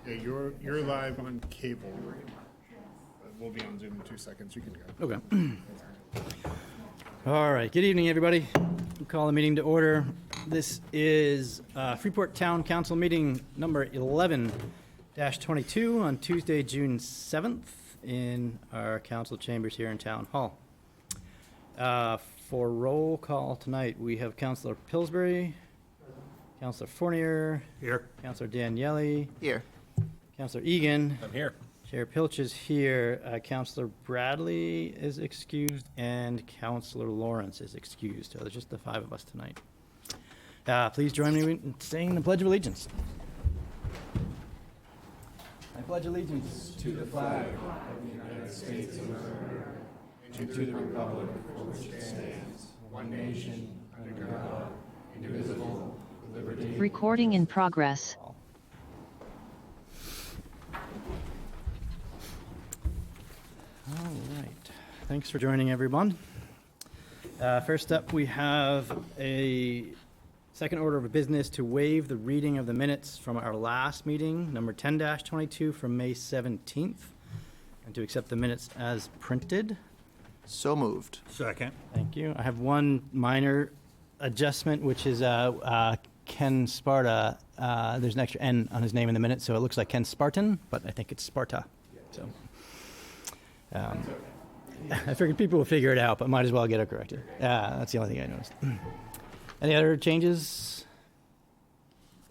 Yeah, you're live on cable. We'll be on Zoom in 2 seconds. You can go. Okay. All right. Good evening, everybody. We'll call the meeting to order. This is Freeport Town Council meeting number 11-22 on Tuesday, June 7th in our council chambers here in Town Hall. For roll call tonight, we have Councilor Pillsbury, Councilor Fournier. Here. Councilor Daniele. Here. Councilor Egan. I'm here. Chair Pilch is here. Councilor Bradley is excused, and Councilor Lawrence is excused. So there's just the 5 of us tonight. Please join me in saying the Pledge of Allegiance. I pledge allegiance to the flag of the United States of America and to the republic for which it stands, one nation, under God, indivisible, with liberty. Recording in progress. All right. Thanks for joining, everyone. First up, we have a second order of business to waive the reading of the minutes from our last meeting, number 10-22 from May 17th, and to accept the minutes as printed. So moved. Second. Thank you. I have one minor adjustment, which is Ken Sparta. There's an extra N on his name in the minutes, so it looks like Ken Spartan, but I think it's Sparta. So. I figured people will figure it out, but might as well get it corrected. That's the only thing I noticed. Any other changes?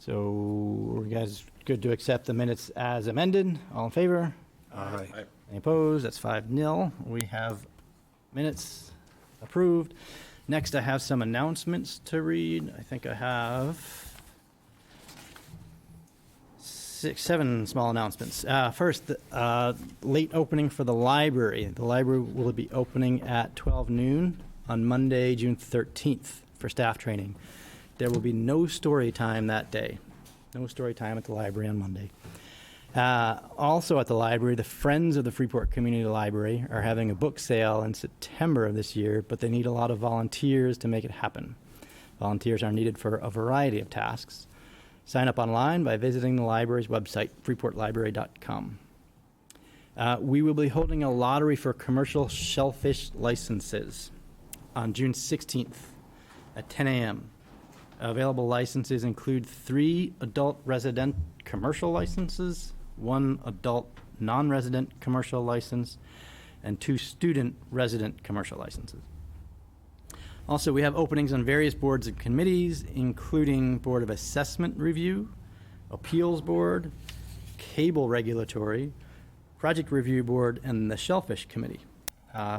So, are you guys good to accept the minutes as amended? All in favor? Aye. Any opposed? That's 5-0. We have minutes approved. Next, I have some announcements to read. I think I have 7 small announcements. First, late opening for the library. The library will be opening at 12 noon on Monday, June 13th for staff training. There will be no story time that day. No story time at the library on Monday. Also at the library, the Friends of the Freeport Community Library are having a book sale in September of this year, but they need a lot of volunteers to make it happen. Volunteers are needed for a variety of tasks. Sign up online by visiting the library's website, freeportlibrary.com. We will be holding a lottery for commercial shellfish licenses on June 16th at 10 a.m. Available licenses include 3 adult resident commercial licenses, 1 adult non-resident commercial license, and 2 student resident commercial licenses. Also, we have openings on various boards and committees, including Board of Assessment Review, Appeals Board, Cable Regulatory, Project Review Board, and the Shellfish Committee.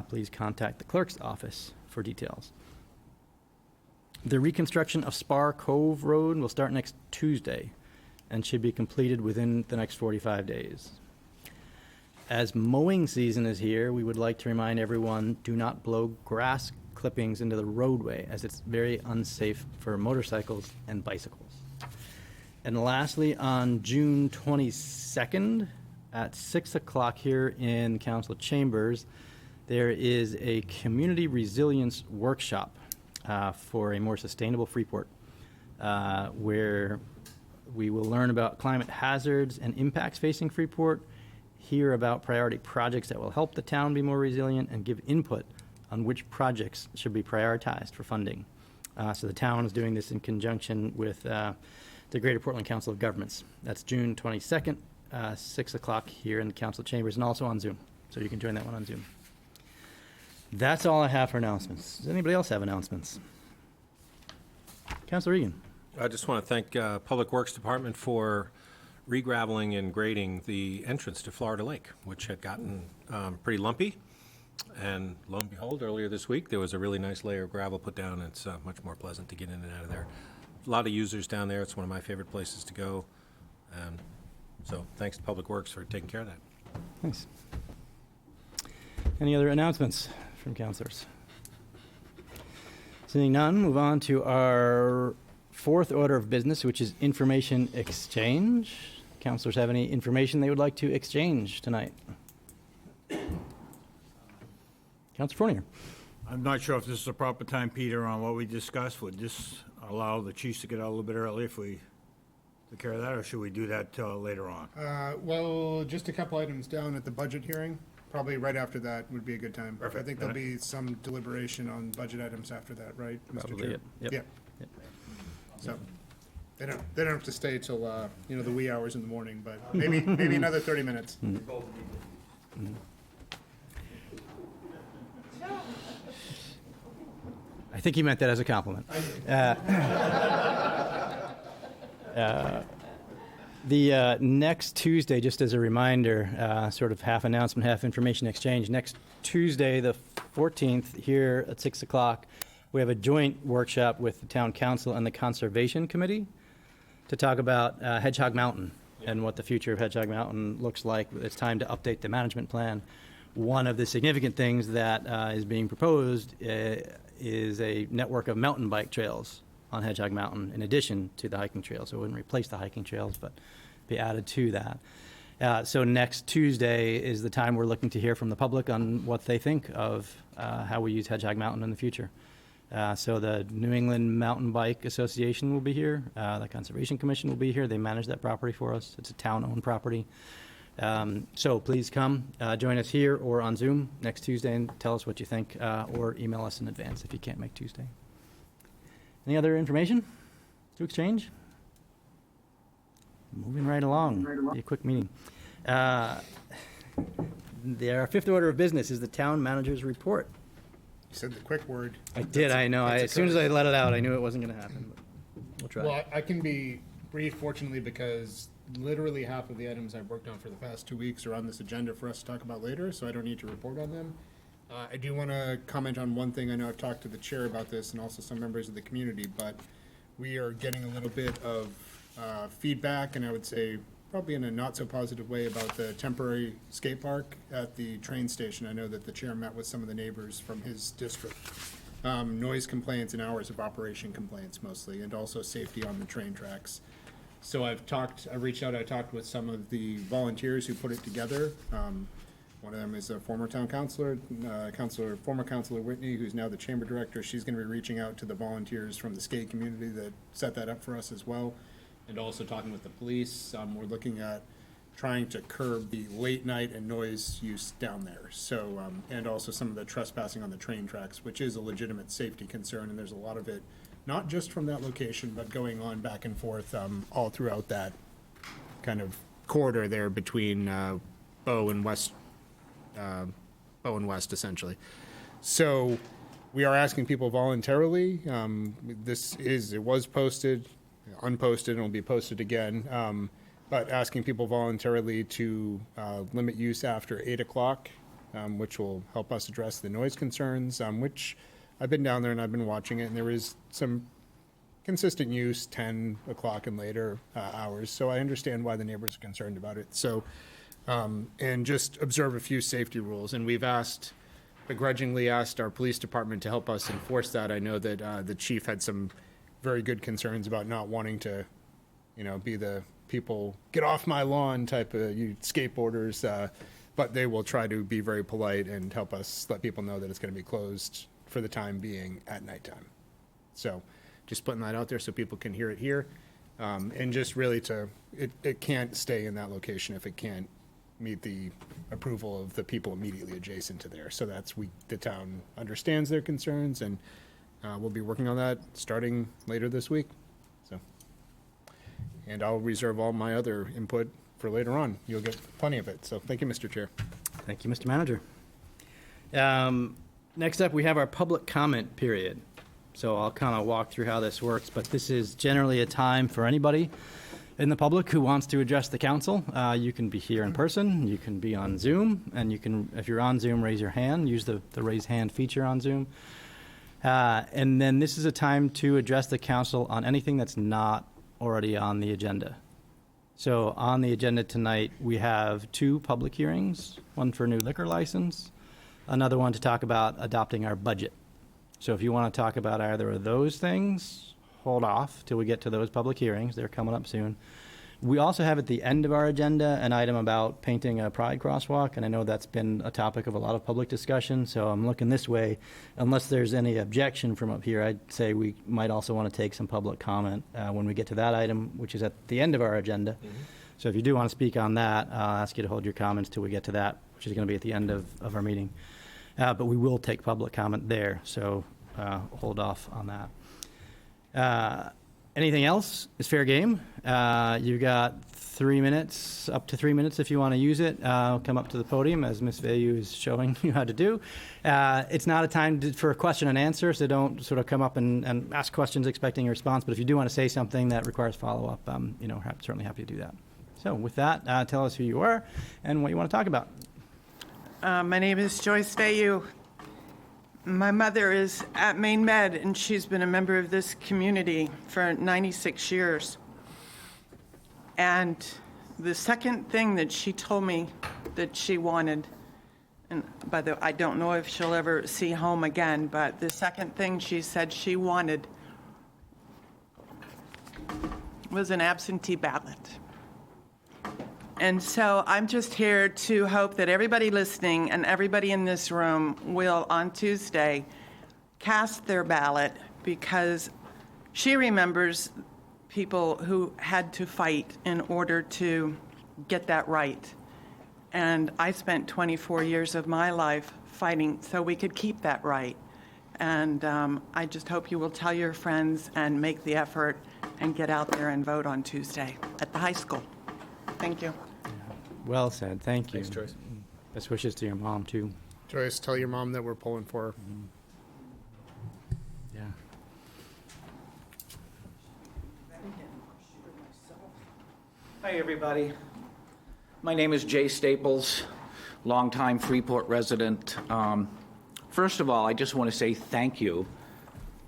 Please contact the clerk's office for details. The reconstruction of Spar Cove Road will start next Tuesday and should be completed within the next 45 days. As mowing season is here, we would like to remind everyone, do not blow grass clippings into the roadway, as it's very unsafe for motorcycles and bicycles. And lastly, on June 22nd at 6 o'clock here in council chambers, there is a community resilience workshop for a more sustainable Freeport, where we will learn about climate hazards and impacts facing Freeport, hear about priority projects that will help the town be more resilient, and give input on which projects should be prioritized for funding. So the town is doing this in conjunction with the Greater Portland Council of Governments. That's June 22nd, 6 o'clock here in the council chambers, and also on Zoom. So you can join that one on Zoom. That's all I have for announcements. Does anybody else have announcements? Councilor Egan. I just want to thank Public Works Department for re-graveling and grading the entrance to Florida Lake, which had gotten pretty lumpy. And lo and behold, earlier this week, there was a really nice layer of gravel put down. It's much more pleasant to get in and out of there. A lot of users down there. It's one of my favorite places to go. So thanks to Public Works for taking care of that. Thanks. Any other announcements from councilors? Seeing none, move on to our 4th order of business, which is information exchange. Councilors have any information they would like to exchange tonight? Councilor Fournier. I'm not sure if this is the proper time, Peter, on what we discussed. Would this allow the chiefs to get out a little bit early if we take care of that, or should we do that later on? Well, just a couple items down at the budget hearing. Probably right after that would be a good time. I Perfect. think there'll be some deliberation on budget items after that, right, Mr. Probably Chair? it. Yep. Yeah. Yep. So, they don't have to stay till, the wee hours in the morning, but maybe another 30 minutes. I think he meant that as a compliment. The next Tuesday, just as a reminder, sort of half announcement, half information exchange. Next Tuesday, the 14th, here at 6 o'clock, we have a joint workshop with the Town Council and the Conservation Committee to talk about Hedgehog Mountain and what the future of Hedgehog Mountain looks like. It's time to update the management plan. One of the significant things that is being proposed is a network of mountain bike trails on Hedgehog Mountain in addition to the hiking trails. So it wouldn't replace the hiking trails, but be added to that. So next Tuesday is the time we're looking to hear from the public on what they think of how we use Hedgehog Mountain in the future. So the New England Mountain Bike Association will be here. The Conservation Commission will be here. They manage that property for us. It's a town-owned property. So please come, join us here or on Zoom next Tuesday and tell us what you think, or email us in advance if you can't make Tuesday. Any other information to exchange? Moving right along. Be a quick meeting. Our fifth order of business is the town manager's report. You said the quick word. I did, I know. That's As soon as I occurred. let it out, I knew it wasn't going to happen. But we'll try. Well, I can be brief, fortunately, because literally half of the items I've worked on for the past 2 weeks are on this agenda for us to talk about later, so I don't need to report on them. I do want to comment on one thing. I know I've talked to the chair about this and also some members of the community, but we are getting a little bit of feedback, and I would say probably in a not so positive way, about the temporary skate park at the train station. I know that the chair met with some of the neighbors from his district. Noise complaints and hours of operation complaints mostly, and also safety on the train tracks. So I reached out, I talked with some of the volunteers who put it together. One of them is a former town councilor, former councilor Whitney, who's now the chamber director. She's gonna be reaching out to the volunteers from the skate community that set that up for us as well. And also talking with the police. We're looking at trying to curb the late night and noise use down there. So, and also some of the trespassing on the train tracks, which is a legitimate safety concern, and there's a lot of it, not just from that location, but going on back and forth, all throughout that kind of corridor there between, Bow and West, essentially. So we are asking people voluntarily. It was posted, unposted, and will be posted again. But asking people voluntarily to limit use after 8 o'clock, which will help us address the noise concerns, which I've been down there and I've been watching it, and there is some consistent use 10 o'clock and later hours. So I understand why the neighbors are concerned about it. So, and just observe a few safety rules. And we've begrudgingly asked our police department to help us enforce that. I know that the chief had some very good concerns about not wanting to, be the people get off my lawn type of you skateboarders, but they will try to be very polite and help us let people know that it's going to be closed for the time being at nighttime. So just putting that out there so people can hear it here. And just really it can't stay in that location if it can't meet the approval of the people immediately adjacent to there. So the town understands their concerns, and we'll be working on that starting later this week. So, and I'll reserve all my other input for later on. You'll get plenty of it. So thank you, Mr. Chair. Thank you, Mr. Manager. Next up, we have our public comment period. So I'll kind of walk through how this works, but this is generally a time for anybody in the public who wants to address the council. You can be here in person, you can be on Zoom, and you can, if you're on Zoom, raise your hand, use the raise hand feature on Zoom. And then this is a time to address the council on anything that's not already on the agenda. So on the agenda tonight, we have 2 public hearings, one for a new liquor license, another one to talk about adopting our budget. So if you want to talk about either of those things, hold off till we get to those public hearings. They're coming up soon. We also have at the end of our agenda an item about painting a pride crosswalk, and I know that's been a topic of a lot of public discussion, so I'm looking this way. Unless there's any objection from up here, I'd say we might also want to take some public comment when we get to that item, which is at the end of our agenda. So if you do want to speak on that, I'll ask you to hold your comments till we get to that, which is going to be at the end of our meeting. But we will take public comment there, so hold off on that. Anything else is fair game. You've got 3 minutes, up to 3 minutes if you want to use it. Come up to the podium, as Ms. Vayu is showing you how to do. It's not a time for a question and answer, so don't sort of come up and ask questions expecting a response. But if you do want to say something that requires follow-up, certainly happy to do that. So with that, tell us who you are and what you want to talk about. My name is Joyce Vayu. My mother is at Maine Med, and she's been a member of this community for 96 years. And the second thing that she told me that she wanted, and by the way, I don't know if she'll ever see home again, but the second thing she said she wanted was an absentee ballot. And so I'm just here to hope that everybody listening and everybody in this room will, on Tuesday, cast their ballot, because she remembers people who had to fight in order to get that right. And I spent 24 years of my life fighting so we could keep that right. And I just hope you will tell your friends and make the effort and get out there and vote on Tuesday at the high school. Thank you. Well said. Thank you. Thanks, Joyce. Best wishes to your mom, too. Joyce, tell your mom that we're pulling for her. Yeah. Hi, everybody. My name is Jay Staples, longtime Freeport resident. First of all, I just want to say thank you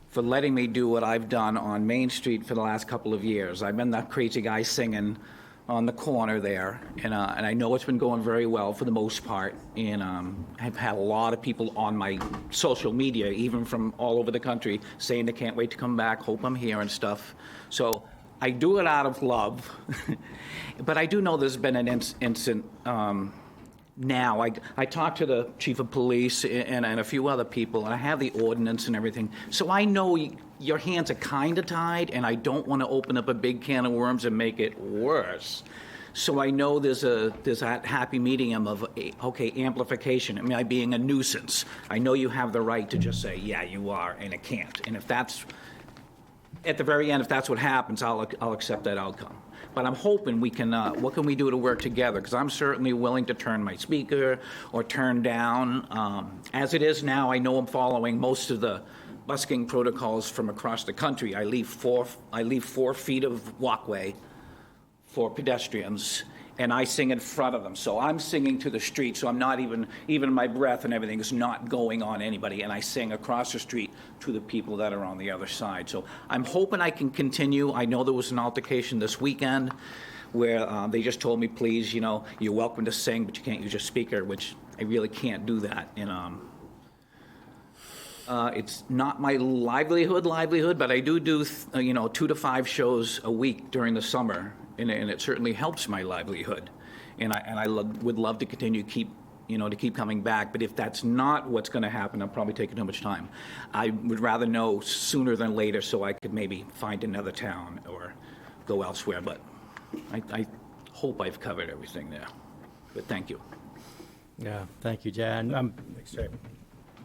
for letting me do what I've done on Main Street for the last couple of years. I've been that crazy guy singing on the corner there, and I know it's been going very well for the most part, and I've had a lot of people on my social media, even from all over the country, saying they can't wait to come back, hope I'm here and stuff. So I do it out of love, but I do know there's been an incident now. I talked to the chief of police and a few other people, and I have the ordinance and everything. So I know your hands are kind of tied, and I don't want to open up a big can of worms and make it worse. So I know there's that happy medium of, okay, amplification. Am I being a nuisance? I know you have the right to just say, yeah, you are, and it can't. And if that's, at the very end, if that's what happens, I'll accept that outcome. But I'm hoping we can, what can we do to work together? Because I'm certainly willing to turn my speaker or turn down. As it is now, I know I'm following most of the busking protocols from across the country. I leave 4 feet of walkway for pedestrians, and I sing in front of them. So I'm singing to the street, so I'm not even my breath and everything is not going on anybody, and I sing across the street to the people that are on the other side. So I'm hoping I can continue. I know there was an altercation this weekend where they just told me, please, you're welcome to sing, but you can't use your speaker, which I really can't do that. And it's not my livelihood, but I do 2 to 5 shows a week during the summer, and it certainly helps my livelihood. And I would love to continue to keep coming back. But if that's not what's going to happen, I'm probably taking too much time. I would rather know sooner than later, so I could maybe find another town or go elsewhere. But I hope I've covered everything there. But thank you. Yeah. Thank you, Jan. Thanks, Jay.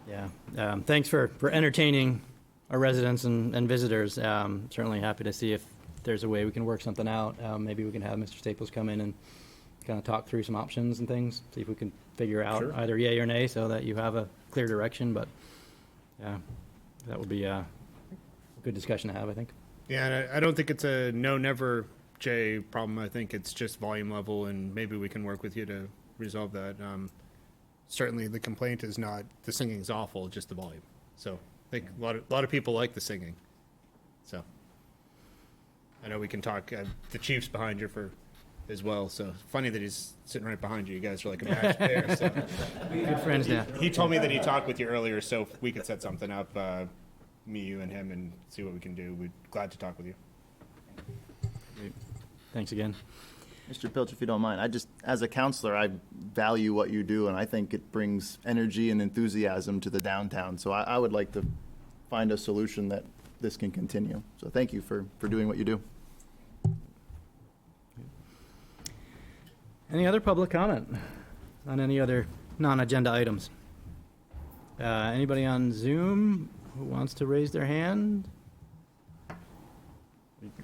Yeah. Thanks for entertaining our residents and visitors. Certainly happy to see if there's a way we can work something out. Maybe we can have Mr. Staples come in and kind of talk through some options and things, see if we can figure out either yay or nay so that you have a clear direction. But yeah, that would be a good discussion to have, I think. Yeah, and I don't think it's a no-never, Jay, problem. I think it's just volume level, and maybe we can work with you to resolve that. Certainly the complaint is not the singing is awful, just the volume. So I think a lot of people like the singing. So I know we can talk. The chief's behind you as well. So funny that he's sitting right behind you. You guys are like a match pair. So. Good friends now. He told me that he talked with you earlier, so if we could set something up, me, you, and him, and see what we can do. We're glad to talk with you. Thanks again. Mr. Pilch, if you don't mind, as a counselor, I value what you do, and I think it brings energy and enthusiasm to the downtown. So I would like to find a solution that this can continue. So thank you for doing what you do. Any other public comment on any other non-agenda items? Anybody on Zoom who wants to raise their hand?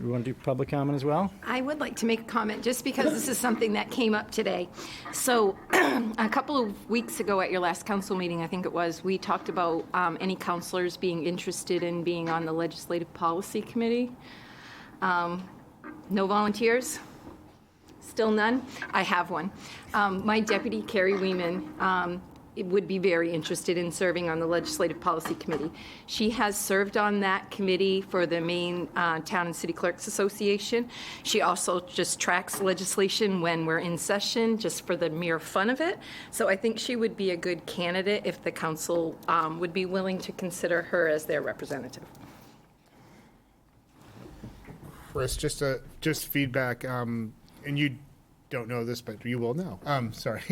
You want to do public comment as well? I would like to make a comment, just because this is something that came up today. So a couple of weeks ago at your last council meeting, I think it was, we talked about any counselors being interested in being on the Legislative Policy Committee. No volunteers? Still none? I have one. My deputy, Carrie Weeman, would be very interested in serving on the Legislative Policy Committee. She has served on that committee for the Maine Town and City Clerks Association. She also just tracks legislation when we're in session, just for the mere fun of it. So I think she would be a good candidate if the council would be willing to consider her as their representative. Chris, just feedback, and you don't know this, but you will know. Sorry.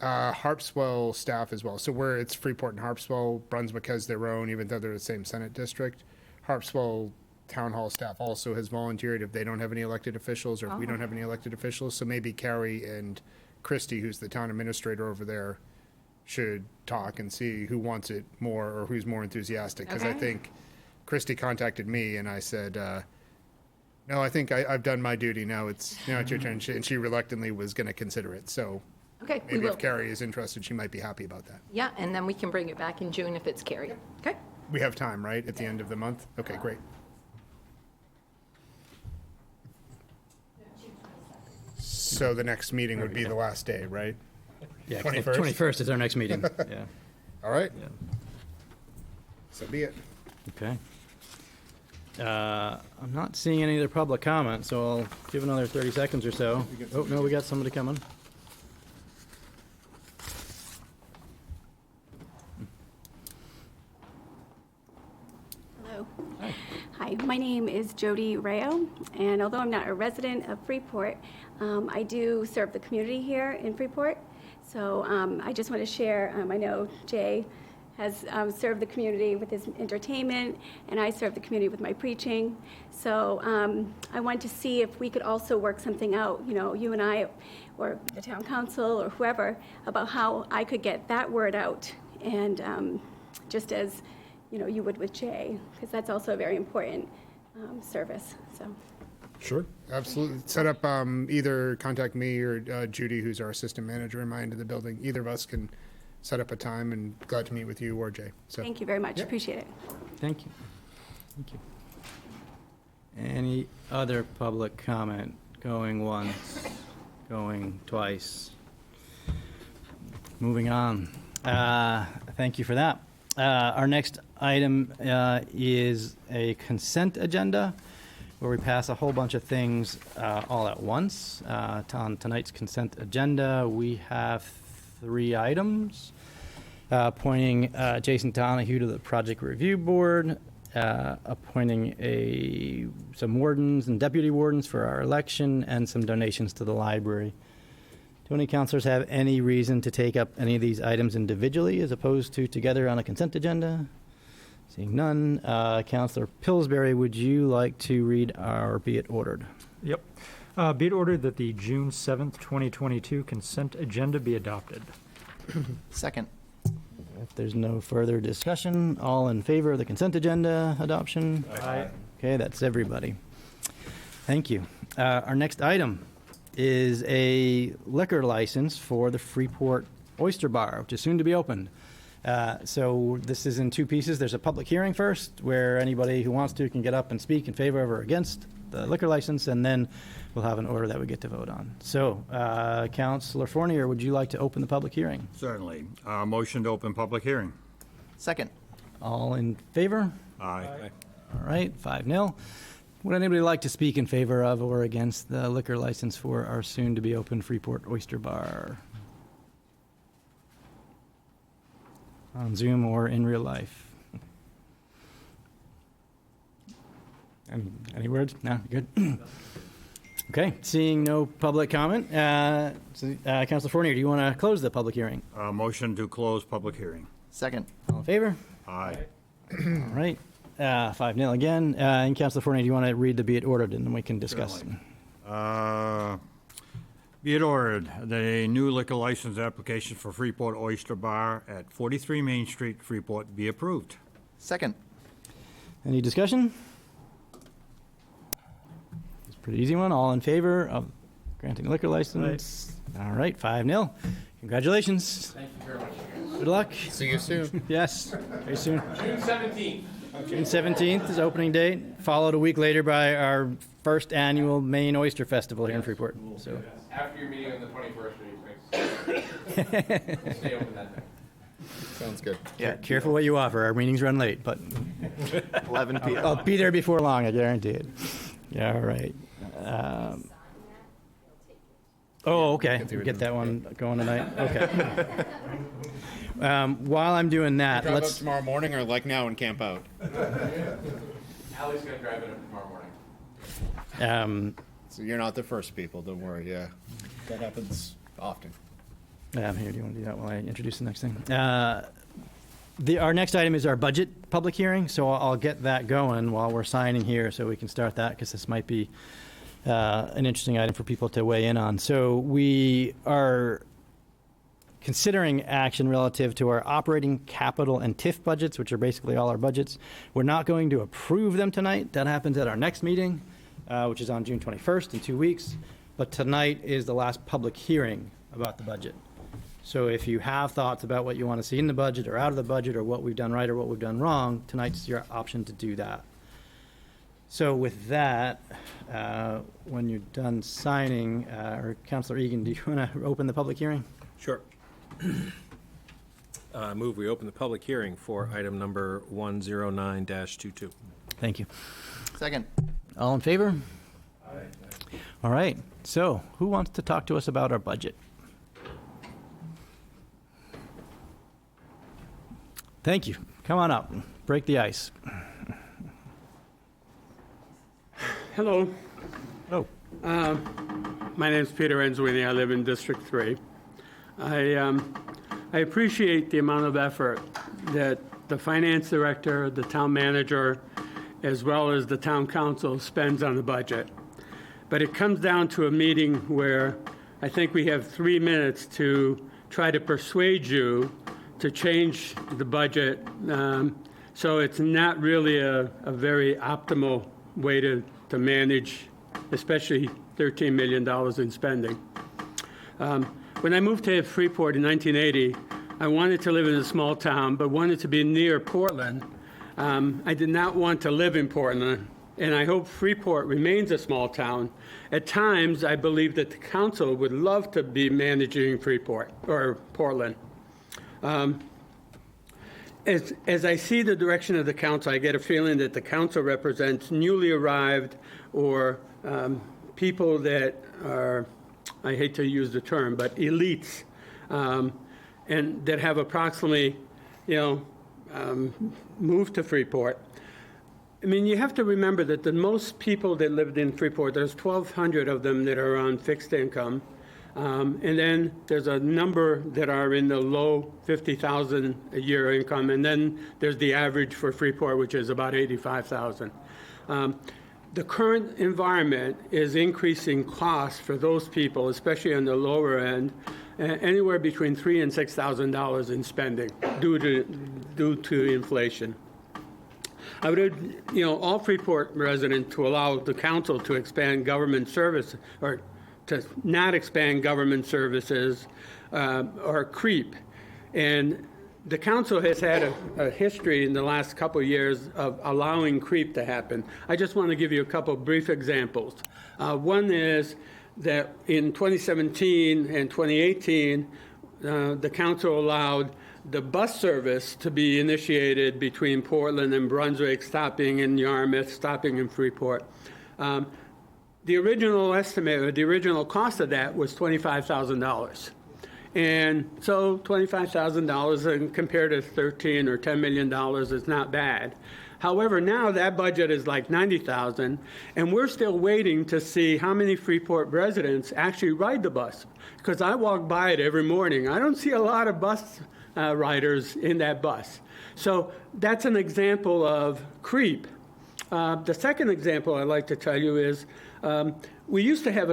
Harpswell staff as well. So where it's Freeport and Harpswell, Brunswick has their own, even though they're the same Senate district. Harpswell Town Hall staff also has volunteered if they don't have any elected officials, or if we don't have any elected officials. So maybe Carrie and Christy, who's the town administrator over there, should talk and see who wants it more or who's more enthusiastic. Because I Okay. think Christy contacted me and I said, no, I think I've done my duty. Now it's your turn. And she reluctantly was going to consider it. So Okay, we maybe will. if Carrie is interested, she might be happy about that. Yeah, and then we can bring it back in June if it's Carrie. Okay? We have time, right, at the end of the month? Okay, great. So the next meeting would be the last day, right? Yeah, 21st? 21st is our next meeting. Yeah. All right. So be it. Okay. I'm not seeing any other public comment, so I'll give another 30 seconds or so. Oh, no, we got somebody coming. Hello. Hi, my name is Jody Rayo, and although I'm not a resident of Freeport, I do serve the community here in Freeport. So I just want to share, I know Jay has served the community with his entertainment, and I serve the community with my preaching. So I wanted to see if we could also work something out, you and I, or the town council, or whoever, about how I could get that word out, and just as you would with Jay, because that's also a very important service. So. Sure, absolutely. Set up, either contact me or Judy, who's our assistant manager in my end of the building. Either of us can set up a time, and glad to meet with you or Jay. So Thank you very much. Yep. Appreciate it. Thank you. Thank you. Any other public comment? Going once, going twice. Moving on. Thank you for that. Our next item is a consent agenda, where we pass a whole bunch of things all at once. On tonight's consent agenda, we have 3 items. Appointing Jason Donahue to the Project Review Board, appointing some wardens and deputy wardens for our election, and some donations to the library. Do any councilors have any reason to take up any of these items individually as opposed to together on a consent agenda? Seeing none, Councilor Pillsbury, would you like to read our be it ordered? Yep. Be it ordered that the June 7th, 2022 consent agenda be adopted. Second. If there's no further discussion, all in favor of the consent agenda adoption? Aye. Okay, that's everybody. Thank you. Our next item is a liquor license for the Freeport Oyster Bar, which is soon to be opened. So this is in 2 pieces. There's a public hearing first, where anybody who wants to can get up and speak in favor of or against the liquor license, and then we'll have an order that we get to vote on. So, Councilor Fournier, would you like to open the public hearing? Certainly. Motion to open public hearing. Second. All in favor? Aye. All right, 5-0. Would anybody like to speak in favor of or against the liquor license for our soon-to-be-open Freeport Oyster Bar? On Zoom or in real life? Any words? No? Good. Okay, seeing no public comment, Councilor Fournier, do you want to close the public hearing? Motion to close public hearing. Second. All in favor? Aye. All right, 5-0 again. And Councilor Fournier, do you want to read the be it ordered, and then we can discuss? Be it ordered, the new liquor license application for Freeport Oyster Bar at 43 Main Street, Freeport, be approved. Second. Any discussion? It's a pretty easy one. All in favor of granting liquor license? All right, 5-0. Congratulations. Thank you very much. Good luck. See you soon. Yes, very soon. June 17th. June 17th is opening date, followed a week later by our first annual Maine Oyster Festival here in Freeport. So, After your meeting on the 21st, we expect to stay open that day. Sounds good. Yeah. careful what you offer. Our meetings run late, but 11 p.m. I'll be there before long, I guarantee it. Yeah, all right. Okay. Get that one going tonight. Okay. While I'm doing that, Drive up let's. tomorrow morning or like now and camp out? Allie's going to drive it up tomorrow morning. So you're not the first people, don't worry, yeah. That happens often. Here, do you want to do that while I introduce the next thing? Our next item is our budget public hearing, so I'll get that going while we're signing here so we can start that, because this might be an interesting item for people to weigh in on. So we are considering action relative to our operating, capital, and TIF budgets, which are basically all our budgets. We're not going to approve them tonight. That happens at our next meeting, which is on June 21st in 2 weeks. But tonight is the last public hearing about the budget. So if you have thoughts about what you want to see in the budget or out of the budget, or what we've done right or what we've done wrong, tonight's your option to do that. So with that, when you're done signing, or Councilor Egan, do you want to open the public hearing? Sure. Move we open the public hearing for item number 109-22. Thank you. Second. All in favor? All right. So who wants to talk to us about our budget? Thank you. Come on up. Break the ice. Hello. Oh. My name is Peter Enzwini. I live in District 3. I appreciate the amount of effort that the finance director, the town manager, as well as the town council spends on the budget. But it comes down to a meeting where I think we have 3 minutes to try to persuade you to change the budget. So it's not really a very optimal way to manage, especially $13 million in spending. When I moved to Freeport in 1980, I wanted to live in a small town, but wanted to be near Portland. I did not want to live in Portland, and I hope Freeport remains a small town. At times, I believe that the council would love to be managing Freeport or Portland. As I see the direction of the council, I get a feeling that the council represents newly arrived or people that are, I hate to use the term, but elites, and that have approximately, moved to Freeport. I mean, you have to remember that the most people that lived in Freeport, there's 1,200 of them that are on fixed income. And then there's a number that are in the low 50,000 a year income. And then there's the average for Freeport, which is about 85,000. The current environment is increasing costs for those people, especially on the lower end, anywhere between $3,000 and $6,000 in spending due to inflation. I would urge, all Freeport residents to allow the council to expand government service, or to not expand government services or creep. And the council has had a history in the last couple of years of allowing creep to happen. I just want to give you a couple of brief examples. One is that in 2017 and 2018, the council allowed the bus service to be initiated between Portland and Brunswick, stopping in Yarmouth, stopping in Freeport. The original estimate, or the original cost of that was $25,000. And so $25,000 compared to $13 or $10 million is not bad. However, now that budget is like $90,000, and we're still waiting to see how many Freeport residents actually ride the bus. Because I walk by it every morning. I don't see a lot of bus riders in that bus. So that's an example of creep. The second example I'd like to tell you is we used to have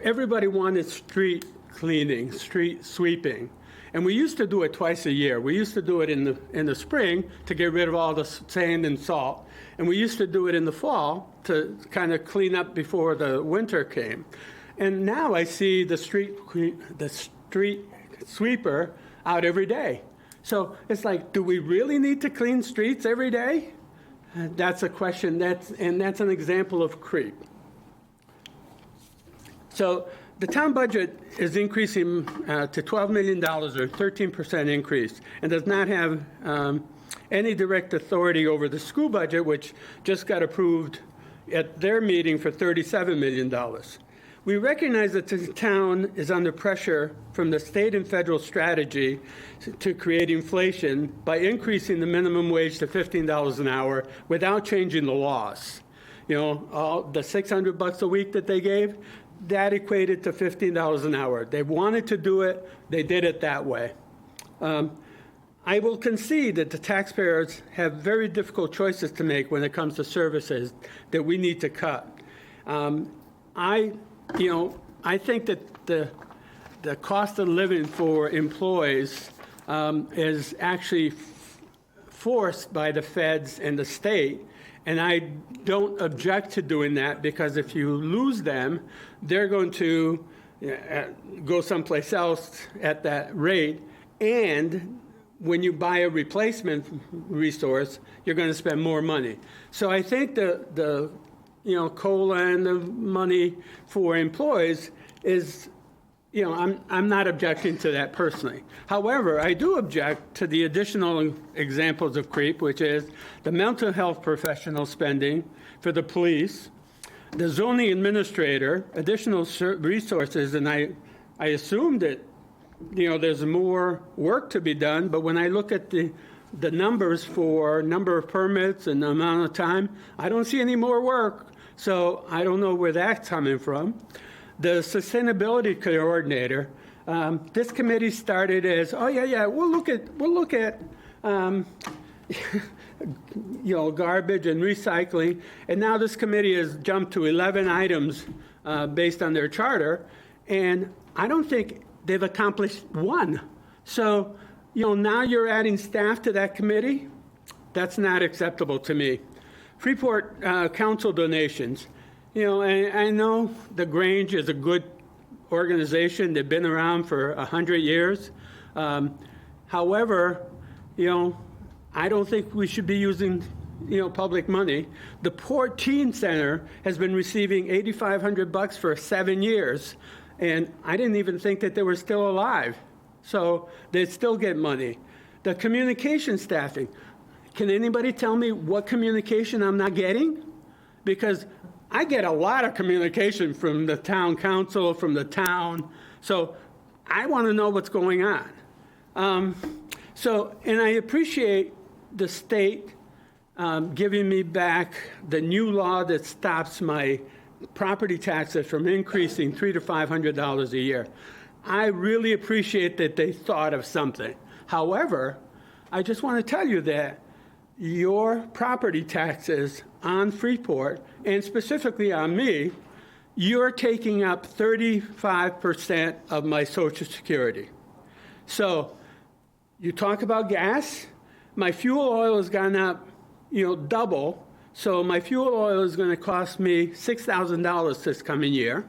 everybody wanted street cleaning, street sweeping. And we used to do it twice a year. We used to do it in the spring to get rid of all the sand and salt. And we used to do it in the fall to kind of clean up before the winter came. And now I see the street sweeper out every day. So it's like, do we really need to clean streets every day? That's a question, and that's an example of creep. So the town budget is increasing to $12 million, or 13% increase, and does not have any direct authority over the school budget, which just got approved at their meeting for $37 million. We recognize that the town is under pressure from the state and federal strategy to create inflation by increasing the minimum wage to $15 an hour without changing the laws. You know, all the $600 a week that they gave, that equated to $15 an hour. They wanted to do it, they did it that way. I will concede that the taxpayers have very difficult choices to make when it comes to services that we need to cut. I think that the cost of living for employees is actually forced by the feds and the state, and I don't object to doing that, because if you lose them, they're going to go someplace else at that rate, and when you buy a replacement resource, you're going to spend more money. So I think the COLA and the money for employees is, I'm not objecting to that personally. However, I do object to the additional examples of creep, which is the mental health professional spending for the police, the zoning administrator, additional resources, and I assume that, there's more work to be done, but when I look at the numbers for number of permits and the amount of time, I don't see any more work. So I don't know where that's coming from. The sustainability coordinator, this committee started as, we'll look at garbage and recycling, and now this committee has jumped to 11 items based on their charter, and I don't think they've accomplished one. So, now you're adding staff to that committee. That's not acceptable to me. Freeport Council donations. I know the Grange is a good organization. They've been around for 100 years. However, I don't think we should be using, public money. The Port Teen Center has been receiving $8,500 for 7 years, and I didn't even think that they were still alive. So they still get money. The communication staffing. Can anybody tell me what communication I'm not getting? Because I get a lot of communication from the town council, from the town. So I want to know what's going on. And I appreciate the state giving me back the new law that stops my property taxes from increasing $300 to $500 a year. I really appreciate that they thought of something. However, I just want to tell you that your property taxes on Freeport, and specifically on me, you're taking up 35% of my Social Security. So you talk about gas, my fuel oil has gone up, double. So my fuel oil is going to cost me $6,000 this coming year.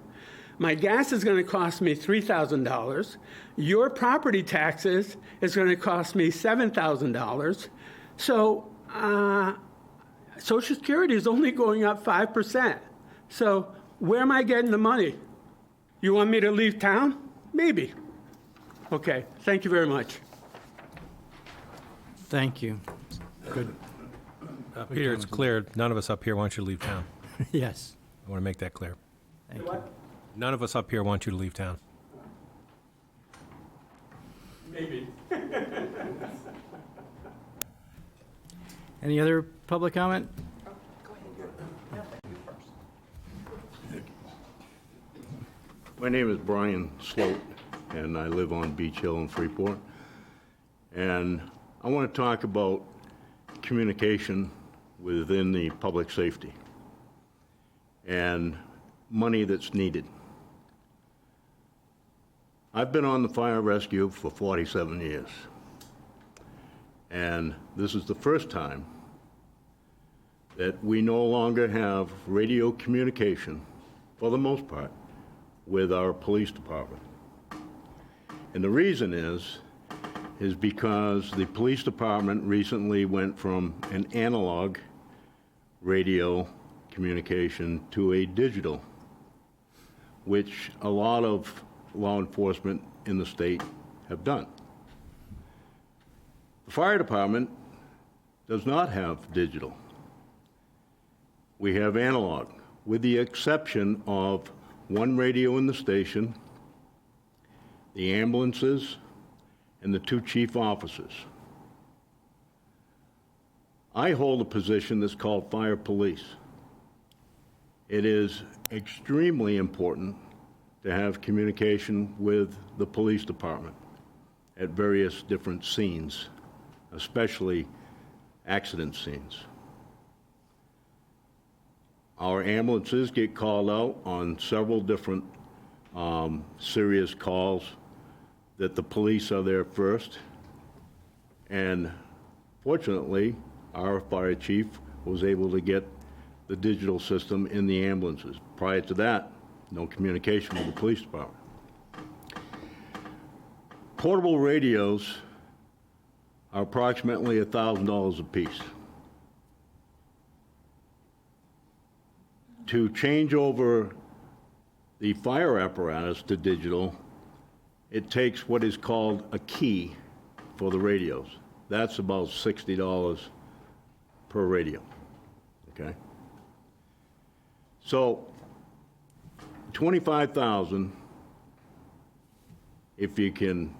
My gas is going to cost me $3,000. Your property taxes is going to cost me $7,000. So Social Security is only going up 5%. So where am I getting the money? You want me to leave town? Maybe. Okay, thank you very much. Thank you. Good. Peter, it's clear, none of us up here want you to leave town. Yes. I want to make that clear. Thank you. None of us up here want you to leave town. Maybe. Any other public comment? My name is Brian Sloat, and I live on Beach Hill in Freeport. And I want to talk about communication within the public safety and money that's needed. I've been on the fire rescue for 47 years, and this is the first time that we no longer have radio communication, for the most part, with our police department. And the reason is because the police department recently went from an analog radio communication to a digital, which a lot of law enforcement in the state have done. The fire department does not have digital. We have analog, with the exception of one radio in the station, the ambulances, and the 2 chief officers. I hold a position that's called fire police. It is extremely important to have communication with the police department at various different scenes, especially accident scenes. Our ambulances get called out on several different serious calls that the police are there first. And fortunately, our fire chief was able to get the digital system in the ambulances. Prior to that, no communication with the police department. Portable radios are approximately $1,000 a piece. To change over the fire apparatus to digital, it takes what is called a key for the radios. That's about $60 per radio, okay? So, $25,000, if we can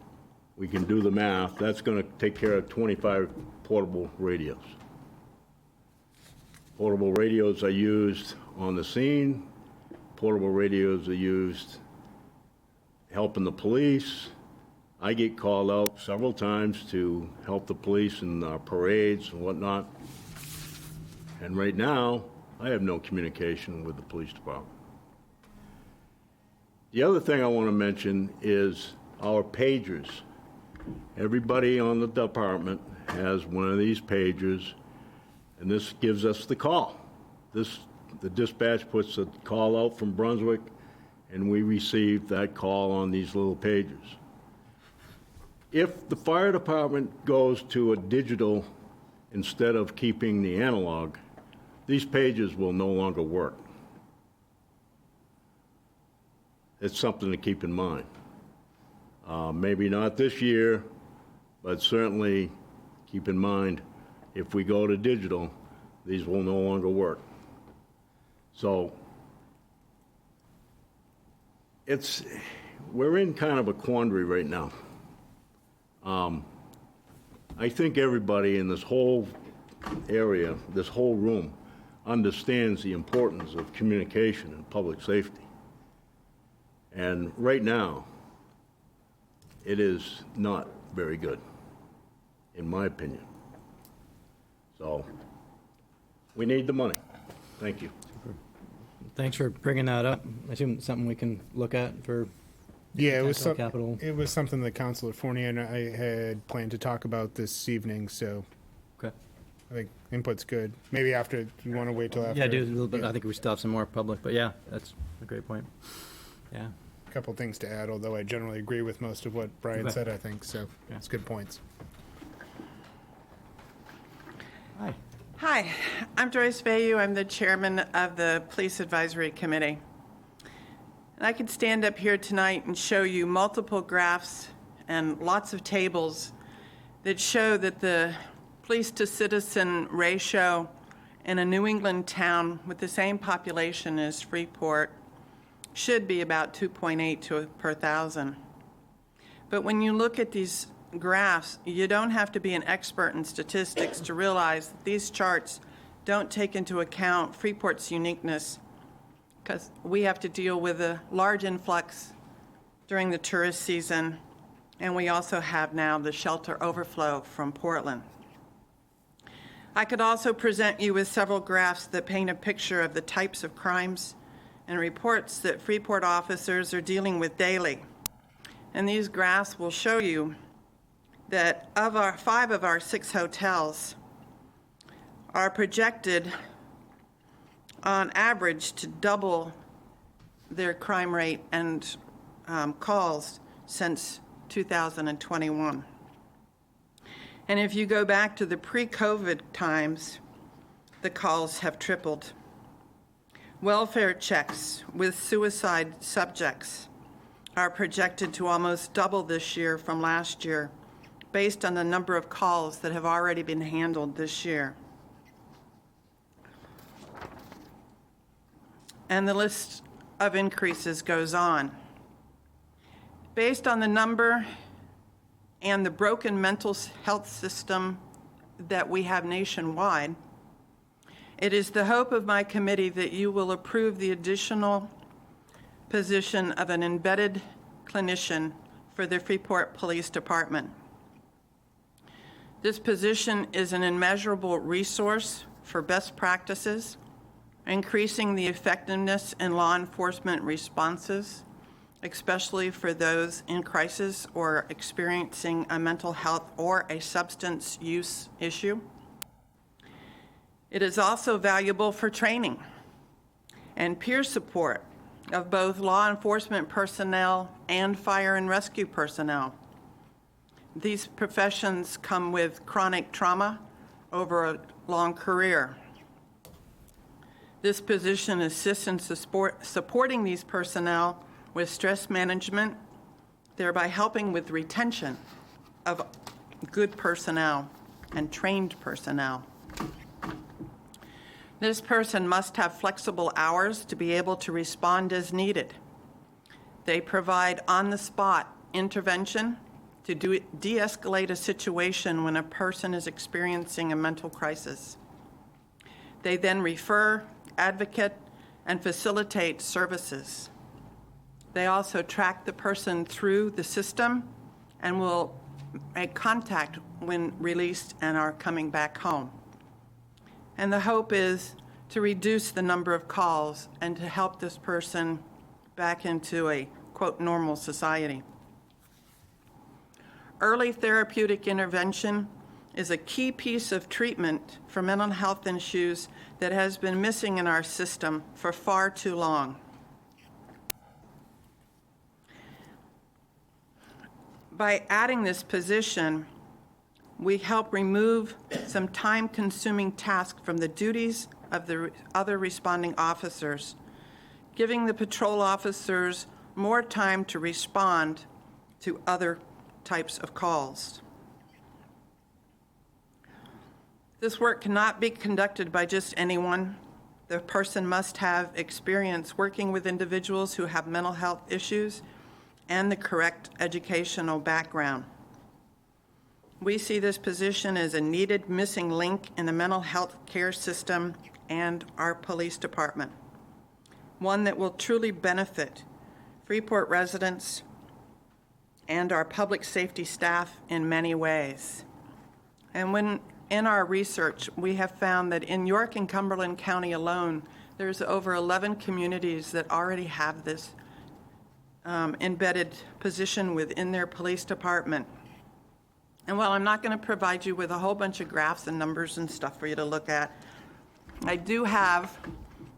do the math, that's gonna take care of 25 portable radios. Portable radios are used on the scene. Portable radios are used helping the police. I get called out several times to help the police in parades and whatnot. And right now, I have no communication with the police department. The other thing I want to mention is our pagers. Everybody on the department has one of these pagers, and this gives us the call. The dispatch puts a call out from Brunswick, and we receive that call on these little pagers. If the fire department goes to a digital instead of keeping the analog, these pages will no longer work. It's something to keep in mind. Maybe not this year, but certainly keep in mind, if we go to digital, these will no longer work. So we're in kind of a quandary right now. I think everybody in this whole area, this whole room, understands the importance of communication and public safety. And right now, it is not very good, in my opinion. So we need the money. Thank you. Thanks for bringing that up. I assume it's something we can look at for Yeah, it was capital. it was something that Councilor Fournier and I had planned to talk about this evening, so Okay. I think input's good. Maybe after, you want to wait till after? Yeah, do a little bit. Yeah. I think we still have some more public, but yeah, that's a great point. Yeah. A couple things to add, although I generally agree with most of what Brian Okay. said, I think, so Yeah. it's good points. Hi. Hi, I'm Joyce Vayu. I'm the chairman of the Police Advisory Committee. And I could stand up here tonight and show you multiple graphs and lots of tables that show that the police-to-citizen ratio in a New England town with the same population as Freeport should be about 2.8 per thousand. But when you look at these graphs, you don't have to be an expert in statistics to realize that these charts don't take into account Freeport's uniqueness, because we have to deal with a large influx during the tourist season, and we also have now the shelter overflow from Portland. I could also present you with several graphs that paint a picture of the types of crimes and reports that Freeport officers are dealing with daily. And these graphs will show you that of our 5 of our 6 hotels are projected on average to double their crime rate and calls since 2021. And if you go back to the pre-COVID times, the calls have tripled. Welfare checks with suicide subjects are projected to almost double this year from last year, based on the number of calls that have already been handled this year. And the list of increases goes on. Based on the number and the broken mental health system that we have nationwide, it is the hope of my committee that you will approve the additional position of an embedded clinician for the Freeport Police Department. This position is an immeasurable resource for best practices, increasing the effectiveness in law enforcement responses, especially for those in crisis or experiencing a mental health or a substance use issue. It is also valuable for training and peer support of both law enforcement personnel and fire and rescue personnel. These professions come with chronic trauma over a long career. This position assists in supporting these personnel with stress management, thereby helping with retention of good personnel and trained personnel. This person must have flexible hours to be able to respond as needed. They provide on-the-spot intervention to de-escalate a situation when a person is experiencing a mental crisis. They then refer, advocate, and facilitate services. They also track the person through the system and will make contact when released and are coming back home. And the hope is to reduce the number of calls and to help this person back into a, quote, normal society. Early therapeutic intervention is a key piece of treatment for mental health issues that has been missing in our system for far too long. By adding this position, we help remove some time-consuming tasks from the duties of the other responding officers, giving the patrol officers more time to respond to other types of calls. This work cannot be conducted by just anyone. The person must have experience working with individuals who have mental health issues and the correct educational background. We see this position as a needed missing link in the mental health care system and our police department, one that will truly benefit Freeport residents and our public safety staff in many ways. And when in our research, we have found that in York and Cumberland County alone, there's over 11 communities that already have this embedded position within their police department. And while I'm not going to provide you with a whole bunch of graphs and numbers and stuff for you to look at, I do have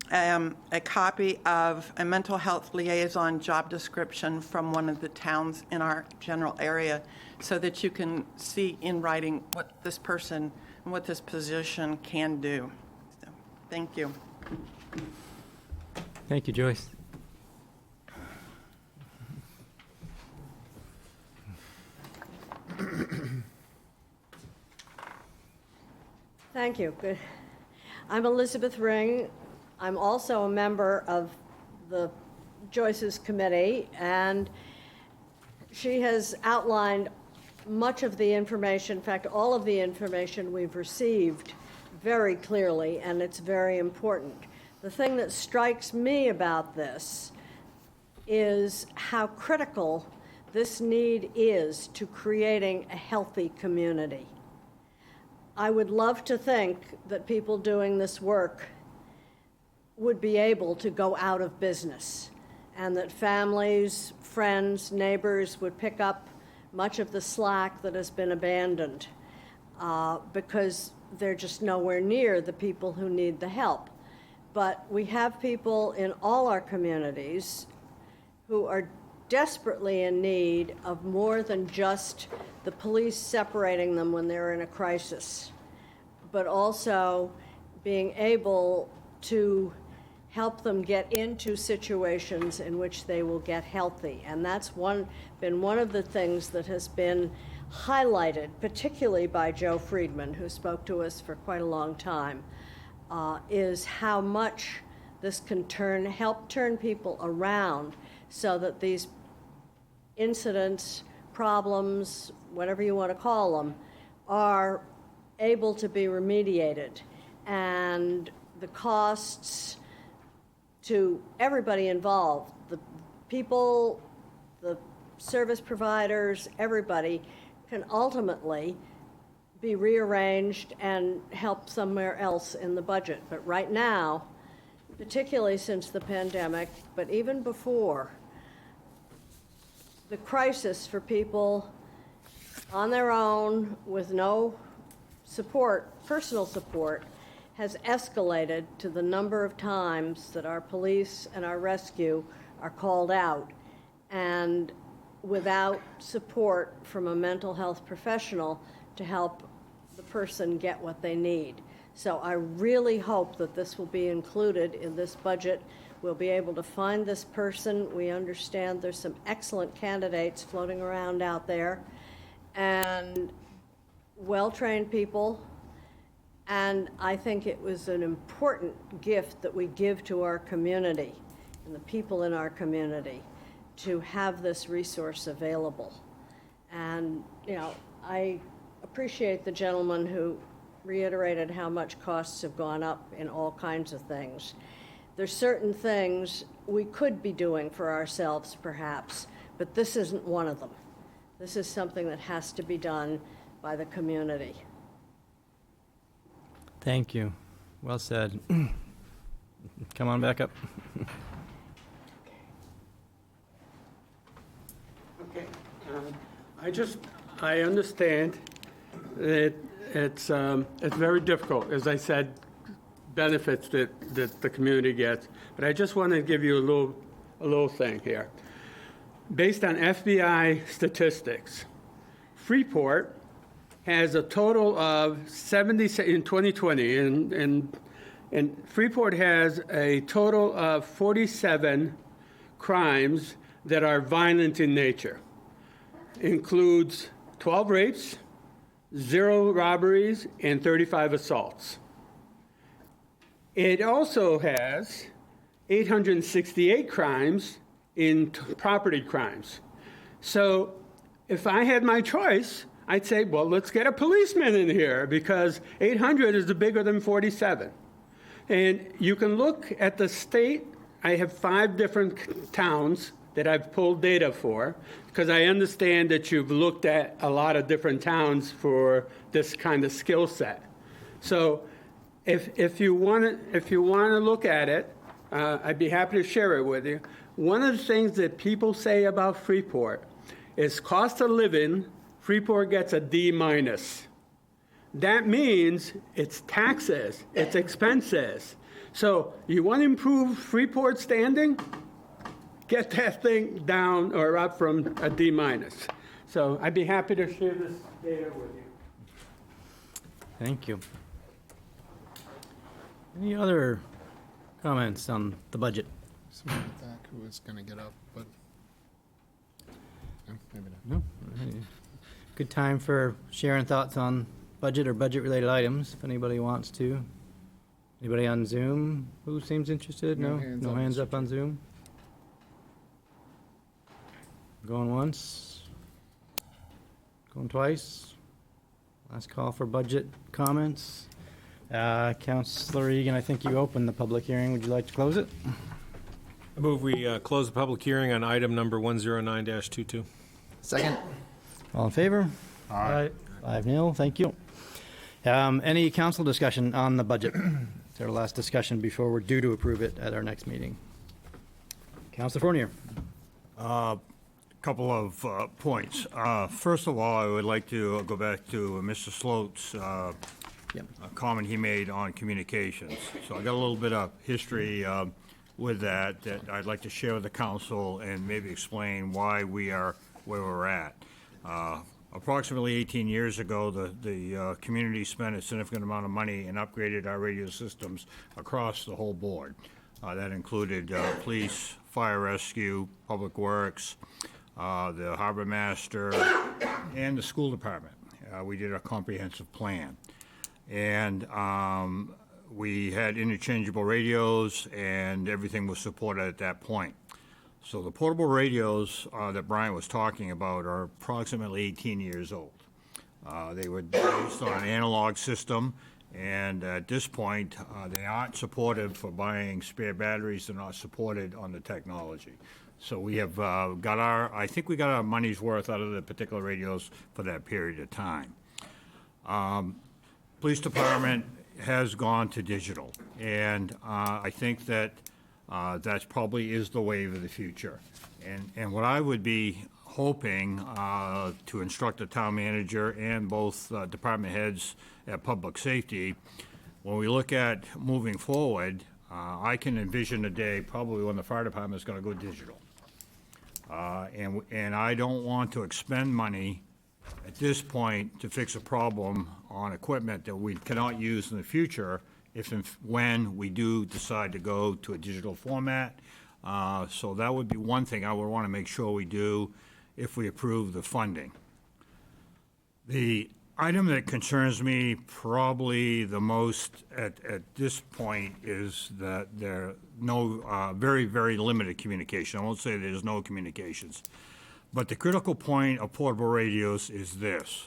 a copy of a mental health liaison job description from one of the towns in our general area so that you can see in writing what this person and what this position can do. So, thank you. Thank you, Joyce. Thank you. Good. I'm Elizabeth Ring. I'm also a member of the Joyce's committee, and she has outlined much of the information, in fact, all of the information we've received very clearly, and it's very important. The thing that strikes me about this is how critical this need is to creating a healthy community. I would love to think that people doing this work would be able to go out of business, and that families, friends, neighbors would pick up much of the slack that has been abandoned because they're just nowhere near the people who need the help. But we have people in all our communities who are desperately in need of more than just the police separating them when they're in a crisis, but also being able to help them get into situations in which they will get healthy. And that's been one of the things that has been highlighted, particularly by Joe Friedman, who spoke to us for quite a long time, is how much this can help turn people around so that these incidents, problems, whatever you want to call them, are able to be remediated. And the costs to everybody involved, the people, the service providers, everybody, can ultimately be rearranged and help somewhere else in the budget. But right now, particularly since the pandemic, but even before, the crisis for people on their own with no support, personal support, has escalated to the number of times that our police and our rescue are called out, and without support from a mental health professional to help the person get what they need. So I really hope that this will be included in this budget. We'll be able to find this person. We understand there's some excellent candidates floating around out there, and well-trained people. And I think it was an important gift that we give to our community and the people in our community to have this resource available. And, you know, I appreciate the gentleman who reiterated how much costs have gone up in all kinds of things. There's certain things we could be doing for ourselves, perhaps, but this isn't one of them. This is something that has to be done by the community. Thank you. Well said. Come on back up. Okay. I understand that it's very difficult, as I said, benefits that the community gets. But I just want to give you a little thing here. Based on FBI statistics, Freeport has a total of 70 in 2020, and Freeport has a total of 47 crimes that are violent in nature. Includes 12 rapes, 0 robberies, and 35 assaults. It also has 868 crimes in property crimes. So if I had my choice, I'd say, well, let's get a policeman in here because 800 is bigger than 47. And you can look at the state. I have 5 different towns that I've pulled data for because I understand that you've looked at a lot of different towns for this kind of skill set. So if you want to look at it, I'd be happy to share it with you. One of the things that people say about Freeport is cost of living. Freeport gets a D-. That means it's taxes, it's expenses. So you want to improve Freeport standing? Get that thing down or up from a D-. So I'd be happy to share this data with you. Thank you. Any other comments on the budget? Someone back who was going to get up, but no, maybe not. No? Good time for sharing thoughts on budget or budget-related items, if anybody wants to. Anybody on Zoom who seems interested? No? No hands up on Zoom? Going once? Going twice. Last call for budget comments. Councilor Egan, I think you opened the public hearing. Would you like to close it? I move we close the public hearing on item number 109-22. Second. All in favor? Aye. 5-0, thank you. Any council discussion on the budget? It's our last discussion before we're due to approve it at our next meeting. Councilor Fournier. Couple of points. First of all, I would like to go back to Mr. Sloat's Yep. a comment he made on communications. So I got a little bit of history with that I'd like to share with the council and maybe explain why we are where we're at. Approximately 18 years ago, the community spent a significant amount of money and upgraded our radio systems across the whole board. That included police, fire rescue, public works, the harbor master, and the school department. We did a comprehensive plan. And we had interchangeable radios, and everything was supported at that point. So the portable radios that Brian was talking about are approximately 18 years old. They were based on an analog system, and at this point, they aren't supported for buying spare batteries. They're not supported on the technology. So we have I think we got our money's worth out of the particular radios for that period of time. Police department has gone to digital, and I think that that probably is the wave of the future. And what I would be hoping to instruct the town manager and both department heads at public safety, when we look at moving forward, I can envision a day probably when the fire department is going to go digital. And I don't want to expend money at this point to fix a problem on equipment that we cannot use in the future if and when we do decide to go to a digital format. So that would be one thing I would want to make sure we do if we approve the funding. The item that concerns me probably the most at this point is that there are no very, very limited communication. I won't say there's no communications. But the critical point of portable radios is this.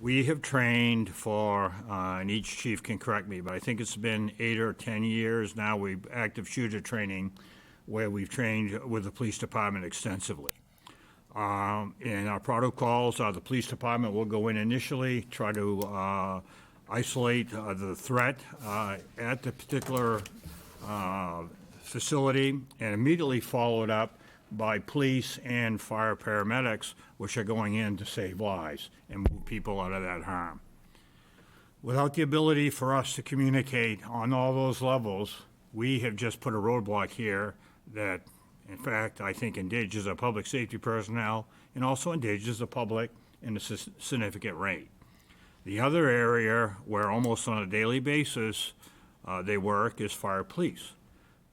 We have trained for, and each chief can correct me, but I think it's been 8 or 10 years now, we've active shooter training where we've trained with the police department extensively. And our protocols are the police department will go in initially, try to isolate the threat at the particular facility, and immediately followed up by police and fire paramedics, which are going in to save lives and move people out of that harm. Without the ability for us to communicate on all those levels, we have just put a roadblock here that, in fact, I think endangers our public safety personnel and also endangers the public in a significant rate. The other area where almost on a daily basis they work is fire police.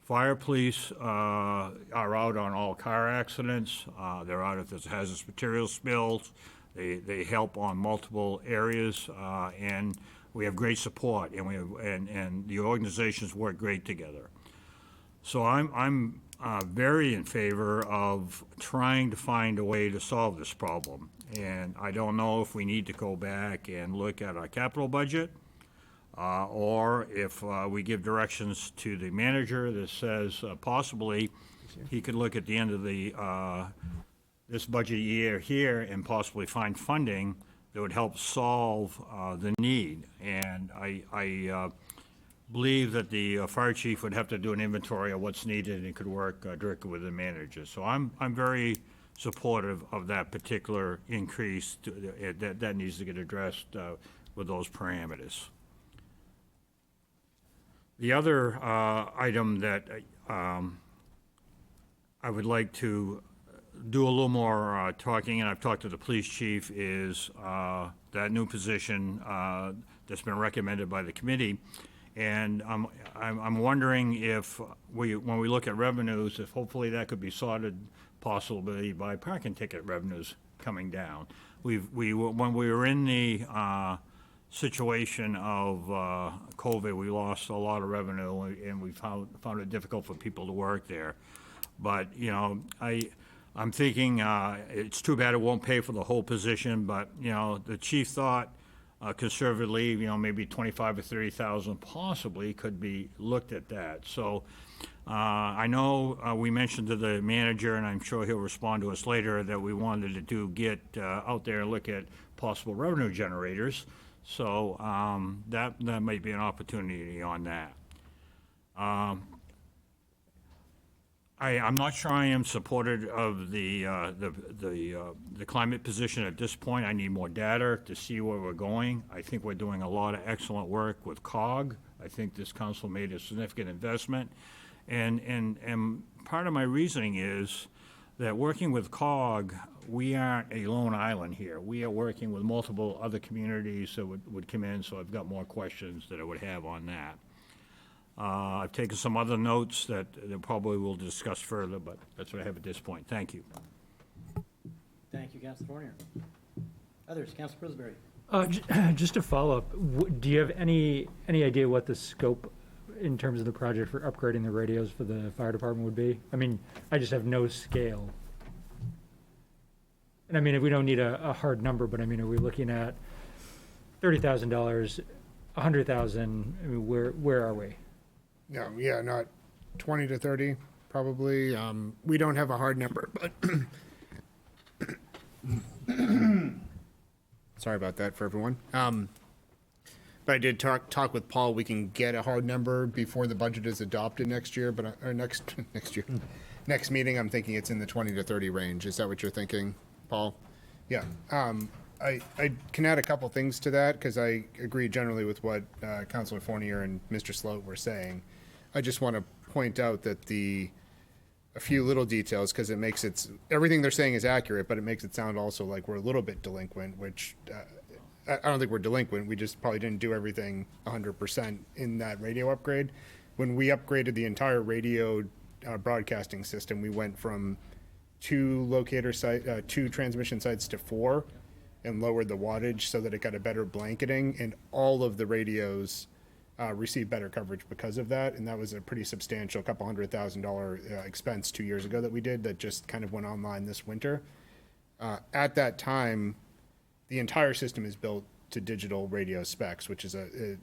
Fire police are out on all car accidents. They're out if there's hazardous material spills. They help on multiple areas, and we have great support, and the organizations work great together. So I'm very in favor of trying to find a way to solve this problem. And I don't know if we need to go back and look at our capital budget, or if we give directions to the manager that says possibly he could look at the end of the this budget year here and possibly find funding that would help solve the need. And I believe that the fire chief would have to do an inventory of what's needed and could work directly with the manager. So I'm very supportive of that particular increase that needs to get addressed with those parameters. The other item that I would like to do a little more talking, and I've talked to the police chief, is that new position that's been recommended by the committee. And I'm wondering if when we look at revenues, if hopefully that could be sorted possibly by parking ticket revenues coming down. When we were in the situation of COVID, we lost a lot of revenue, and we found it difficult for people to work there. But, you know, I'm thinking it's too bad it won't pay for the whole position, but, the chief thought conservatively, maybe 25 or 30,000 possibly could be looked at that. So I know we mentioned to the manager, and I'm sure he'll respond to us later, that we wanted to get out there and look at possible revenue generators. So that might be an opportunity on that. I'm not sure I am supportive of the climate position at this point. I need more data to see where we're going. I think we're doing a lot of excellent work with COG. I think this council made a significant investment. And part of my reasoning is that working with COG, we aren't a lone island here. We are working with multiple other communities that would come in, so I've got more questions that I would have on that. I've taken some other notes that probably we'll discuss further, but that's what I have at this point. Thank you. Thank you, Councilor Fournier. Others, Councilor Pillsbury. Just to follow up, do you have any idea what the scope in terms of the project for upgrading the radios for the fire department would be? I mean, I just have no scale. And I mean, we don't need a hard number, but I mean, are we looking at $30,000, $100,000? I mean, where are we? No, yeah, not 20 to 30, probably. We don't have a hard number, but sorry about that for everyone. But I did talk with Paul. We can get a hard number before the budget is adopted next year, but or next year, next meeting. I'm thinking it's in the 20 to 30 range. Is that what you're thinking, Paul? Yeah. I can add a couple things to that because I agree generally with what Councilor Fournier and Mr. Sloat were saying. I just want to point out that a few little details, because it makes everything they're saying is accurate, but it makes it sound also like we're a little bit delinquent, which I don't think we're delinquent. We just probably didn't do everything 100% in that radio upgrade. When we upgraded the entire radio broadcasting system, we went from 2 transmission sites to 4, and lowered the wattage so that it got a better blanketing, and all of the radios received better coverage because of that. And that was a pretty substantial couple $100,000 expense 2 years ago that we did that just kind of went online this winter. At that time, the entire system is built to digital radio specs, which is it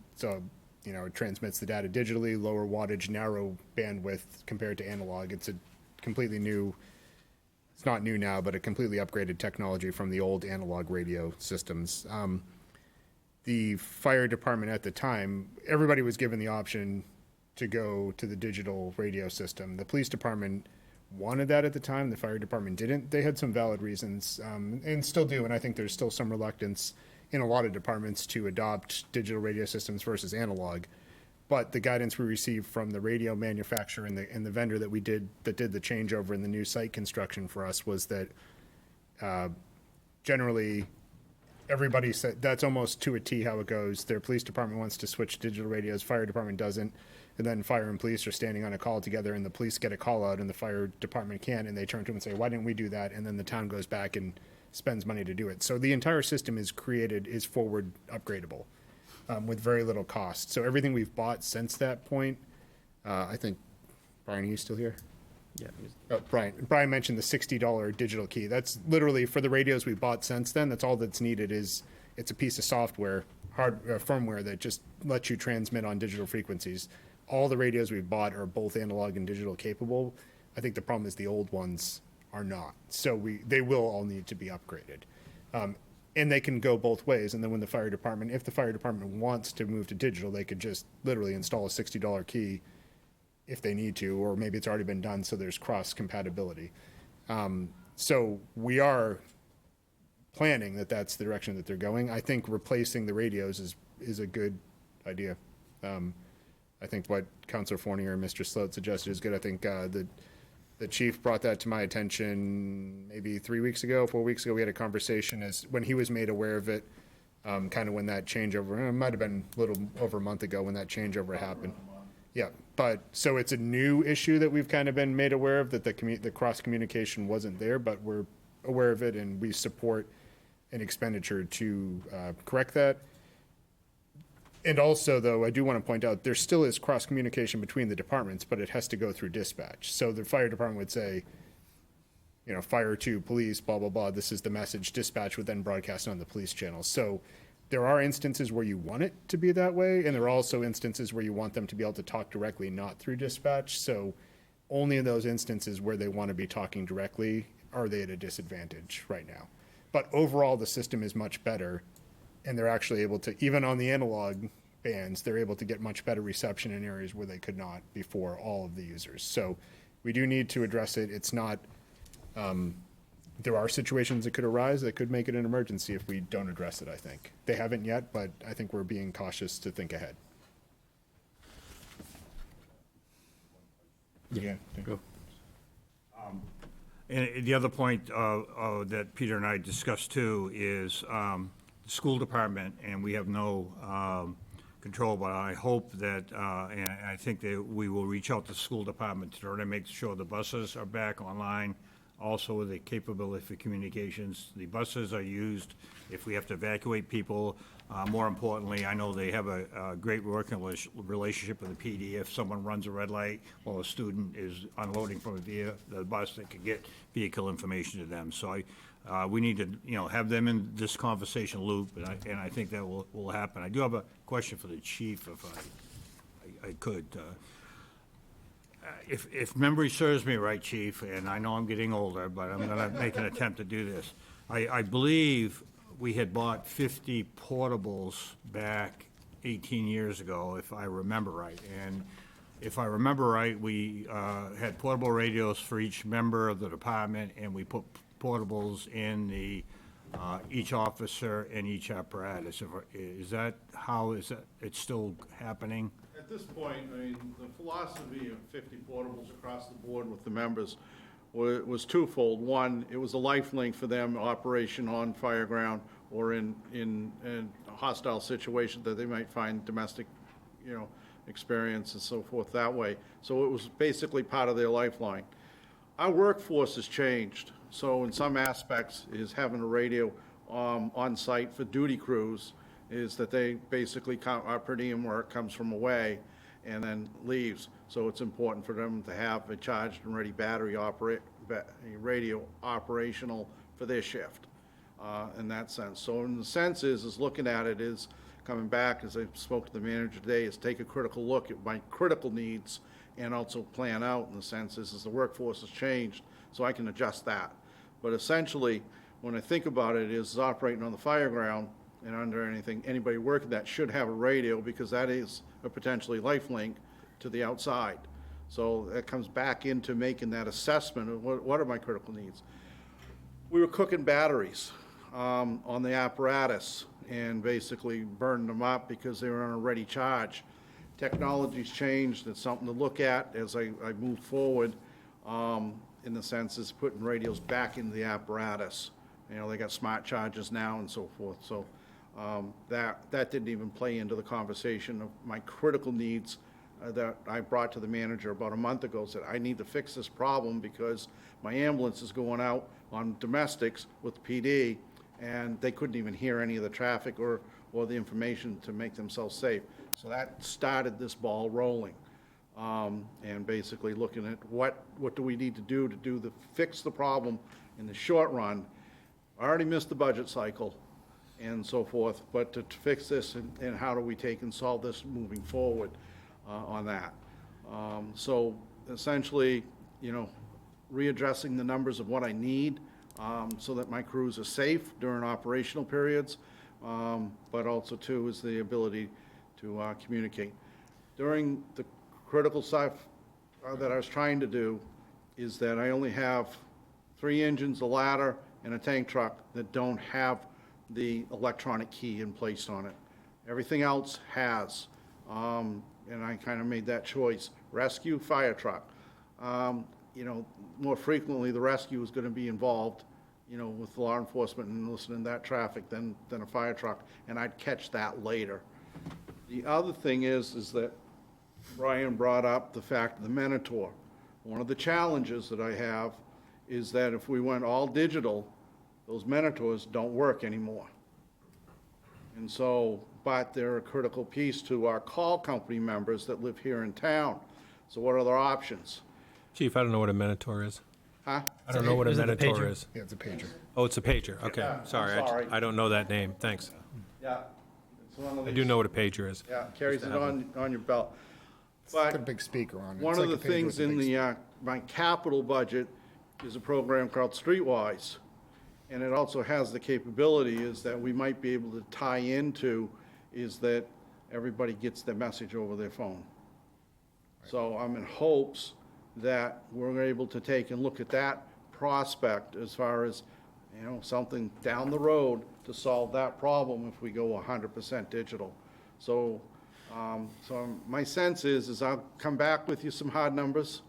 transmits the data digitally, lower wattage, narrow bandwidth compared to analog. It's a completely new, it's not new now, but a completely upgraded technology from the old analog radio systems. The fire department at the time, everybody was given the option to go to the digital radio system. The police department wanted that at the time. The fire department didn't. They had some valid reasons, and still do, and I think there's still some reluctance in a lot of departments to adopt digital radio systems versus analog. But the guidance we received from the radio manufacturer and the vendor that did the changeover in the new site construction for us was that generally everybody said that's almost to a T how it goes. Their police department wants to switch to digital radios, fire department doesn't, and then fire and police are standing on a call together, and the police get a call out and the fire department can't, and they turn to them and say, why didn't we do that? And then the town goes back and spends money to do it. So the entire system is forward upgradable with very little cost. So everything we've bought since that point, I think, Brian, are you still here? Yeah. Oh, Brian mentioned the $60 digital key. That's literally for the radios we bought since then. That's all that's needed is it's a piece of software, firmware that just lets you transmit on digital frequencies. All the radios we've bought are both analog and digital capable. I think the problem is the old ones are not. So they will all need to be upgraded. And they can go both ways. And then when if the fire department wants to move to digital, they could just literally install a $60 key if they need to, or maybe it's already been done, so there's cross compatibility. So we are planning that's the direction that they're going. I think replacing the radios is a good idea. I think what Councilor Fournier and Mr. Sloat suggested is good. I think the chief brought that to my attention maybe 4 weeks ago. We had a conversation as when he was made aware of it, kind of when that changeover, it might have been a little over a month ago when that changeover happened. Yeah, but so it's a new issue that we've kind of been made aware of, that the cross communication wasn't there, but we're aware of it and we support an expenditure to correct that. And also, though, I do want to point out there still is cross communication between the departments, but it has to go through dispatch. So the fire department would say, fire to police, blah, blah, blah, this is the message, dispatch would then broadcast on the police channels. So there are instances where you want it to be that way, and there are also instances where you want them to be able to talk directly, not through dispatch. So only in those instances where they want to be talking directly are they at a disadvantage right now. But overall, the system is much better, and they're actually able to, even on the analog bands, they're able to get much better reception in areas where they could not before, all of the users. So we do need to address it. It's not, there are situations that could arise that could make it an emergency if we don't address it, I think. They haven't yet, but I think we're being cautious to think ahead. Yeah. Go. And the other point that Peter and I discussed too is the school department, and we have no control, but I hope that, and I think that we will reach out to the school department to try to make sure the buses are back online, also with the capability for communications. The buses are used if we have to evacuate people. More importantly, I know they have a great working relationship with the PD. If someone runs a red light while a student is unloading from the bus, they can get vehicle information to them. So we need to, have them in this conversation loop, and I think that will happen. I do have a question for the chief, if I could. If memory serves me right, Chief, and I know I'm getting older, but I'm going to make an attempt to do this. I believe we had bought 50 portables back 18 years ago, if I remember right. And if I remember right, we had portable radios for each member of the department, and we put portables in the each officer and each apparatus. Is that how it's still happening? At this point, I mean, the philosophy of 50 portables across the board with the members was twofold. One, it was a lifelink for them, operation on fireground or in a hostile situation that they might find domestic, experience and so forth that way. So it was basically part of their lifeline. Our workforce has changed. So in some aspects is having a radio on site for duty crews is that they basically our per diem work comes from away and then leaves. So it's important for them to have a charged and ready battery radio operational for their shift in that sense. So in the sense is looking at it is coming back, as I spoke to the manager today, is take a critical look at my critical needs and also plan out in the sense is the workforce has changed, so I can adjust that. But essentially, when I think about it, is operating on the fireground and under anybody working that should have a radio because that is a potentially lifelink to the outside. So that comes back into making that assessment of what are my critical needs. We were cooking batteries on the apparatus and basically burning them up because they were on a ready charge. Technology's changed. It's something to look at as I move forward in the sense is putting radios back into the apparatus. They got smart chargers now and so forth. So that didn't even play into the conversation of my critical needs that I brought to the manager about a month ago. Said I need to fix this problem because my ambulance is going out on domestics with PD, and they couldn't even hear any of the traffic or the information to make themselves safe. So that started this ball rolling, and basically looking at what do we need to do to fix the problem in the short run. I already missed the budget cycle and so forth, but to fix this and how do we take and solve this moving forward on that. So essentially, readdressing the numbers of what I need so that my crews are safe during operational periods, but also too is the ability to communicate. During the critical stuff that I was trying to do is that I only have 3 engines, a ladder, and a tank truck that don't have the electronic key in place on it. Everything else has, and I kind of made that choice. Rescue, fire truck. More frequently the rescue is going to be involved, with law enforcement and listening to that traffic than a fire truck, and I'd catch that later. The other thing is that Brian brought up the fact of the Minotaur. One of the challenges that I have is that if we went all digital, those Minotaurs don't work anymore. And so, but they're a critical piece to our call company members that live here in town. So what are their options? Chief, I don't know what a Minotaur is. Huh? I don't know what a Is it the Minotaur pager? is. Yeah, it's a pager. Oh, it's a pager, okay. Yeah, I'm Sorry, sorry. I don't know that name, thanks. Yeah. It's one of I these. do know what a pager is. Yeah, carries it on your belt. It's got a But big speaker on it. one It's of like the a pager things with a in big the, my capital budget is a program called Streetwise. And it also has the capability is that we might be able to tie into is that everybody gets their message over their phone. So I'm in hopes that we're able to take and look at that prospect as far as, you know, something down the road to solve that problem if we go 100% digital. So, my sense is I'll come back with you some hard numbers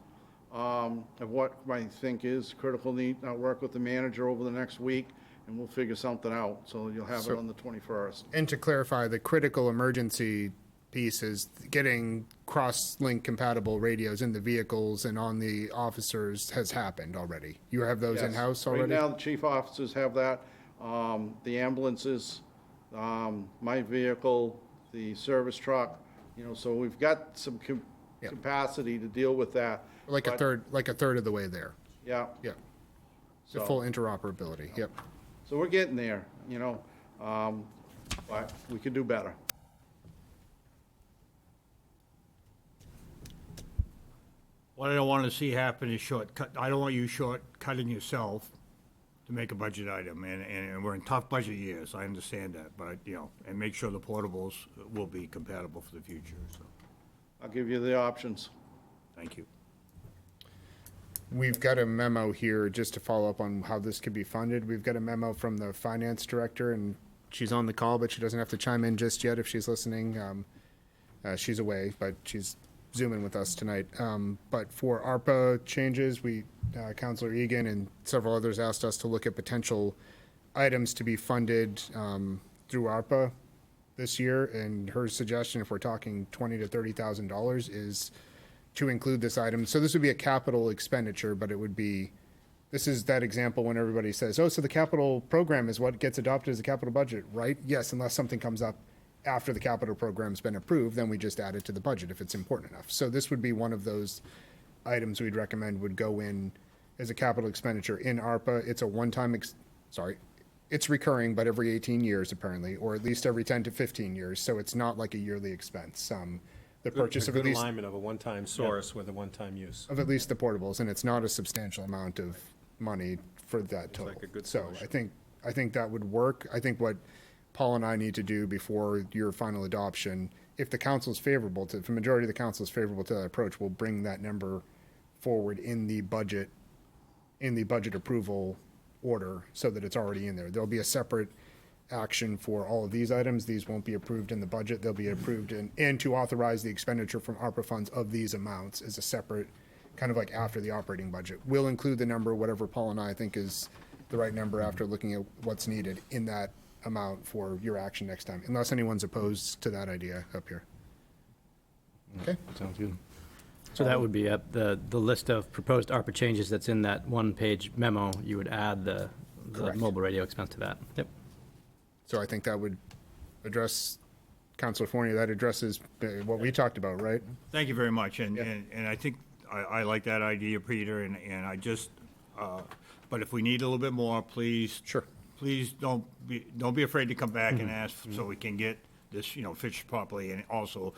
of what I think is critical need. I'll work with the manager over the next week, and we'll figure something out. So you'll have it on the 21st. And to clarify, the critical emergency piece is getting cross-link compatible radios in the vehicles and on the officers has happened already. You have those Yes. in-house already? Right now, the chief officers have that. The ambulances, my vehicle, the service truck, you know, so we've got some capacity to deal with that. Like a But- third of the way there. Yeah. Yeah. The So- full interoperability, yep. So we're getting there, you know, but we could do better. What I don't want to see happen is I don't want you shortcutting yourself to make a budget item, and we're in tough budget years, I understand that, but, you know, and make sure the portables will be compatible for the future, so, I'll give you the options. thank you. We've got a memo here, just to follow up on how this could be funded. We've got a memo from the finance director, and she's on the call, but she doesn't have to chime in just yet if she's listening. She's away, but she's Zooming with us tonight. But for ARPA changes, Councilor Egan and several others asked us to look at potential items to be funded through ARPA this year. And her suggestion, if we're talking $20,000 to $30,000, is to include this item. So this would be a capital expenditure, but it would be, this is that example when everybody says, oh, so the capital program is what gets adopted as a capital budget, right? Yes, unless something comes up after the capital program's been approved, then we just add it to the budget if it's important enough. So this would be one of those items we'd recommend would go in as a capital expenditure in ARPA. It's a one-time, it's recurring, but every 18 years apparently, or at least every 10 to 15 years. So it's not like a yearly expense. The purchase of A at good least alignment of a one-time source with a one-time use. of at least the portables, and it's not a substantial amount of money for that total. like a good So I think that would work. I think what Paul and I need to do before your final adoption, if the council is favorable to, if the majority of the council is favorable to that approach, we'll bring that number forward in the budget approval order so that it's already in there. There'll be a separate action for all of these items. These won't be approved in the budget. They'll be approved and to authorize the expenditure from ARPA funds of these amounts is a separate, kind of like after the operating budget. We'll include the number, whatever Paul and I think is the right number after looking at what's needed in that amount for your action next time, unless anyone's opposed to that idea up here. Okay? Sounds good. So that would be the list of proposed ARPA changes that's in that one-page memo. You would add the Correct. mobile radio expense to that. Yep. So I think that would address, Councilor Forney, that addresses what we talked about, right? Thank you very much, and I think I like that idea, Peter, and I just, but if we need a little bit more, please. Sure. Please don't be afraid to come back and ask so we can get this, you know, fixed properly and also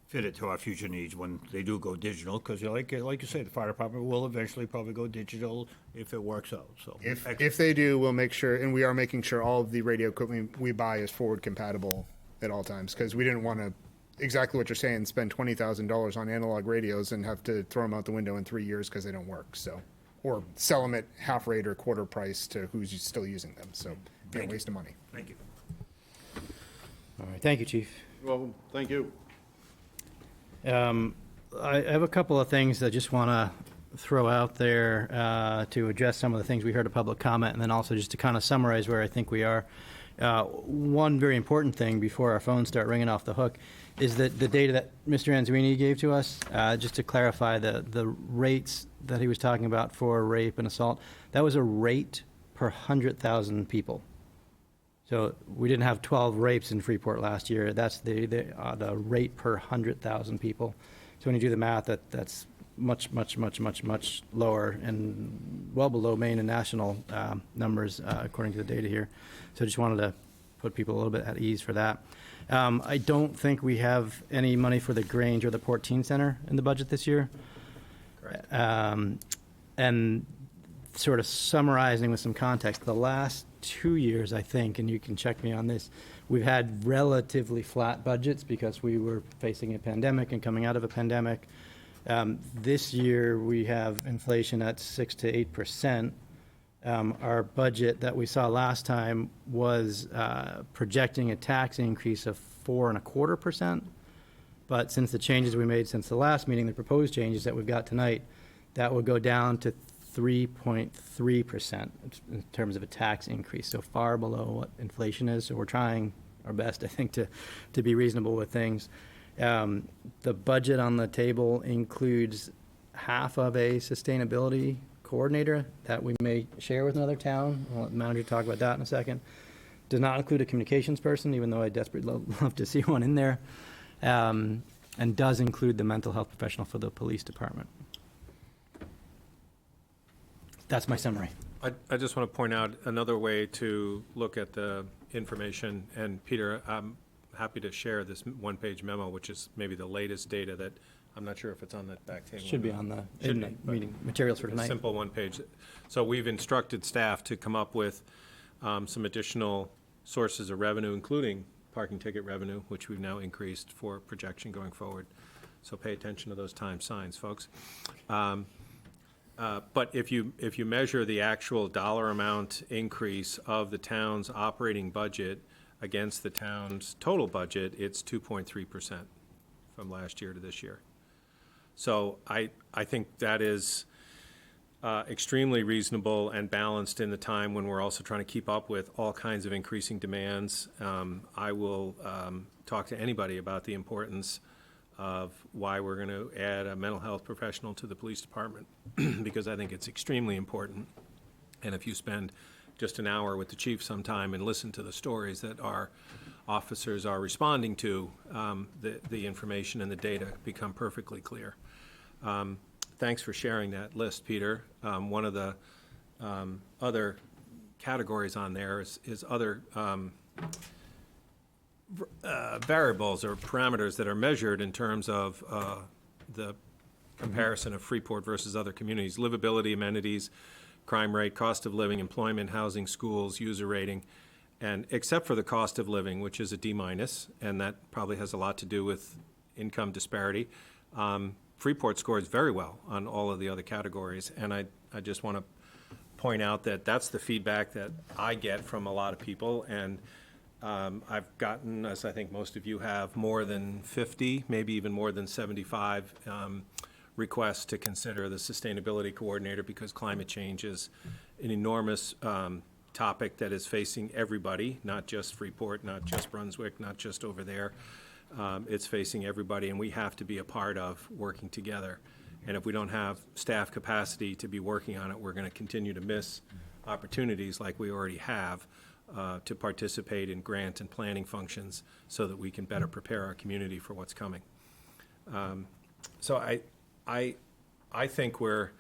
fit it to our future needs when they do go digital, because like you say, the fire department will eventually probably go digital if it works out, so. If they do, we'll make sure, and we are making sure all of the radio equipment we buy is forward compatible at all times, because we didn't want to, exactly what you're saying, spend $20,000 on analog radios and have to throw them out the window in 3 years because they don't work, so. Or sell them at half rate or quarter price to who's still using them, so be a waste of money. Thank you. All right. Thank you, Chief. You're welcome. Thank you. I have a couple of things I just want to throw out there to address some of the things we heard of public comment, and then also just to kind of summarize where I think we are. One very important thing before our phones start ringing off the hook is that the data that Mr. Anzuini gave to us, just to clarify the rates that he was talking about for rape and assault, that was a rate per 100,000 people. So we didn't have 12 rapes in Freeport last year. That's the rate per 100,000 people. So when you do the math, that's much lower and well below Maine and national numbers, according to the data here. So I just wanted to put people a little bit at ease for that. I don't think we have any money for the Grange or the Port Teen Center in the budget this year. Correct. And sort of summarizing with some context, the last 2 years, I think, and you can check me on this, we've had relatively flat budgets because we were facing a pandemic and coming out of a pandemic. This year, we have inflation at 6 to 8%. Our budget that we saw last time was projecting a tax increase of 4.25%. But since the changes we made since the last meeting, the proposed changes that we've got tonight, that would go down to 3.3% in terms of a tax increase, so far below what inflation is. So we're trying our best, I think, to be reasonable with things. The budget on the table includes half of a sustainability coordinator that we may share with another town. I'll let the manager talk about that in a second. Does not include a communications person, even though I desperately love to see one in there. And does include the mental health professional for the police department. That's my summary. I just want to point out another way to look at the information. And Peter, I'm happy to share this one-page memo, which is maybe the latest data that I'm not sure if it's on that back table. Should be on the meeting materials for tonight. A simple one page. So we've instructed staff to come up with some additional sources of revenue, including parking ticket revenue, which we've now increased for projection going forward. So pay attention to those time signs, folks. But if you measure the actual dollar amount increase of the town's operating budget against the town's total budget, it's 2.3% from last year to this year. So I think that is extremely reasonable and balanced in the time when we're also trying to keep up with all kinds of increasing demands. I will talk to anybody about the importance of why we're going to add a mental health professional to the police department, because I think it's extremely important. And if you spend just an hour with the chief sometime and listen to the stories that our officers are responding to, the information and the data become perfectly clear. Thanks for sharing that list, Peter. One of the other categories on there is other variables or parameters that are measured in terms of the comparison of Freeport versus other communities: livability, amenities, crime rate, cost of living, employment, housing, schools, user rating. And except for the cost of living, which is a D-, and that probably has a lot to do with income disparity, Freeport scores very well on all of the other categories. And I just want to point out that that's the feedback that I get from a lot of people. And I've gotten, as I think most of you have, more than 50, maybe even more than 75 requests to consider the sustainability coordinator, because climate change is an enormous topic that is facing everybody, not just Freeport, not just Brunswick, not just over there. It's facing everybody, and we have to be a part of working together. And if we don't have staff capacity to be working on it, we're going to continue to miss opportunities like we already have to participate in grant and planning functions so that we can better prepare our community for what's coming. So I think we're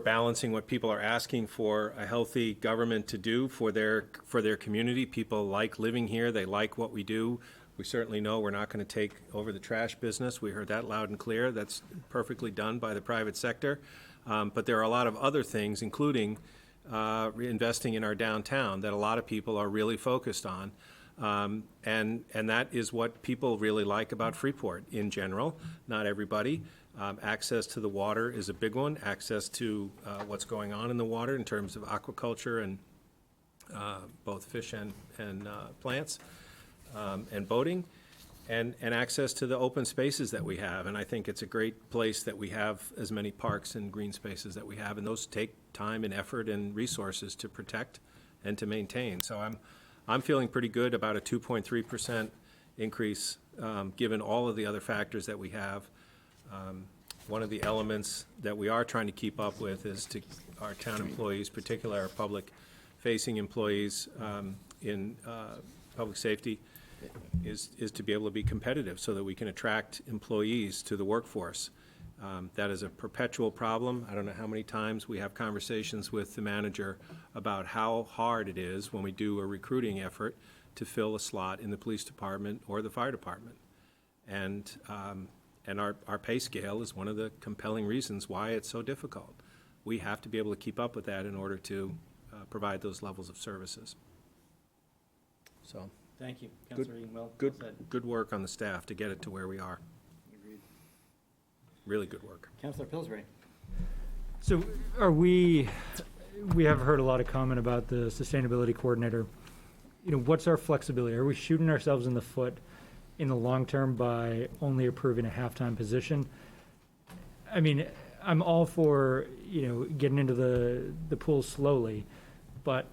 balancing what people are asking for a healthy government to do for their community. People like living here. They like what we do. We certainly know we're not going to take over the trash business. We heard that loud and clear. That's perfectly done by the private sector. But there are a lot of other things, including investing in our downtown, that a lot of people are really focused on. And that is what people really like about Freeport in general, not everybody. Access to the water is a big one. Access to what's going on in the water in terms of aquaculture and both fish and plants and boating, and access to the open spaces that we have. And I think it's a great place that we have as many parks and green spaces that we have, and those take time and effort and resources to protect and to maintain. So I'm feeling pretty good about a 2.3% increase, given all of the other factors that we have. One of the elements that we are trying to keep up with is to our town employees, particularly our public-facing employees in public safety, is to be able to be competitive so that we can attract employees to the workforce. That is a perpetual problem. I don't know how many times we have conversations with the manager about how hard it is when we do a recruiting effort to fill a slot in the police department or the fire department. And our pay scale is one of the compelling reasons why it's so difficult. We have to be able to keep up with that in order to provide those levels of services. So, Thank you. good, Councilor Egan, well good, said. good work on the staff to get it to where we are. Really good work. Councilor Pillsbury. So we have heard a lot of comment about the sustainability coordinator. What's our flexibility? Are we shooting ourselves in the foot in the long term by only approving a half-time position? I mean, I'm all for, getting into the pool slowly, but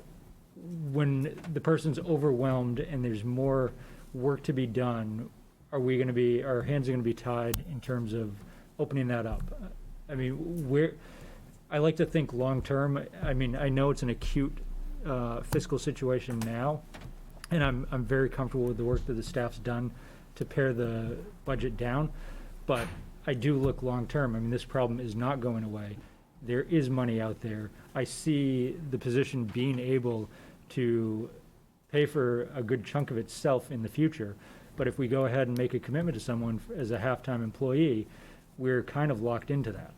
when the person's overwhelmed and there's more work to be done, our hands are gonna be tied in terms of opening that up? I mean, I like to think long-term. I mean, I know it's an acute fiscal situation now, and I'm very comfortable with the work that the staff's done to pare the budget down, but I do look long-term. I mean, this problem is not going away. There is money out there. I see the position being able to pay for a good chunk of itself in the future, but if we go ahead and make a commitment to someone as a half-time employee, we're kind of locked into that.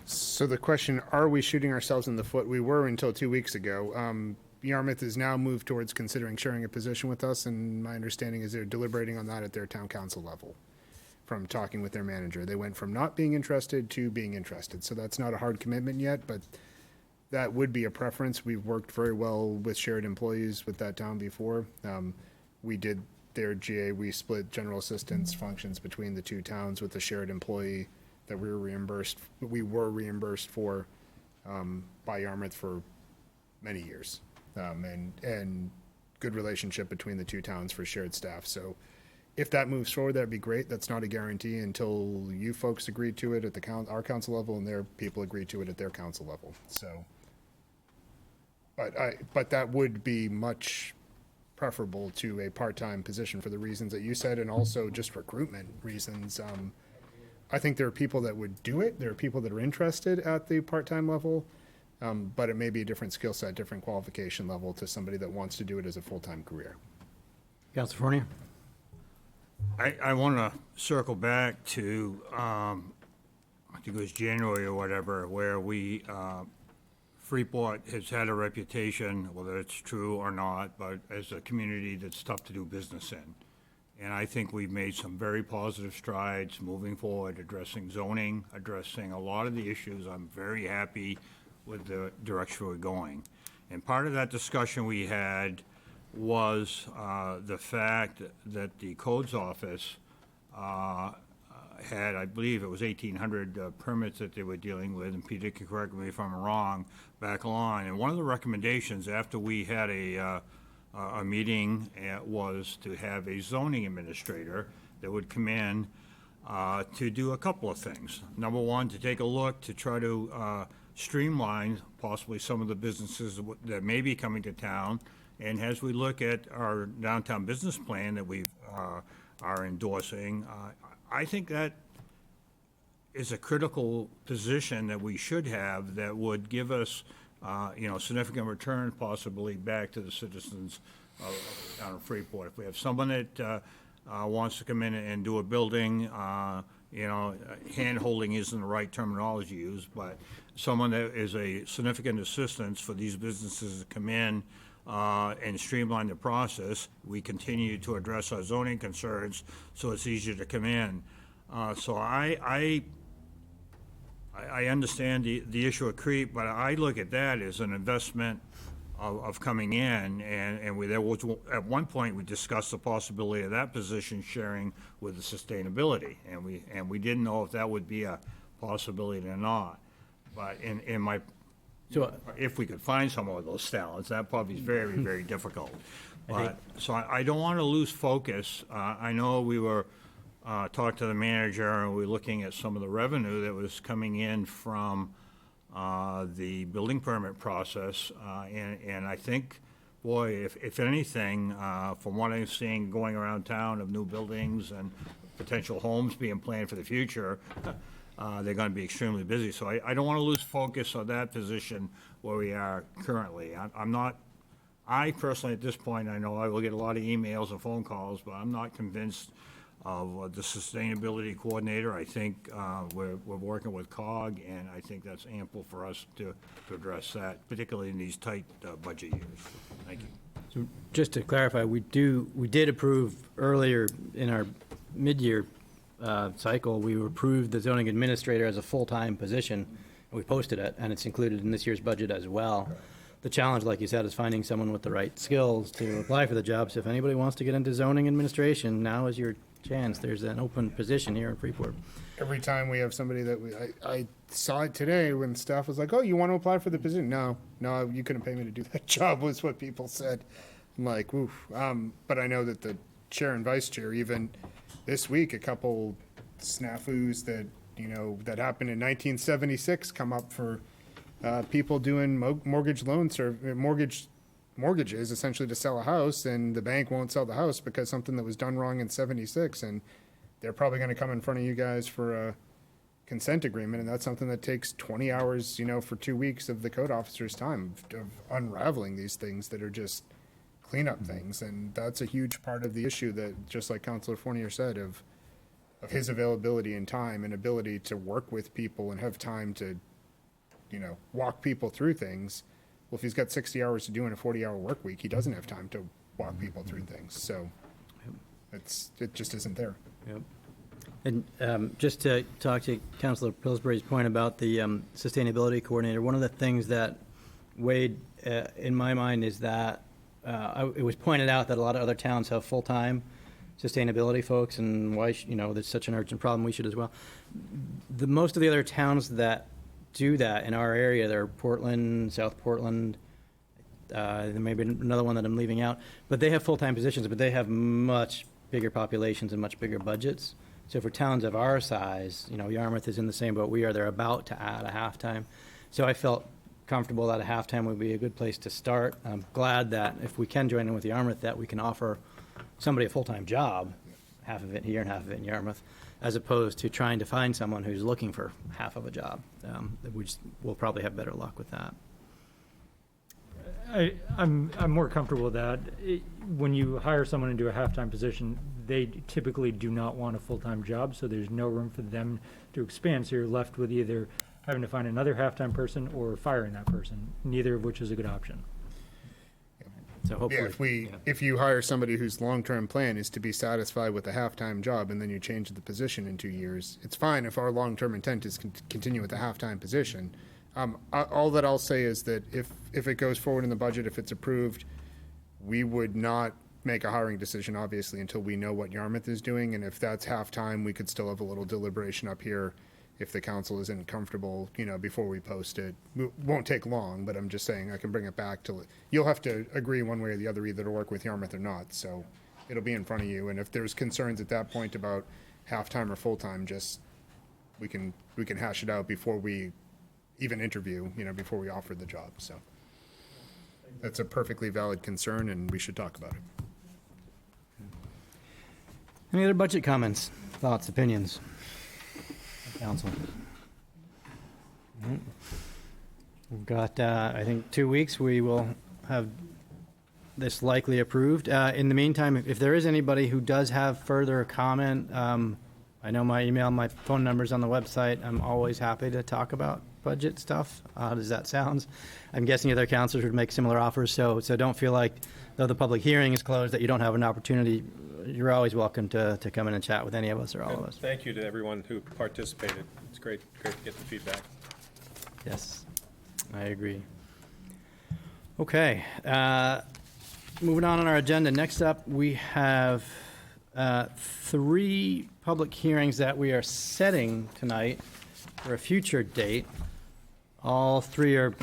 So the question, are we shooting ourselves in the foot? We were until 2 weeks ago. Yarmouth has now moved towards considering sharing a position with us, and my understanding is they're deliberating on that at their town council level from talking with their manager. They went from not being interested to being interested. So that's not a hard commitment yet, but that would be a preference. We've worked very well with shared employees with that town before. We did their GA, we split general assistance functions between the two towns with a shared employee that we were reimbursed for by Yarmouth for many years. And good relationship between the two towns for shared staff. So if that moves forward, that'd be great. That's not a guarantee until you folks agree to it at our council level and their people agree to it at their council level. So, but that would be much preferable to a part-time position for the reasons that you said, and also just recruitment reasons. I think there are people that would do it. There are people that are interested at the part-time level, but it may be a different skill set, different qualification level to somebody that wants to do it as a full-time career. Councilor Fournier. I want to circle back to, I think it was January or whatever, where Freeport has had a reputation, whether it's true or not, but as a community that's tough to do business in. And I think we've made some very positive strides moving forward, addressing zoning, addressing a lot of the issues. I'm very happy with the direction we're going. And part of that discussion we had was the fact that the codes office had, I believe it was 1,800 permits that they were dealing with, and Peter can correct me if I'm wrong, back along. And one of the recommendations after we had a meeting was to have a zoning administrator that would come in to do a couple of things. Number one, to take a look to try to streamline possibly some of the businesses that may be coming to town. And as we look at our downtown business plan that we are endorsing, I think that is a critical position that we should have that would give us, significant return possibly back to the citizens of the town of Freeport. If we have someone that wants to come in and do a building, hand-holding isn't the right terminology used, but someone that is a significant assistance for these businesses to come in and streamline the process. We continue to address our zoning concerns, so it's easier to come in. So I understand the issue of creep, but I look at that as an investment of coming in, and there was, at one point, we discussed the possibility of that position sharing with the sustainability, and we didn't know if that would be a possibility or not. But if we could find some of those talents, that probably is very, very difficult. But, so I don't want to lose focus. I know we were talking to the manager, and we were looking at some of the revenue that was coming in from the building permit process. And I think, boy, if anything, from what I'm seeing going around town of new buildings and potential homes being planned for the future, they're going to be extremely busy. So I don't want to lose focus on that position where we are currently. I personally, at this point, I know I will get a lot of emails and phone calls, but I'm not convinced of the sustainability coordinator. I think we're working with COG, and I think that's ample for us to address that, particularly in these tight budget years. Thank you. So just to clarify, we did approve earlier in our mid-year cycle, we approved the zoning administrator as a full-time position, and we posted it, and it's included in this year's budget as well. The challenge, like you said, is finding someone with the right skills to apply for the job. So if anybody wants to get into zoning administration, now is your chance. There's an open position here in Freeport. Every time we have somebody that I saw it today when staff was like, oh, you want to apply for the position? No, you couldn't pay me to do that job, was what people said. I'm like, oof. But I know that the chair and vice chair, even this week, a couple snafus that happened in 1976 come up for people doing mortgages essentially to sell a house, and the bank won't sell the house because something that was done wrong in 76, and they're probably going to come in front of you guys for a consent agreement, and that's something that takes 20 hours, for 2 weeks of the code officer's time of unraveling these things that are just cleanup things. And that's a huge part of the issue, that just like Councilor Fournier said, of his availability and time and ability to work with people and have time to walk people through things. Well, if he's got 60 hours to do in a 40-hour work week, he doesn't have time to walk people through things. So it just isn't there. Yep. And just to talk to Councilor Pillsbury's point about the sustainability coordinator, one of the things that weighed in my mind is that it was pointed out that a lot of other towns have full-time sustainability folks, and why there's such an urgent problem, we should as well. Most of the other towns that do that in our area, they're Portland, South Portland, there may be another one that I'm leaving out, but they have full-time positions, but they have much bigger populations and much bigger budgets. So for towns of our size, Yarmouth is in the same boat we are. They're about to add a halftime. So I felt comfortable that a halftime would be a good place to start. I'm glad that if we can join in with Yarmouth, that we can offer somebody a full-time job, half of it here and half of it in Yarmouth, as opposed to trying to find someone who's looking for half of a job. We'll probably have better luck with that. I'm more comfortable with that. When you hire someone into a half-time position, they typically do not want a full-time job, so there's no room for them to expand. So you're left with either having to find another half-time person or firing that person, neither of which is a good option. So hopefully, if you hire somebody whose long-term plan is to be satisfied with a half-time job, and then you change the position in 2 years, it's fine if our long-term intent is to continue with the half-time position. All that I'll say is that if it goes forward in the budget, if it's approved, we would not make a hiring decision, obviously, until we know what Yarmouth is doing, and if that's half-time, we could still have a little deliberation up here if the council isn't comfortable, before we post it. It won't take long, but I'm just saying I can bring it back to, you'll have to agree one way or the other either to work with Yarmouth or not, so it'll be in front of you, and if there's concerns at that point about half-time or full-time, we can hash it out before we even interview, before we offer the job, so. That's a perfectly valid concern, and we should talk about it. Any other budget comments, thoughts, opinions? Council. We've got, I think, 2 weeks. We will have this likely approved. In the meantime, if there is anybody who does have further comment, I know my email, my phone number's on the website. I'm always happy to talk about budget stuff. How does that sound? I'm guessing other councilors would make similar offers, so don't feel like, though the public hearing is closed, that you don't have an opportunity. You're always welcome to come in and chat with any of us or all of us. Thank you to everyone who participated. It's great to get the feedback. Yes, I agree. Okay, moving on our agenda. Next up, we have 3 public hearings that we are setting tonight for a future date. All 3 are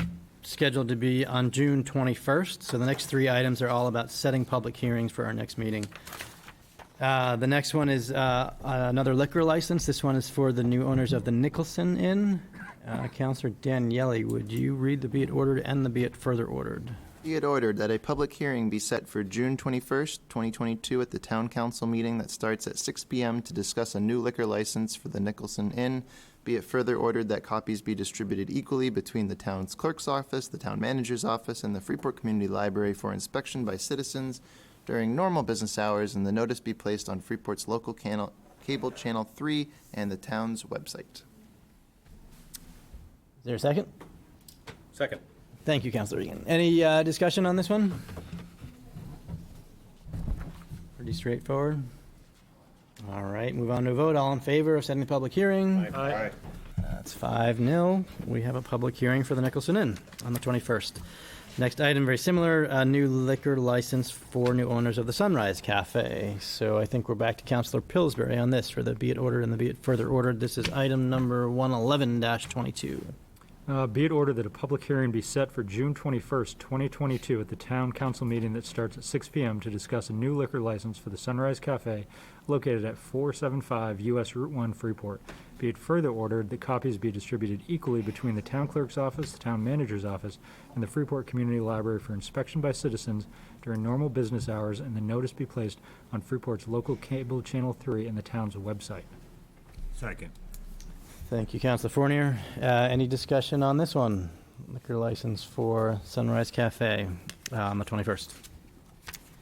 scheduled to be on June 21st. So the next 3 items are all about setting public hearings for our next meeting. The next one is another liquor license. This one is for the new owners of the Nicholson Inn. Councilor Daniele, would you read the be it ordered and the be it further ordered? Be it ordered that a public hearing be set for June 21st, 2022 at the Town Council meeting that starts at 6 p.m. to discuss a new liquor license for the Nicholson Inn. Be it further ordered that copies be distributed equally between the town's clerk's office, the town manager's office, and the Freeport Community Library for inspection by citizens during normal business hours, and the notice be placed on Freeport's local cable channel 3 and the town's website. Is there a second? Second. Thank you, Councilor Regan. Any discussion on this one? Pretty straightforward. All right, move on to a vote. All in favor of setting the public hearing? Aye. That's 5-0. We have a public hearing for the Nicholson Inn on the 21st. Next item, very similar, a new liquor license for new owners of the Sunrise Cafe. So I think we're back to Councilor Pillsbury on this for the be it ordered and the be it further ordered. This is item number 111-22. Be it ordered that a public hearing be set for June 21st, 2022 at the Town Council meeting that starts at 6 p.m. to discuss a new liquor license for the Sunrise Cafe located at 475 U.S. Route 1, Freeport. Be it further ordered that copies be distributed equally between the town clerk's office, the town manager's office, and the Freeport Community Library for inspection by citizens during normal business hours, and the notice be placed on Freeport's local cable channel 3 and the town's website. Second. Thank you, Councilor Fournier. Any discussion on this one? Liquor license for Sunrise Cafe on the 21st.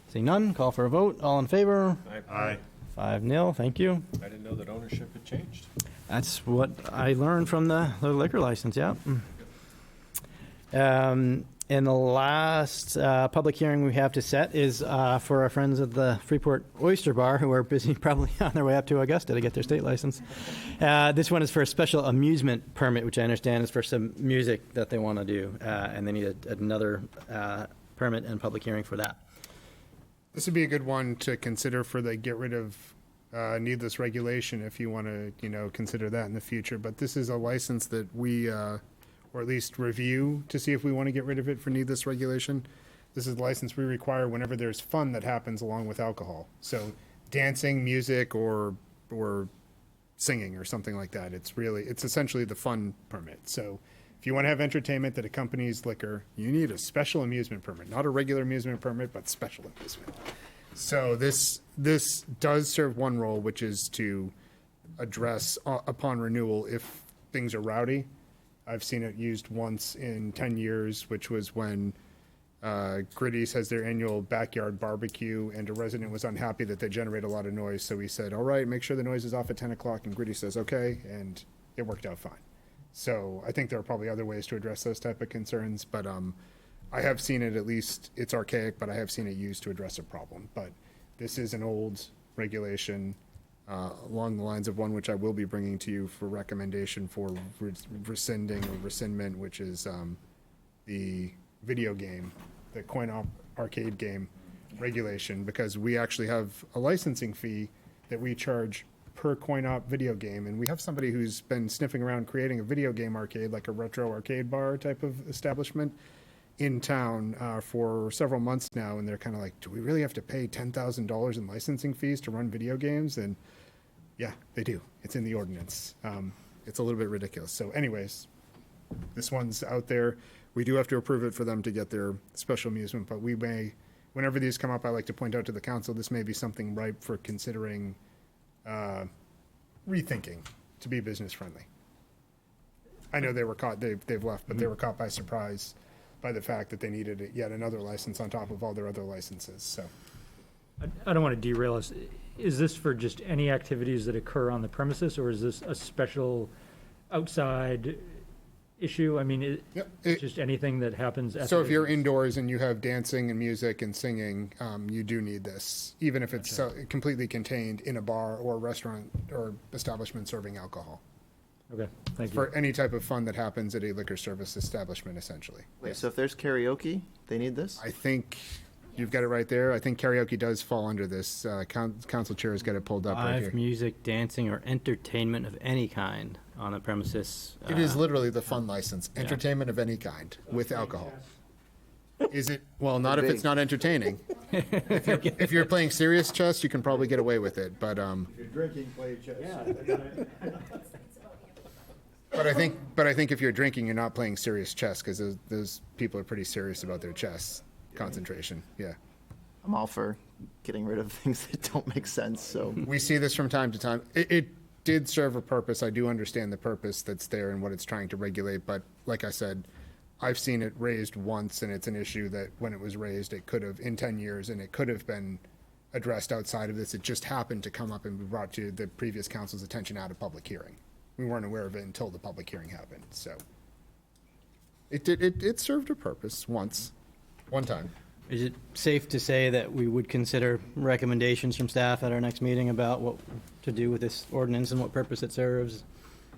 Seeing none, call for a vote. All in favor? Aye. 5-0. Thank you. I didn't know that ownership had changed. That's what I learned from the liquor license, yeah. And the last public hearing we have to set is for our friends at the Freeport Oyster Bar, who are busy probably on their way up to Augusta to get their state license. This one is for a special amusement permit, which I understand is for some music that they want to do, and they need another permit and public hearing for that. This would be a good one to consider for the get rid of needless regulation if you want to, consider that in the future. But this is a license that we, or at least review to see if we want to get rid of it for needless regulation. This is a license we require whenever there's fun that happens along with alcohol. So dancing, music, or singing or something like that. It's essentially the fun permit. So if you want to have entertainment that accompanies liquor, you need a special amusement permit, not a regular amusement permit, but special amusement. So this does serve one role, which is to address upon renewal if things are rowdy. I've seen it used once in 10 years, which was when Gritty's has their annual backyard barbecue, and a resident was unhappy that they generate a lot of noise. So we said, all right, make sure the noise is off at 10 o'clock. And Gritty says, okay. And it worked out fine. So I think there are probably other ways to address those type of concerns. But I have seen it, at least it's archaic, but I have seen it used to address a problem. But this is an old regulation along the lines of one which I will be bringing to you for recommendation for rescinding or rescindment, which is the video game, the coin-op arcade game regulation, because we actually have a licensing fee that we charge per coin-op video game, and we have somebody who's been sniffing around creating a video game arcade, like a retro arcade bar type of establishment in town for several months now, and they're kind of like, do we really have to pay $10,000 in licensing fees to run video games? And yeah, they do. It's in the ordinance. It's a little bit ridiculous. So anyways, this one's out there. We do have to approve it for them to get their special amusement, but we may, whenever these come up, I like to point out to the council, this may be something ripe for considering rethinking to be business friendly. I know they were caught, they've left, but they were caught by surprise by the fact that they needed yet another license on top of all their other licenses, so. I don't want to derail us. Is this for just any activities that occur on the premises, or is this a special outside issue? I mean, just anything that happens at So the if you're business? indoors and you have dancing and music and singing, you do need this, even if it's completely contained in a bar or a restaurant or establishment serving alcohol. Okay, thank you. For any type of fun that happens at a liquor service establishment, essentially. Wait, so if there's karaoke, they need this? I think you've got it right there. I think karaoke does fall under this. Council chair has got it pulled up right Live here. music, dancing, or entertainment of any kind on the premises. It is literally the fun license, entertainment of any kind with alcohol. Is it? Well, not if it's not entertaining. If you're playing serious chess, you can probably get away with it. But If you're drinking, play chess. But I think if you're drinking, you're not playing serious chess, because those people are pretty serious about their chess. concentration, yeah. I'm all for getting rid of things that don't make sense, so. We see this from time to time. It did serve a purpose. I do understand the purpose that's there and what it's trying to regulate, but like I said, I've seen it raised once, and it's an issue that when it was raised, it could have, in 10 years, and it could have been addressed outside of this. It just happened to come up and be brought to the previous council's attention at a public hearing. We weren't aware of it until the public hearing happened, so. It served a purpose once, one time. Is it safe to say that we would consider recommendations from staff at our next meeting about what to do with this ordinance and what purpose it serves?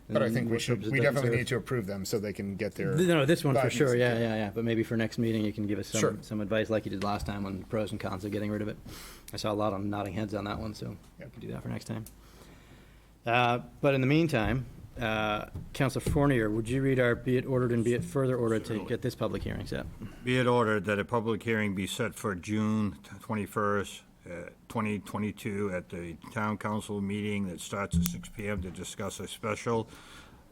But I think what purpose it we doesn't definitely serve? need to approve them so they can get their. No, this one for guidance. sure, yeah. But maybe for next meeting, you can give us Sure. some advice like you did last time on the pros and cons of getting rid of it. I saw a lot of nodding heads on that one, so we can do that for next time. But in the meantime, Councilor Fournier, would you read our be it ordered and be it further ordered to get this public hearing set? Be it ordered that a public hearing be set for June 21st, 2022 at the Town Council meeting that starts at 6 p.m. to discuss a special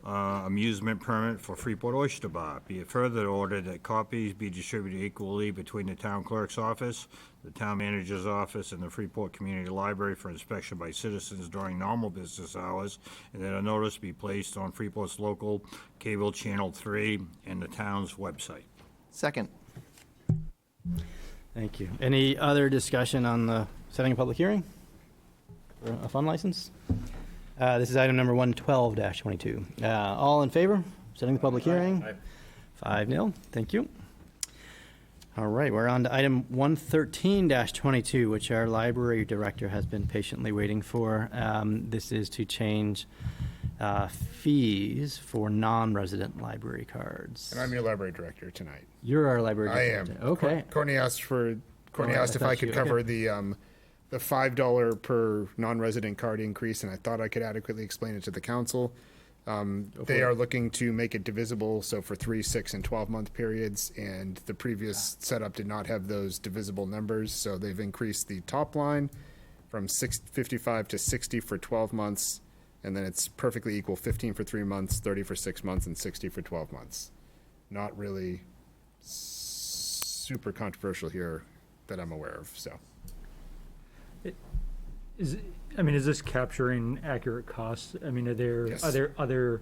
amusement permit for Freeport Oyster Bar. Be it further ordered that copies be distributed equally between the town clerk's office, the town manager's office, and the Freeport Community Library for inspection by citizens during normal business hours, and that a notice be placed on Freeport's local cable channel 3 and the town's website. Second. Thank you. Any other discussion on the setting a public hearing for a fun license? This is item number 112-22. All in favor? Setting the public hearing? 5-0. Thank you. All right, we're on to item 113-22, which our library director has been patiently waiting for. This is to change fees for non-resident library cards. And I'm your library director tonight. You're our library I director. am. Okay. Courtney asked if I could cover the $5 per non-resident card increase, and I thought I could adequately explain it to the council. They are looking to make it divisible, so for 3, 6, and 12-month periods, and the previous setup did not have those divisible numbers, so they've increased the top line from 55 to 60 for 12 months, and then it's perfectly equal 15 for 3 months, 30 for 6 months, and 60 for 12 months. Not really super controversial here that I'm aware of, so. Is this capturing accurate costs? I mean, Yes. are there other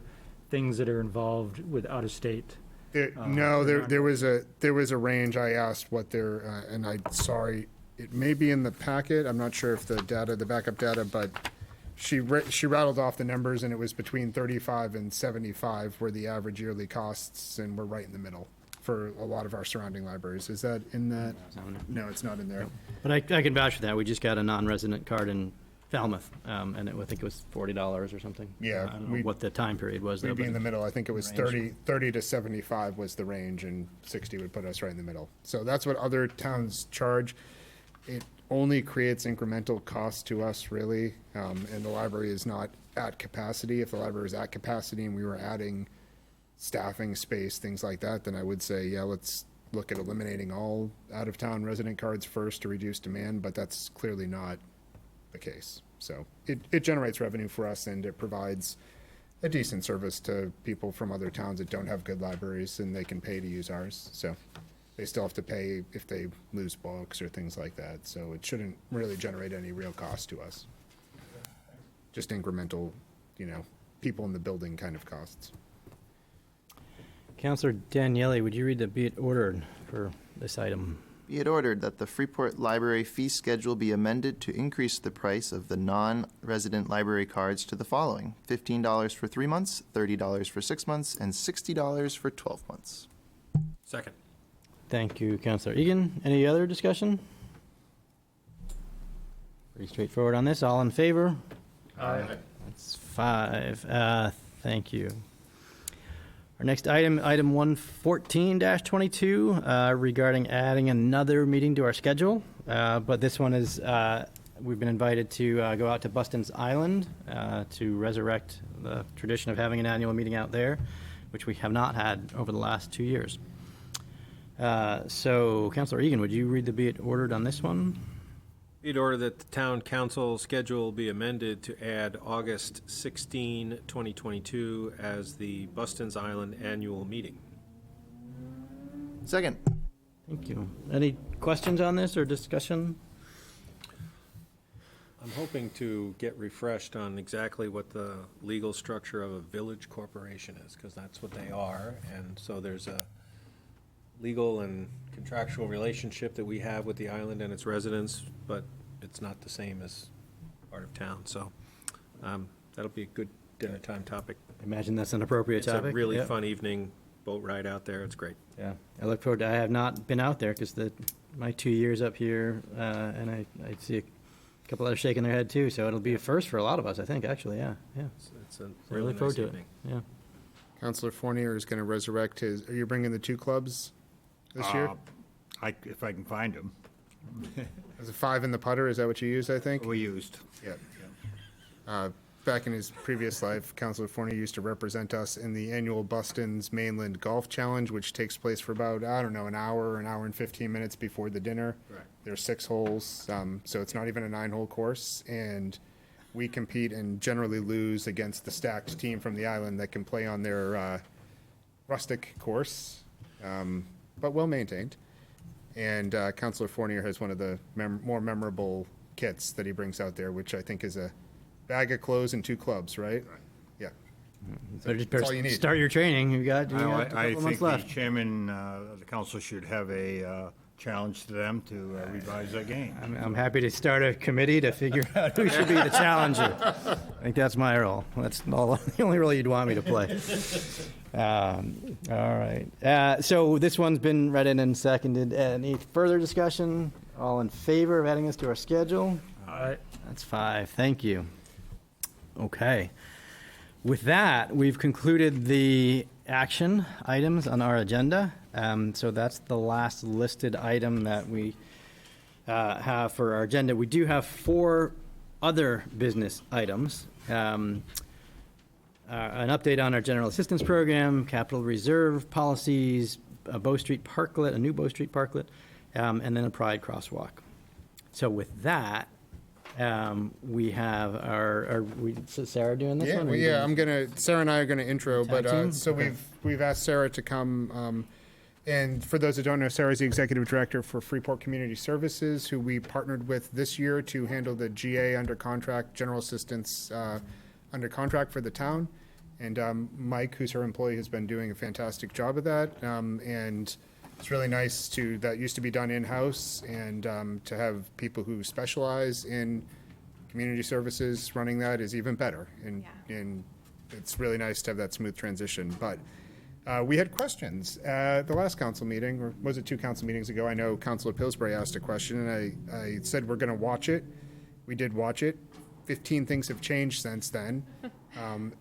things that are involved with out of state? There was a range. I asked what their, and sorry, it may be in the packet. I'm not sure if the backup data, but she rattled off the numbers, and it was between 35 and 75 were the average yearly costs, and we're right in the middle for a lot of our surrounding libraries. Is that in that? No, it's not in there. But I can vouch for that. We just got a non-resident card in Falmouth, and I think it was $40 or something. Yeah, I don't know what the time period was, though. We'd be but- in the middle. I think it was 30 to 75 was the range, and 60 would put us right in the middle. So that's what other towns charge. It only creates incremental costs to us, really, and the library is not at capacity. If the library is at capacity and we were adding staffing space, things like that, then I would say, yeah, let's look at eliminating all out-of-town resident cards first to reduce demand, but that's clearly not the case. So it generates revenue for us, and it provides a decent service to people from other towns that don't have good libraries, and they can pay to use ours. So they still have to pay if they lose books or things like that. So it shouldn't really generate any real cost to us. Just incremental, people in the building kind of costs. Councilor Daniele, would you read the be it ordered for this item? Be it ordered that the Freeport Library fee schedule be amended to increase the price of the non-resident library cards to the following: $15 for 3 months, $30 for 6 months, and $60 for 12 months. Second. Thank you, Councilor Egan. Any other discussion? Pretty straightforward on this. All in favor? Aye. That's 5. Thank you. Our next item 114-22, regarding adding another meeting to our schedule. But this one is, we've been invited to go out to Buston's Island to resurrect the tradition of having an annual meeting out there, which we have not had over the last 2 years. So, Councilor Egan, would you read the be it ordered on this one? Be it ordered that the town council schedule be amended to add August 16, 2022 as the Buston's Island annual meeting. Second. Thank you. Any questions on this or discussion? I'm hoping to get refreshed on exactly what the legal structure of a village corporation is, because that's what they are. And so there's a legal and contractual relationship that we have with the island and its residents, but it's not the same as part of town. So that'll be a good dinner time topic. I imagine that's an appropriate topic. It's a really Yep. fun evening boat ride out there. It's great. Yeah, I look forward to, I have not been out there because my 2 years up here, and I see a couple others shaking their head too, so it'll be a first for a lot of us, I think, actually, yeah. It's a So I really look forward nice to it, evening. yeah. Counselor Fournier is going to resurrect his, are you bringing the 2 clubs this year? If I can find them. Is it 5 in the putter? Is that what you used, I think? We used. Yeah. Back in his previous life, Counselor Fournier used to represent us in the annual Buston's Mainland Golf Challenge, which takes place for about, I don't know, an hour and 15 minutes before the dinner. Right. There's 6 holes, so it's not even a 9-hole course, and we compete and generally lose against the stacked team from the island that can play on their rustic course, but well-maintained. And Counselor Fournier has one of the more memorable kits that he brings out there, which I think is a bag of clothes and 2 clubs, right? Yeah. Better all you need. start your training, you got a I couple think months the left. chairman of the council should have a challenge to them to revise their game. I'm happy to start a committee to figure out who should be the challenger. I think that's my role. That's all, the only role you'd want me to play. All right. So this one's been read in and seconded. Any further discussion? All in favor of adding this to our schedule? Aye. That's 5. Thank you. Okay. With that, we've concluded the action items on our agenda. So that's the last listed item that we have for our agenda. We do have 4 other business items. An update on our general assistance program, capital reserve policies, a Bow Street Parklet, a new Bow Street Parklet, and then a Pride crosswalk. So with that, we have is Sarah doing this one? Or you doing this? Sarah and I are gonna intro, Tag but, team? so Okay. we've asked Sarah to come, and for those that don't know, Sarah's the Executive Director for Freeport Community Services, who we partnered with this year to handle the GA under contract, general assistance, under contract for the town. And, Mike, who's her employee, has been doing a fantastic job of that, and it's really nice that used to be done in-house, and to have people who specialize in community services running that is even better. And it's really nice to have that smooth transition. But we had questions at the last council meeting, or was it 2 council meetings ago? I know Councilor Pillsbury asked a question, and I said we're going to watch it. We did watch it. 15 things have changed since then,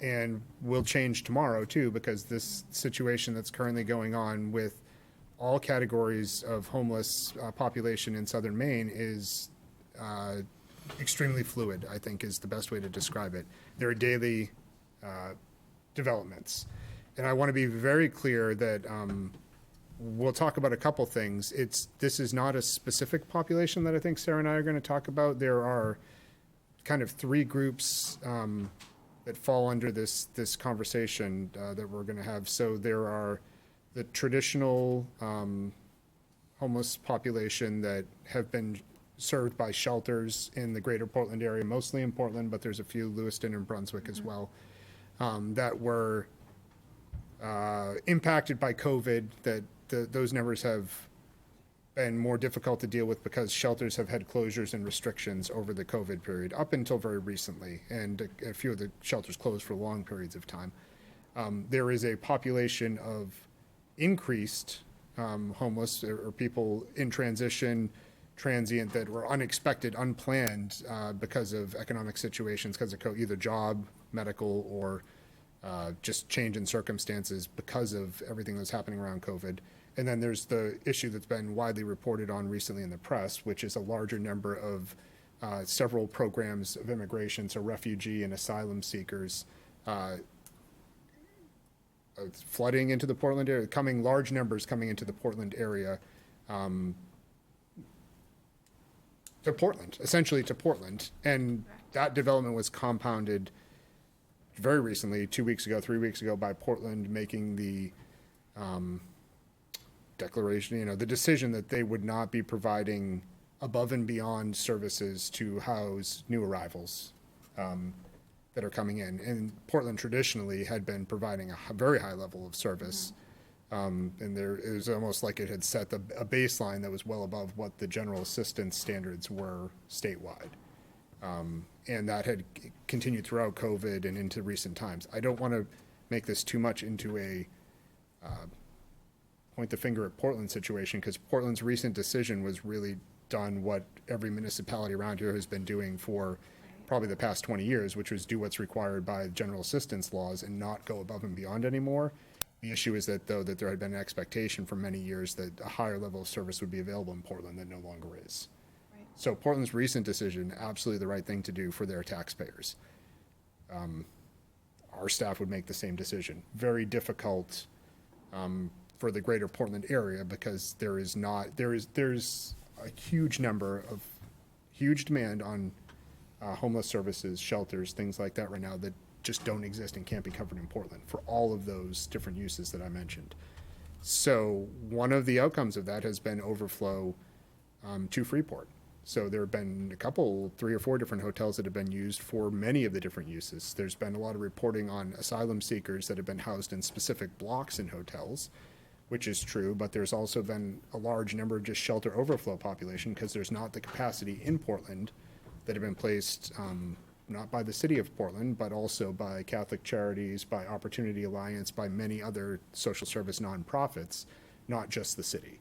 and will change tomorrow, too, because this situation that's currently going on with all categories of homeless population in southern Maine is extremely fluid, I think is the best way to describe it. There are daily developments. And I want to be very clear that we'll talk about a couple things. This is not a specific population that I think Sarah and I are going to talk about. There are kind of 3 groups that fall under this conversation that we're going to have. So there are the traditional homeless population that have been served by shelters in the greater Portland area, mostly in Portland, but there's a few Lewiston and Brunswick as well, that were impacted by COVID, that those numbers have been more difficult to deal with because shelters have had closures and restrictions over the COVID period, up until very recently, and a few of the shelters closed for long periods of time. There is a population of increased homeless or people in transition, transient, that were unexpected, unplanned because of economic situations, because of either job, medical, or just change in circumstances because of everything that's happening around COVID. And then there's the issue that's been widely reported on recently in the press, which is a larger number of several programs of immigration, so refugee and asylum seekers, flooding into the Portland area, large numbers coming into the Portland area, to Portland, essentially to Portland. And that development was compounded very recently, 2 weeks ago, 3 weeks ago, by Portland making the declaration, the decision that they would not be providing above and beyond services to house new arrivals that are coming in. And Portland traditionally had been providing a very high level of service. And it was almost like it had set a baseline that was well above what the general assistance standards were statewide. And that had continued throughout COVID and into recent times. I don't want to make this too much into a point the finger at Portland situation, because Portland's recent decision was really done what every municipality around here has been doing for probably the past 20 years, which was do what's required by general assistance laws and not go above and beyond anymore. The issue is that, though, that there had been an expectation for many years that a higher level of service would be available in Portland that no longer is. Right. So Portland's recent decision, absolutely the right thing to do for their taxpayers. Our staff would make the same decision. Very difficult for the greater Portland area, because there's a huge demand on homeless services, shelters, things like that right now that just don't exist and can't be covered in Portland for all of those different uses that I mentioned. So one of the outcomes of that has been overflow to Freeport. So there have been a couple, 3 or 4 different hotels that have been used for many of the different uses. There's been a lot of reporting on asylum seekers that have been housed in specific blocks in hotels, which is true, but there's also been a large number of just shelter overflow population, because there's not the capacity in Portland that have been placed, not by the city of Portland, but also by Catholic Charities, by Opportunity Alliance, by many other social service nonprofits, not just the city,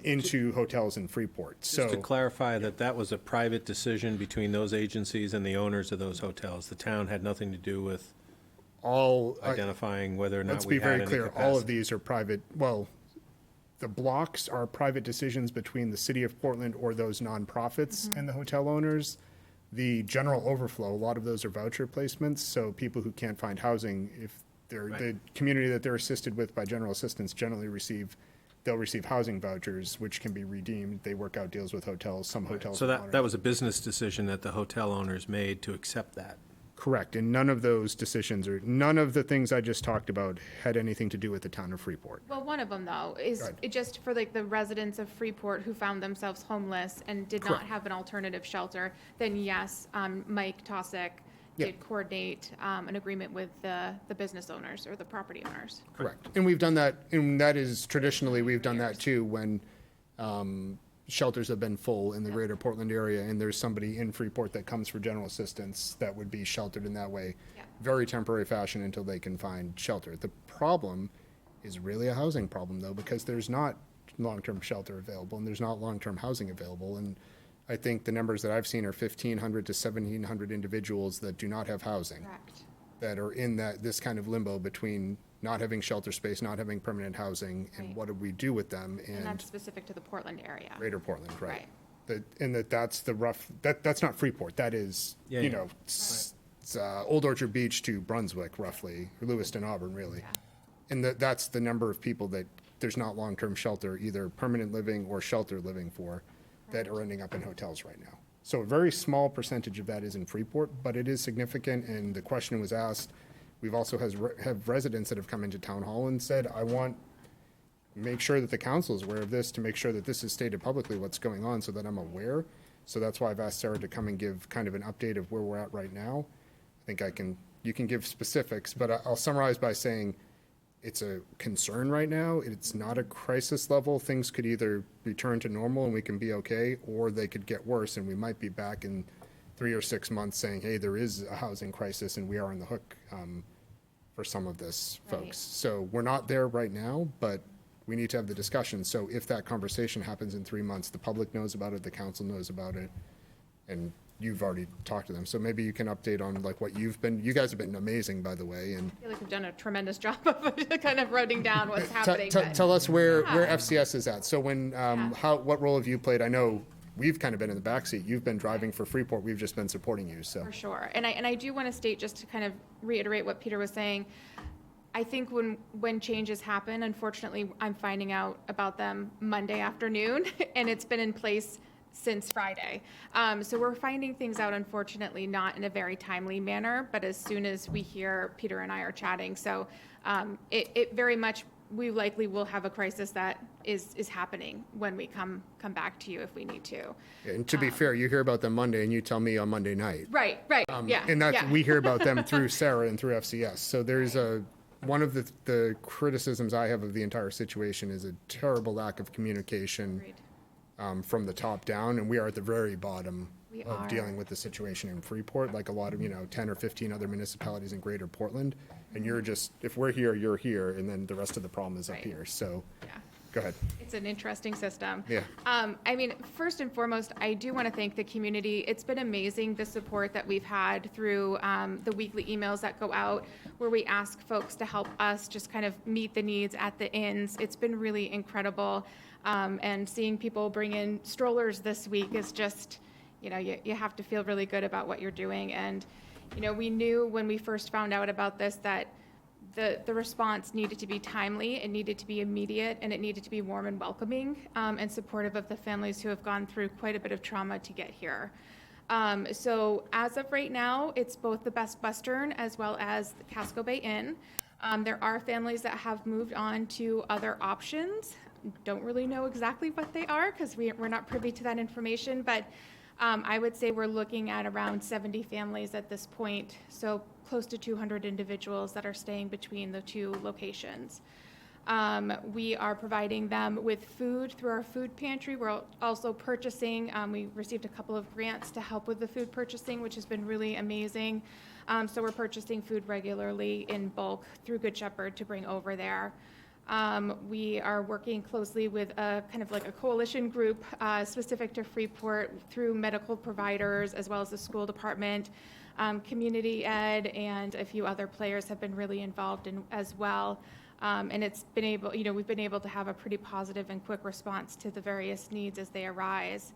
into hotels in Freeport. Just to clarify, that was a private decision between those agencies and the owners of those hotels. The town had nothing to do with identifying whether or not we had any capacity. Let's be very clear, all of these are private. Well, the blocks are private decisions between the city of Portland or those nonprofits and the hotel owners. The general overflow, a lot of those are voucher placements, so people who can't find housing, if they're the community that they're assisted with by general assistance, generally they'll receive housing vouchers, which can be redeemed. They work out deals with hotels. Some hotels. So that was a business decision that the hotel owners made to accept that. Correct, and none of those decisions, or none of the things I just talked about, had anything to do with the town of Freeport. Well, one of them, though, is it just for like the residents of Freeport who found themselves homeless and did not have an alternative shelter, then yes, Mike Tosick did coordinate an agreement with the business owners or the property owners. Correct, and we've done that, and that is traditionally, we've done that too when shelters have been full in the greater Portland area, and there's somebody in Freeport that comes for general assistance that would be sheltered in that way. Very temporary fashion until they can find shelter. The problem is really a housing problem, though, because there's not long-term shelter available and there's not long-term housing available. And I think the numbers that I've seen are 1,500 to 1,700 individuals that do not have housing. Correct. That are in this kind of limbo between not having shelter space, not having permanent housing, and what do we do with them? And that's specific to the Portland area. Greater Portland, right. That's the rough, that's not Freeport. That is, it's Old Orchard Beach to Brunswick, roughly, or Lewiston, Auburn, really. Yeah. And that's the number of people that there's not long-term shelter, either permanent living or shelter living for, that are ending up in hotels right now. So a very small percentage of that is in Freeport, but it is significant, and the question was asked. We've also have residents that have come into town hall and said, I want to make sure that the council is aware of this, to make sure that this is stated publicly what's going on, so that I'm aware. So that's why I've asked Sarah to come and give kind of an update of where we're at right now. I think you can give specifics, but I'll summarize by saying it's a concern right now. It's not a crisis level. Things could either return to normal and we can be okay, or they could get worse and we might be back in 3 or 6 months saying, hey, there is a housing crisis and we are on the hook for some of this, folks. So we're not there right now, but we need to have the discussion. So if that conversation happens in 3 months, the public knows about it, the council knows about it, and you've already talked to them. So maybe you can update on like what you guys have been amazing, by the way. And I feel like we've done a tremendous job of kind of writing down what's happening. Tell us where FCS is at. So what role have you played? I know we've kind of been in the backseat. You've been driving for Freeport. We've just been supporting you. So for sure. And I do want to state, just to kind of reiterate what Peter was saying, I think when changes happen, unfortunately, I'm finding out about them Monday afternoon, and it's been in place since Friday. So we're finding things out, unfortunately, not in a very timely manner, but as soon as we hear, Peter and I are chatting. So it very much we likely will have a crisis that is happening when we come back to you if we need to. And to be fair, you hear about them Monday and you tell me on Monday night. Right, yeah. And that's, yeah. we hear about them through Sarah and through FCS. So there's one of the criticisms I have of the entire situation is a terrible lack of communication from the top down, and we are at the very bottom of dealing with the situation in Freeport, like a lot of, 10 or 15 other municipalities in greater Portland. And you're just, if we're here, you're here, and then the rest of the problem is up here. So, go ahead. It's an interesting system. Yeah. I mean, first and foremost, I do want to thank the community. It's been amazing, the support that we've had through the weekly emails that go out where we ask folks to help us just kind of meet the needs at the inns. It's been really incredible. And seeing people bring in strollers this week is just, you have to feel really good about what you're doing. And, we knew when we first found out about this that the response needed to be timely, it needed to be immediate, and it needed to be warm and welcoming and supportive of the families who have gone through quite a bit of trauma to get here. So as of right now, it's both the Best Western as well as the Casco Bay Inn. There are families that have moved on to other options. Don't really know exactly what they are because we're not privy to that information, but I would say we're looking at around 70 families at this point, so close to 200 individuals that are staying between the two locations. We are providing them with food through our food pantry. We're also purchasing, we received a couple of grants to help with the food purchasing, which has been really amazing. So we're purchasing food regularly in bulk through Good Shepherd to bring over there. We are working closely with a kind of like a coalition group specific to Freeport through medical providers as well as the school department. Community ed and a few other players have been really involved in as well. And it's been able, we've been able to have a pretty positive and quick response to the various needs as they arise.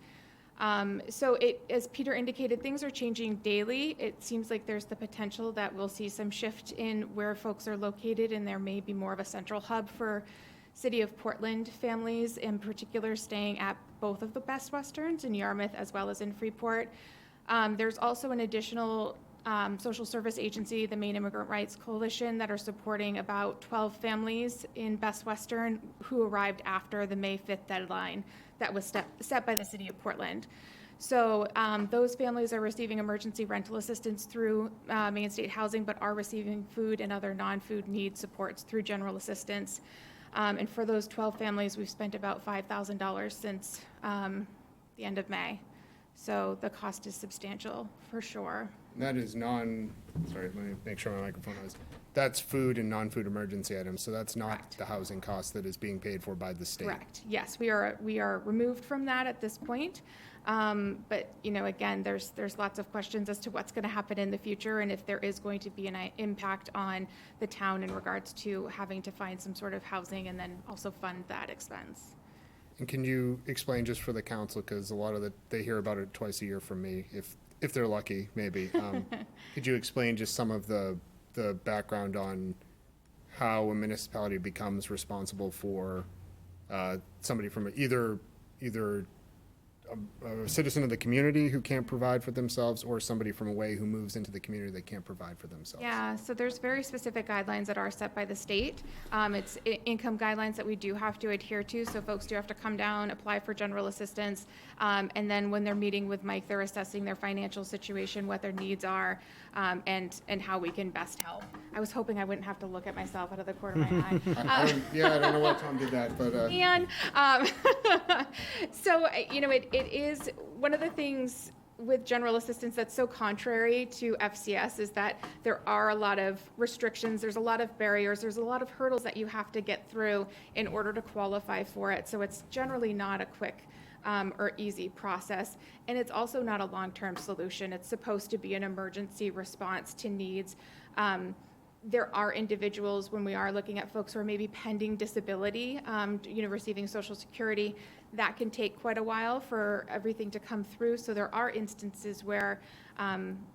So as Peter indicated, things are changing daily. It seems like there's the potential that we'll see some shift in where folks are located, and there may be more of a central hub for City of Portland families, in particular staying at both of the Best Westerns in Yarmouth as well as in Freeport. There's also an additional social service agency, the Maine Immigrant Rights Coalition, that are supporting about 12 families in Best Western who arrived after the May 5th deadline that was set by the City of Portland. So those families are receiving emergency rental assistance through Maine State Housing, but are receiving food and other non-food need supports through general assistance. And for those 12 families, we've spent about $5,000 since the end of May. So the cost is substantial, for sure. That is sorry, let me make sure my microphone is. That's food and non-food emergency items, so that's not Correct. the housing cost that is being paid for by the state. Correct. Yes, we are removed from that at this point. But again, there's lots of questions as to what's going to happen in the future, and if there is going to be an impact on the town in regards to having to find some sort of housing and then also fund that expense. And can you explain just for the council, because a lot of they hear about it twice a year from me, if they're lucky, maybe. Could you explain just some of the background on how a municipality becomes responsible for somebody from either a citizen of the community who can't provide for themselves, or somebody from away who moves into the community that can't provide for themselves? Yeah, so there's very specific guidelines that are set by the state. It's income guidelines that we do have to adhere to, so folks do have to come down, apply for general assistance, and then when they're meeting with Mike, they're assessing their financial situation, what their needs are, and how we can best help. I was hoping I wouldn't have to look at myself out of the corner of my eye. I don't know why Tom did that, but... And so, it is one of the things with general assistance that's so contrary to FCS is that there are a lot of restrictions, there's a lot of barriers, there's a lot of hurdles that you have to get through in order to qualify for it. So it's generally not a quick or easy process. And it's also not a long-term solution. It's supposed to be an emergency response to needs. There are individuals, when we are looking at folks who are maybe pending disability, receiving Social Security, that can take quite a while for everything to come through. So there are instances where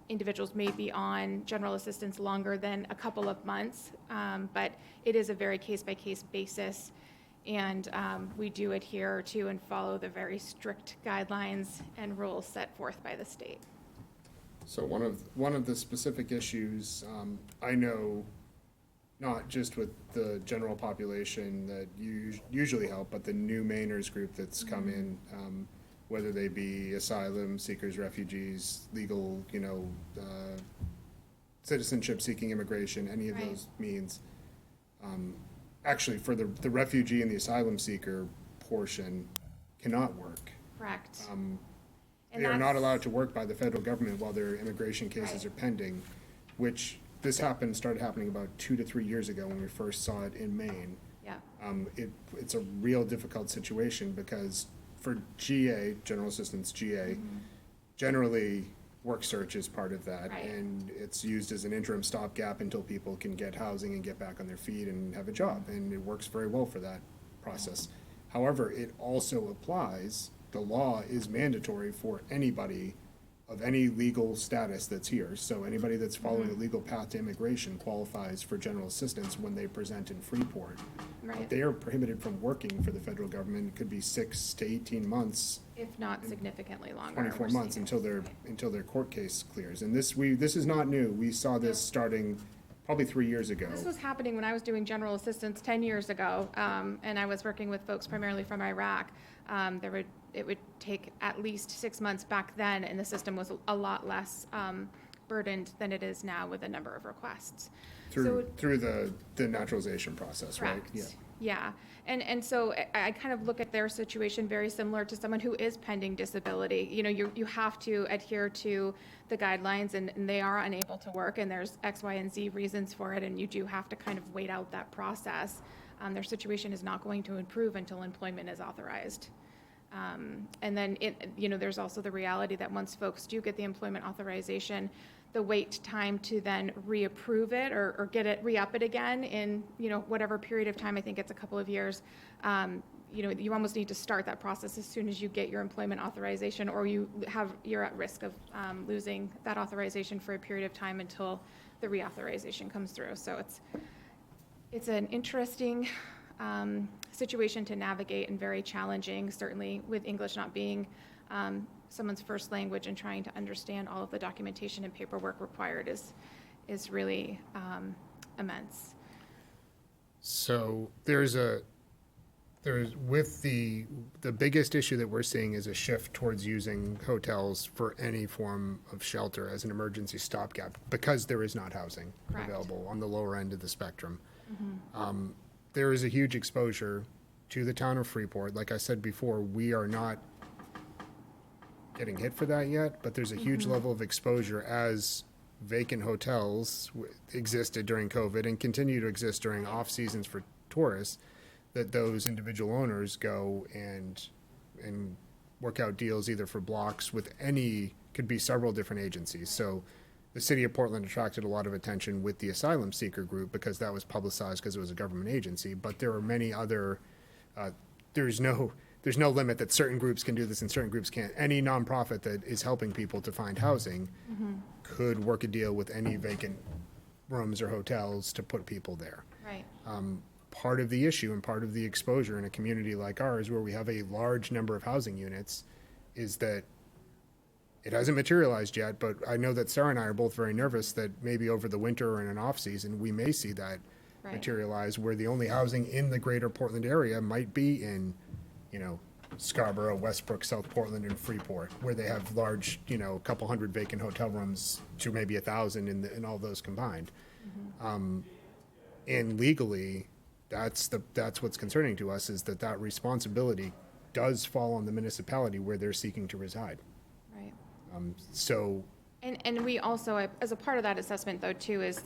individuals may be on general assistance longer than a couple of months, but it is a very case-by-case basis. And we do adhere to and follow the very strict guidelines and rules set forth by the state. So one of the specific issues I know not just with the general population that you usually help, but the new Mainers group that's come in, whether they be asylum seekers, refugees, legal, citizenship seeking immigration, any of Right. those means. Actually, for the refugee and the asylum seeker portion cannot work. Correct. And And they are not that's- allowed to work by the federal government while their immigration cases are pending, which started happening about 2 to 3 years ago when we first saw it in Maine. Yeah. It's a real difficult situation because for GA, General Assistance GA, generally work search is part of that. Right. And it's used as an interim stopgap until people can get housing and get back on their feet and have a job. And it works very well for that process. However, it also applies, the law is mandatory for anybody of any legal status that's here. So anybody that's following a legal path to immigration qualifies for general assistance when they present in Freeport. Right. But they are prohibited from working for the federal government. It could be 6 to 18 months, If not significantly longer. 24 we're months seeing until it. their court case clears. And this is not new. We saw this starting probably 3 years ago. This was happening when I was doing general assistance 10 years ago, and I was working with folks primarily from Iraq. It would take at least 6 months back then, and the system was a lot less burdened than it is now with the number of requests. Through the naturalization process, right? Correct. Yeah. And so I kind of look at their situation very similar to someone who is pending disability. You have to adhere to the guidelines, and they are unable to work, and there's X, Y, and Z reasons for it, and you do have to kind of wait out that process. Their situation is not going to improve until employment is authorized. And then, there's also the reality that once folks do get the employment authorization, the wait time to then reapprove it or get it, re-up it again in, whatever period of time, I think it's a couple of years, you almost need to start that process as soon as you get your employment authorization, or you're at risk of losing that authorization for a period of time until the reauthorization comes through. So it's an interesting situation to navigate and very challenging, certainly with English not being someone's first language, and trying to understand all of the documentation and paperwork required is really immense. So with the biggest issue that we're seeing is a shift towards using hotels for any form of shelter as an emergency stopgap because there is not housing Correct. available on the lower end of the spectrum. There is a huge exposure to the town of Freeport. Like I said before, we are not getting hit for that yet, but there's a huge level of exposure as vacant hotels existed during COVID and continue to exist during off seasons for tourists, that those individual owners go and work out deals either for blocks with could be several different agencies. So the city of Portland attracted a lot of attention with the asylum seeker group because that was publicized because it was a government agency, but there are many other, there's no limit that certain groups can do this and certain groups can't. Any nonprofit that is helping people to find housing could work a deal with any vacant rooms or hotels to put people there. Right. Part of the issue and part of the exposure in a community like ours, where we have a large number of housing units, is that it hasn't materialized yet, but I know that Sarah and I are both very nervous that maybe over the winter or in an off season, we may see that Right. materialize, where the only housing in the greater Portland area might be in, Scarborough, Westbrook, South Portland, and Freeport, where they have large, a couple hundred vacant hotel rooms to maybe 1,000 in all those combined. And legally, that's what's concerning to us, is that responsibility does fall on the municipality where they're seeking to reside. Right. So And we also, as a part of that assessment though too, is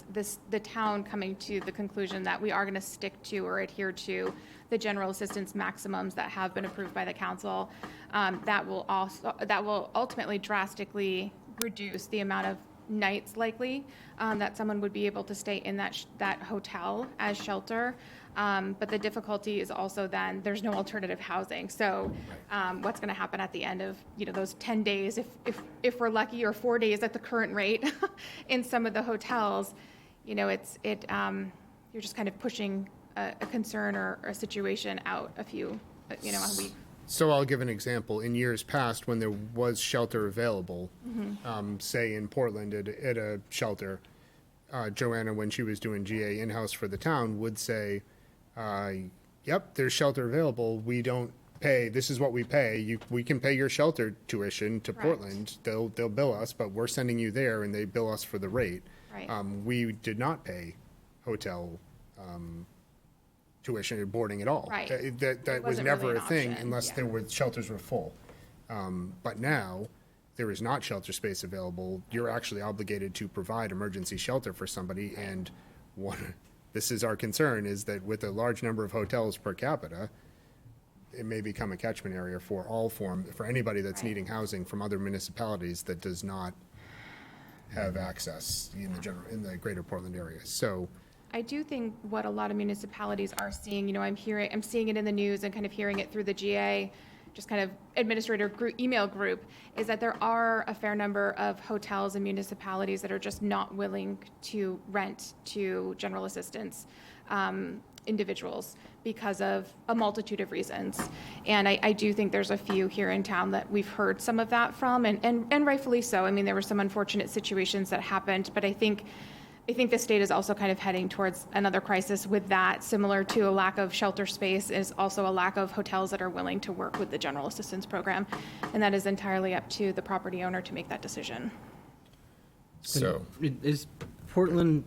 the town coming to the conclusion that we are going to stick to or adhere to the general assistance maximums that have been approved by the council. That will ultimately drastically reduce the amount of nights likely that someone would be able to stay in that hotel as shelter. But the difficulty is also then there's no alternative housing. So what's going to happen at the end of those 10 days, if we're lucky, or 4 days at the current rate in some of the hotels, you're just kind of pushing a concern or a situation out a week. So I'll give an example. In years past, when there was shelter available, say in Portland at a shelter, Joanna, when she was doing GA in-house for the town, would say, yep, there's shelter available. We don't pay, this is what we pay. We can pay your shelter tuition to Portland. They'll bill us, but we're sending you there and they bill us for the rate. Right. We did not pay hotel tuition or boarding at all. Right. That was wasn't never really a an thing option, unless yeah. there were, shelters were full. But now, there is not shelter space available. You're actually obligated to provide emergency shelter for somebody, and this is our concern, is that with a large number of hotels per capita, it may become a catchment area for for anybody that's needing housing from other municipalities that does not have access in the greater Portland area. So I do think what a lot of municipalities are seeing, I'm seeing it in the news and kind of hearing it through the GA, just kind of administrator group, email group, is that there are a fair number of hotels and municipalities that are just not willing to rent to general assistance individuals because of a multitude of reasons. And I do think there's a few here in town that we've heard some of that from, and rightfully so. I mean, there were some unfortunate situations that happened, but I think the state is also kind of heading towards another crisis with that. Similar to a lack of shelter space is also a lack of hotels that are willing to work with the general assistance program. And that is entirely up to the property owner to make that decision. So Is Portland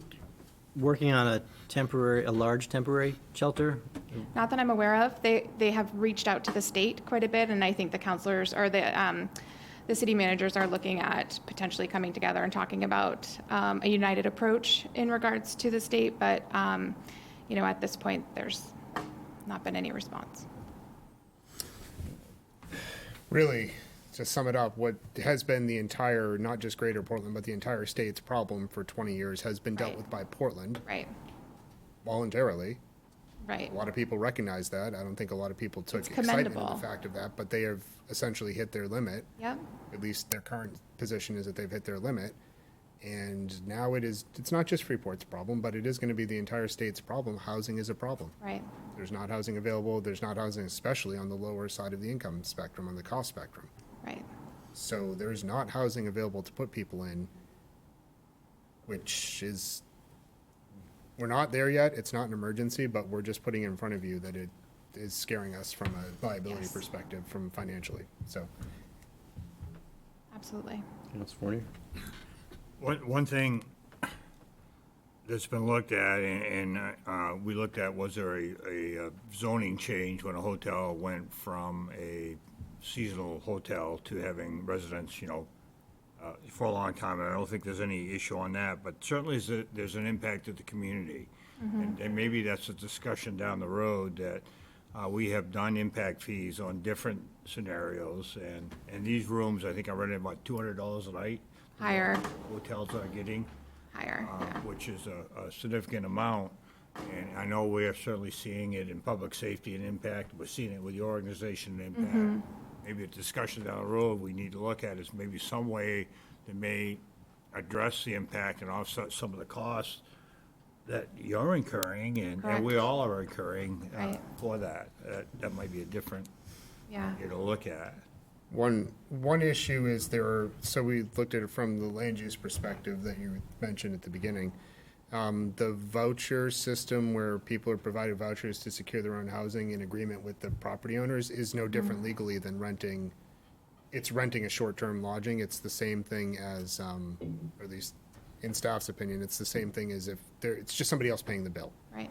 working on a large temporary shelter? Not that I'm aware of. They have reached out to the state quite a bit, and I think the counselors or the city managers are looking at potentially coming together and talking about a united approach in regards to the state. But, at this point, there's not been any response. really, to sum it up, what has been the entire, not just greater Portland, but the entire state's problem for 20 years has been dealt with by Portland. Right. Voluntarily. Right. A lot of people recognize that. I don't think a lot of people took It's excitement in commendable. the fact of that, but they have essentially hit their limit. Yep. At least their current position is that they've hit their limit. And now it's not just Freeport's problem, but it is going to be the entire state's problem. Housing is a problem. Right. There's not housing available. There's not housing, especially on the lower side of the income spectrum, on the cost spectrum. Right. So there's not housing available to put people in, which is, we're not there yet. It's not an emergency, but we're just putting in front of you that it is scaring us from a liability perspective, from financially. So. Absolutely. One thing that's been looked at, and we looked at, was there a zoning change when a hotel went from a seasonal hotel to having residents, for a long time, and I don't think there's any issue on that, but certainly there's an impact to the community. And maybe that's a discussion down the road, that we have done impact fees on different scenarios, and these rooms, I think I read it about $200 a night. Higher. Hotels are getting. Higher. Which is a significant amount. And I know we are certainly seeing it in public safety and impact. We're seeing it with the organization and impact. Maybe a discussion down the road we need to look at is maybe some way that may address the impact and offset some of the costs that you're incurring and we all are incurring for that. That might be a different area to look at. One issue is so we looked at it from the land use perspective that you mentioned at the beginning. The voucher system where people are provided vouchers to secure their own housing in agreement with the property owners is no different legally than renting. It's renting a short-term lodging. It's the same thing as, or at least in staff's opinion, it's the same thing as if it's just somebody else paying the bill. Right.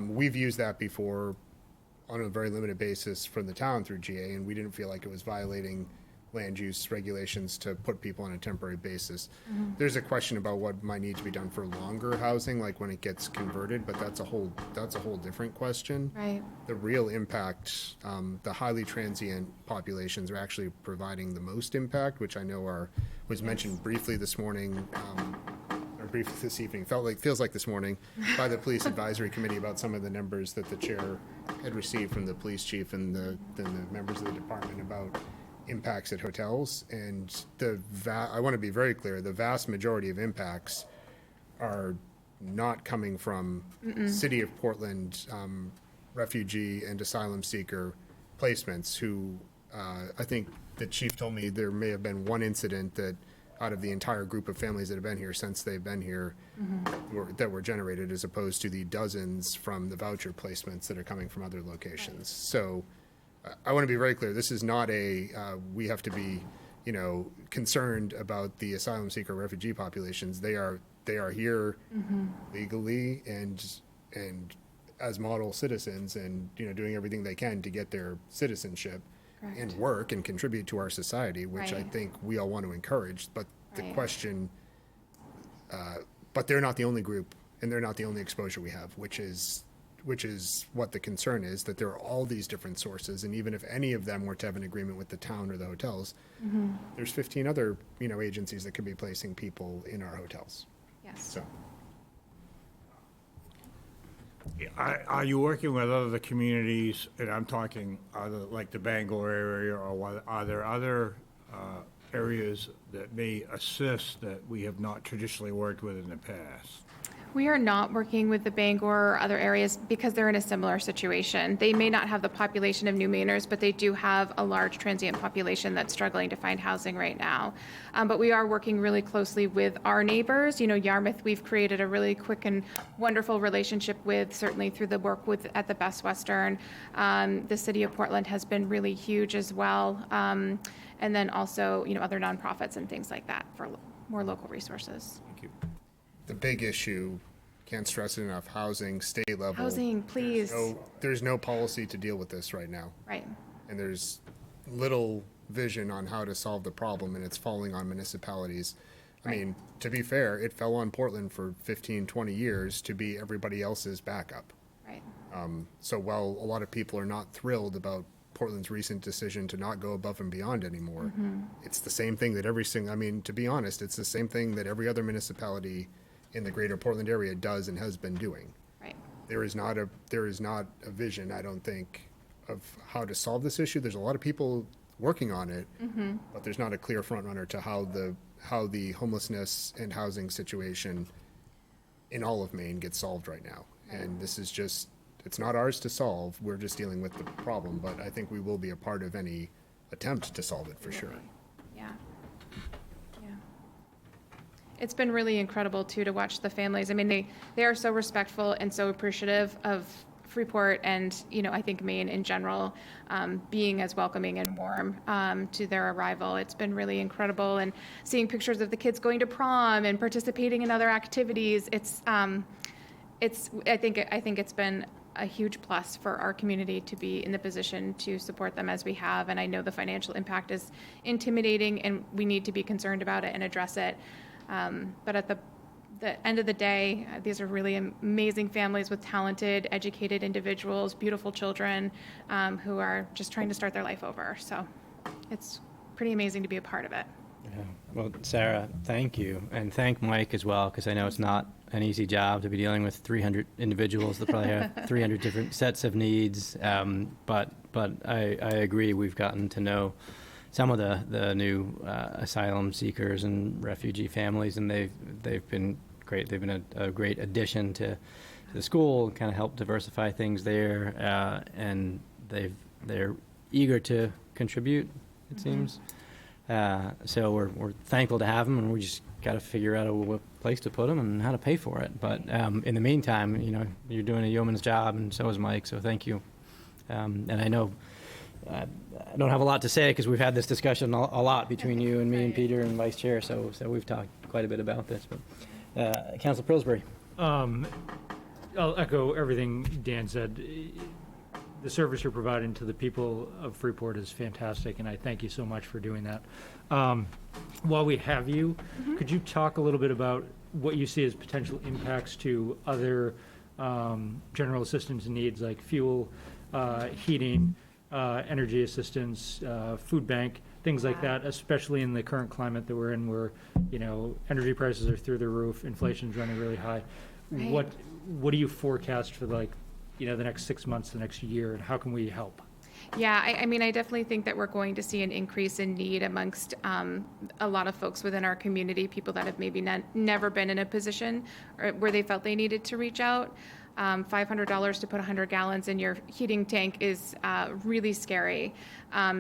We've used that before on a very limited basis for the town through GA, and we didn't feel like it was violating land use regulations to put people on a temporary basis. There's a question about what might need to be done for longer housing, like when it gets converted, but that's a whole different question. Right. The real impact, the highly transient populations are actually providing the most impact, which I know was mentioned briefly this morning, or briefly this evening, feels like this morning, by the Police Advisory Committee about some of the numbers that the chair had received from the police chief and the members of the department about impacts at hotels. And I want to be very clear, the vast majority of impacts are not coming from City of Portland refugee and asylum seeker placements who, I think the chief told me there may have been one incident that out of the entire group of families that have been here since they've been here that were generated, as opposed to the dozens from the voucher placements that are coming from other locations. So I want to be very clear. This is not we have to be, concerned about the asylum seeker refugee populations. They are here legally and as model citizens, and doing everything they can to get their citizenship. Correct. And work and contribute to our society, which I think we all want to encourage. But the question, but they're not the only group, and they're not the only exposure we have, which is what the concern is, that there are all these different sources, and even if any of them were to have an agreement with the town or the hotels, there's 15 other agencies that could be placing people in our hotels. Yes. So. Are you working with other communities, and I'm talking like the Bangor area, or are there other areas that may assist that we have not traditionally worked with in the past? We are not working with the Bangor or other areas because they're in a similar situation. They may not have the population of New Mainers, but they do have a large transient population that's struggling to find housing right now. But we are working really closely with our neighbors. Yarmouth, we've created a really quick and wonderful relationship with, certainly through the work at the Best Western. The city of Portland has been really huge as well. And then also, other nonprofits and things like that for more local resources. Thank you. The big issue, can't stress it enough, housing, state level. Housing, please. There's no policy to deal with this right now. Right. And there's little vision on how to solve the problem, and it's falling on municipalities. I mean, to be fair, it fell on Portland for 15, 20 years to be everybody else's backup. Right. So while a lot of people are not thrilled about Portland's recent decision to not go above and beyond anymore, it's the same thing that to be honest, it's the same thing that every other municipality in the greater Portland area does and has been doing. Right. There is not a vision, I don't think, of how to solve this issue. There's a lot of people working on it, but there's not a clear front runner to how the homelessness and housing situation in all of Maine gets solved right now. And this is just, it's not ours to solve. We're just dealing with the problem, but I think we will be a part of any attempt to solve it for sure. Yeah. It's been really incredible, too, to watch the families. I mean, they are so respectful and so appreciative of Freeport and, I think Maine in general, being as welcoming and warm to their arrival. It's been really incredible. And seeing pictures of the kids going to prom and participating in other activities, I think it's been a huge plus for our community to be in the position to support them as we have. And I know the financial impact is intimidating, and we need to be concerned about it and address it. But at the end of the day, these are really amazing families with talented, educated individuals, beautiful children who are just trying to start their life over. So it's pretty amazing to be a part of it. Yeah. Well, Sarah, thank you. And thank Mike as well, because I know it's not an easy job to be dealing with 300 individuals that probably have 300 different sets of needs. But I agree, we've gotten to know some of the new asylum seekers and refugee families, and they've been great. They've been a great addition to the school, kind of helped diversify things there, and they're eager to contribute, it seems. So we're thankful to have them, and we just got to figure out what place to put them and how to pay for it. But in the meantime, you're doing a yeoman's job, and so is Mike. So thank you. And I know. I don't have a lot to say because we've had this discussion a lot between you and me and Peter and Vice Chair, so we've talked quite a bit about this. But Councilor Pillsbury. I'll echo everything Dan said. The service you're providing to the people of Freeport is fantastic, and I thank you so much for doing that. While we have you, could you talk a little bit about what you see as potential impacts to other general assistance needs like fuel, heating, energy assistance, food bank, things like that, especially in the current climate that we're in where, energy prices are through the roof, inflation's running really high. Right. What do you forecast for the next 6 months, the next year, and how can we help? Yeah, I mean, I definitely think that we're going to see an increase in need amongst a lot of folks within our community, people that have maybe never been in a position where they felt they needed to reach out. $500 to put 100 gallons in your heating tank is really scary.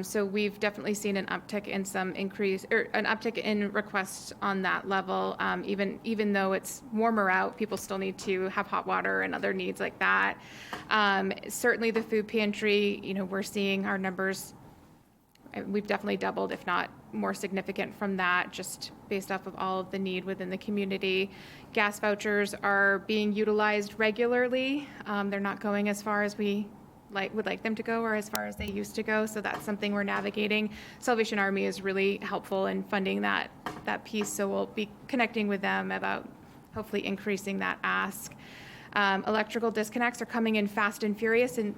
So we've definitely seen an uptick in an uptick in requests on that level. Even though it's warmer out, people still need to have hot water and other needs like that. Certainly the food pantry, we're seeing our numbers. We've definitely doubled, if not more significant from that, just based off of all of the need within the community. Gas vouchers are being utilized regularly. They're not going as far as we would like them to go or as far as they used to go, so that's something we're navigating. Salvation Army is really helpful in funding that piece, so we'll be connecting with them about hopefully increasing that ask. Electrical disconnects are coming in fast and furious, and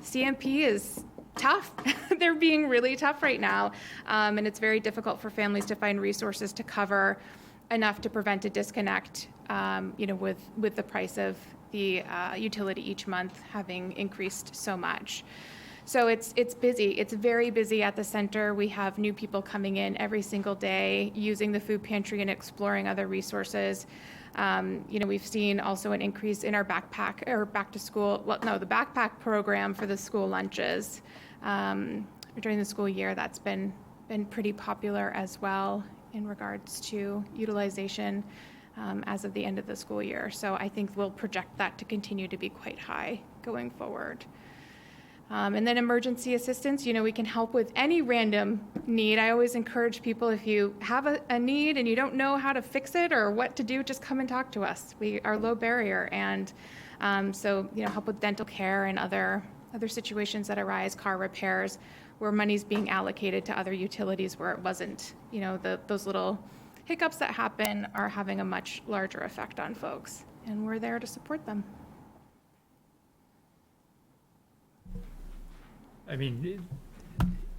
CMP is tough. They're being really tough right now, and it's very difficult for families to find resources to cover enough to prevent a disconnect, with the price of the utility each month having increased so much. So it's busy. It's very busy at the center. We have new people coming in every single day using the food pantry and exploring other resources. We've seen also an increase in our backpack or back to school. The backpack program for the school lunches during the school year. That's been pretty popular as well in regards to utilization as of the end of the school year. So I think we'll project that to continue to be quite high going forward. And then emergency assistance, we can help with any random need. I always encourage people, if you have a need and you don't know how to fix it or what to do, just come and talk to us. We are low barrier, and so help with dental care and other situations that arise, car repairs, where money's being allocated to other utilities where it wasn't. Those little hiccups that happen are having a much larger effect on folks, and we're there to support them. I mean,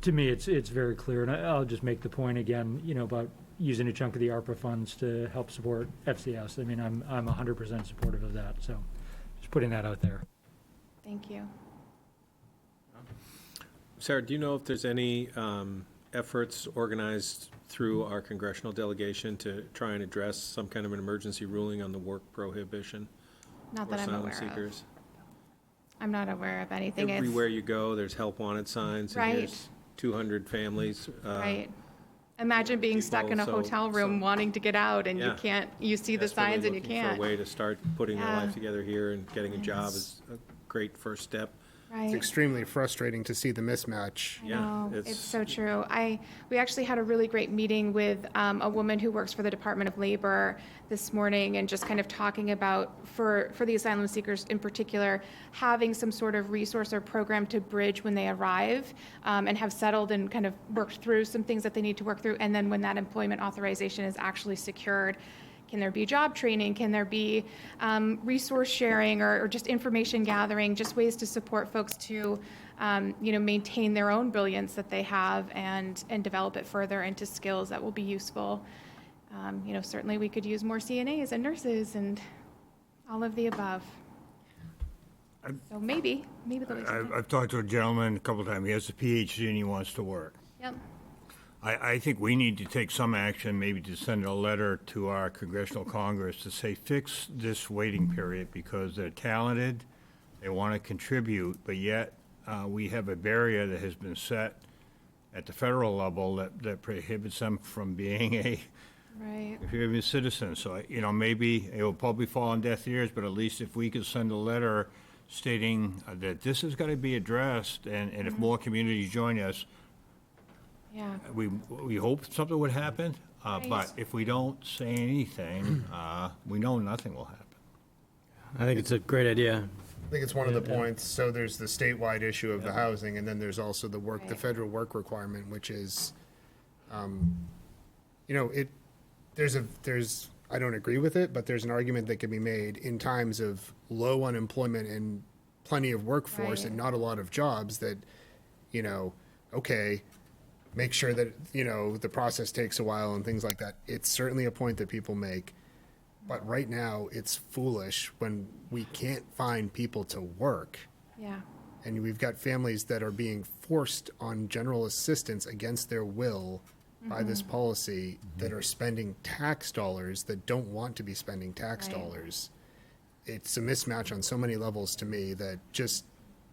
to me, it's very clear, and I'll just make the point again, about using a chunk of the ARPA funds to help support FCS. I mean, I'm 100% supportive of that, so just putting that out there. Thank you. Sarah, do you know if there's any efforts organized through our congressional delegation to try and address some kind of an emergency ruling on the work prohibition? Not that I'm aware of. I'm not aware of anything. Everywhere you go, there's help wanted signs, and Right. here's 200 families. Right. Imagine being stuck in a hotel room wanting to get out, and Yeah. you see the signs and you looking can't. for a way to start putting their Yeah. life together here, and getting a job is a great first step. It's extremely frustrating to see the mismatch. I know, it's so true. We actually had a really great meeting with a woman who works for the Department of Labor this morning, and just kind of talking about, for the asylum seekers in particular, having some sort of resource or program to bridge when they arrive and have settled and kind of worked through some things that they need to work through. And then when that employment authorization is actually secured, can there be job training? Can there be resource sharing or just information gathering, just ways to support folks to, maintain their own brilliance that they have and develop it further into skills that will be useful. Certainly we could use more CNAs and nurses and all of the above. So maybe I've talked to a gentleman a couple of times. He has a PhD and he wants to work. Yep. I think we need to take some action, maybe to send a letter to our congressional Congress to say, fix this waiting period, because they're talented, they want to contribute, but yet we have a barrier that has been set at the federal level that prohibits them from being a citizen. So, maybe it will probably fall on deaf ears, but at least if we could send a letter stating that this is going to be addressed, and if more communities join us, yeah. We hope something would happen, but if we don't say anything, we know nothing will happen. I think it's a great idea. I think it's one of the points. So there's the statewide issue of the housing, and then there's also the the federal work requirement, which is, there's I don't agree with it, but there's an argument that can be made in times of low unemployment and plenty of workforce and not a lot of jobs that, make sure that, the process takes a while and things like that. It's certainly a point that people make. But right now, it's foolish when we can't find people to work. Yeah. And we've got families that are being forced on general assistance against their will by this policy that are spending tax dollars that don't want to be spending tax dollars. it's a mismatch on so many levels to me that just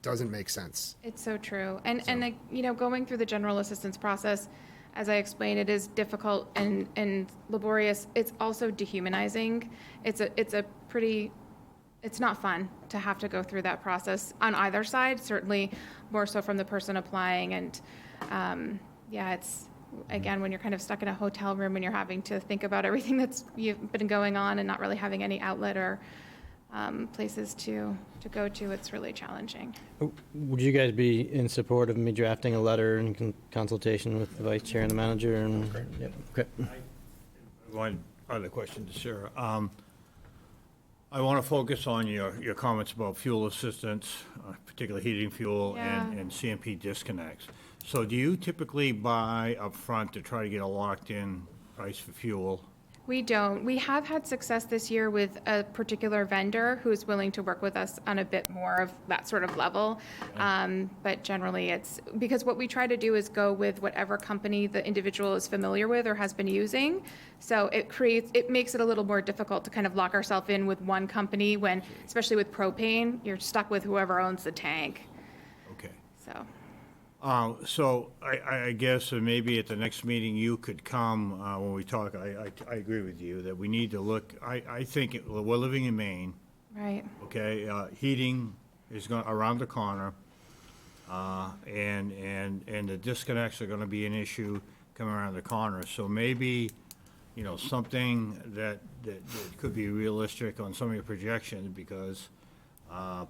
doesn't make sense. It's so true. And going through the general assistance process, as I explained, it is difficult and laborious. It's also dehumanizing. It's not fun to have to go through that process on either side, certainly more so from the person applying. And it's, again, when you're kind of stuck in a hotel room and you're having to think about everything you've been going on and not really having any outlet or places to go to, it's really challenging. Would you guys be in support of me drafting a letter in consultation with the vice chair and the manager? And yep, okay. One other question to Sarah. I want to focus on your comments about fuel assistance, particularly heating fuel and CMP disconnects. So do you typically buy upfront to try to get a locked-in price for fuel? We don't. We have had success this year with a particular vendor who's willing to work with us on a bit more of that sort of level. But generally it's because what we try to do is go with whatever company the individual is familiar with or has been using. So it makes it a little more difficult to kind of lock ourselves in with one company when, especially with propane, you're stuck with whoever owns the tank. Okay. So. So I guess maybe at the next meeting you could come when we talk. I agree with you that we need to look. I think we're living in Maine. Right. Okay. Heating is going around the corner, and the disconnects are going to be an issue coming around the corner. So maybe, something that could be realistic on some of your projections because, I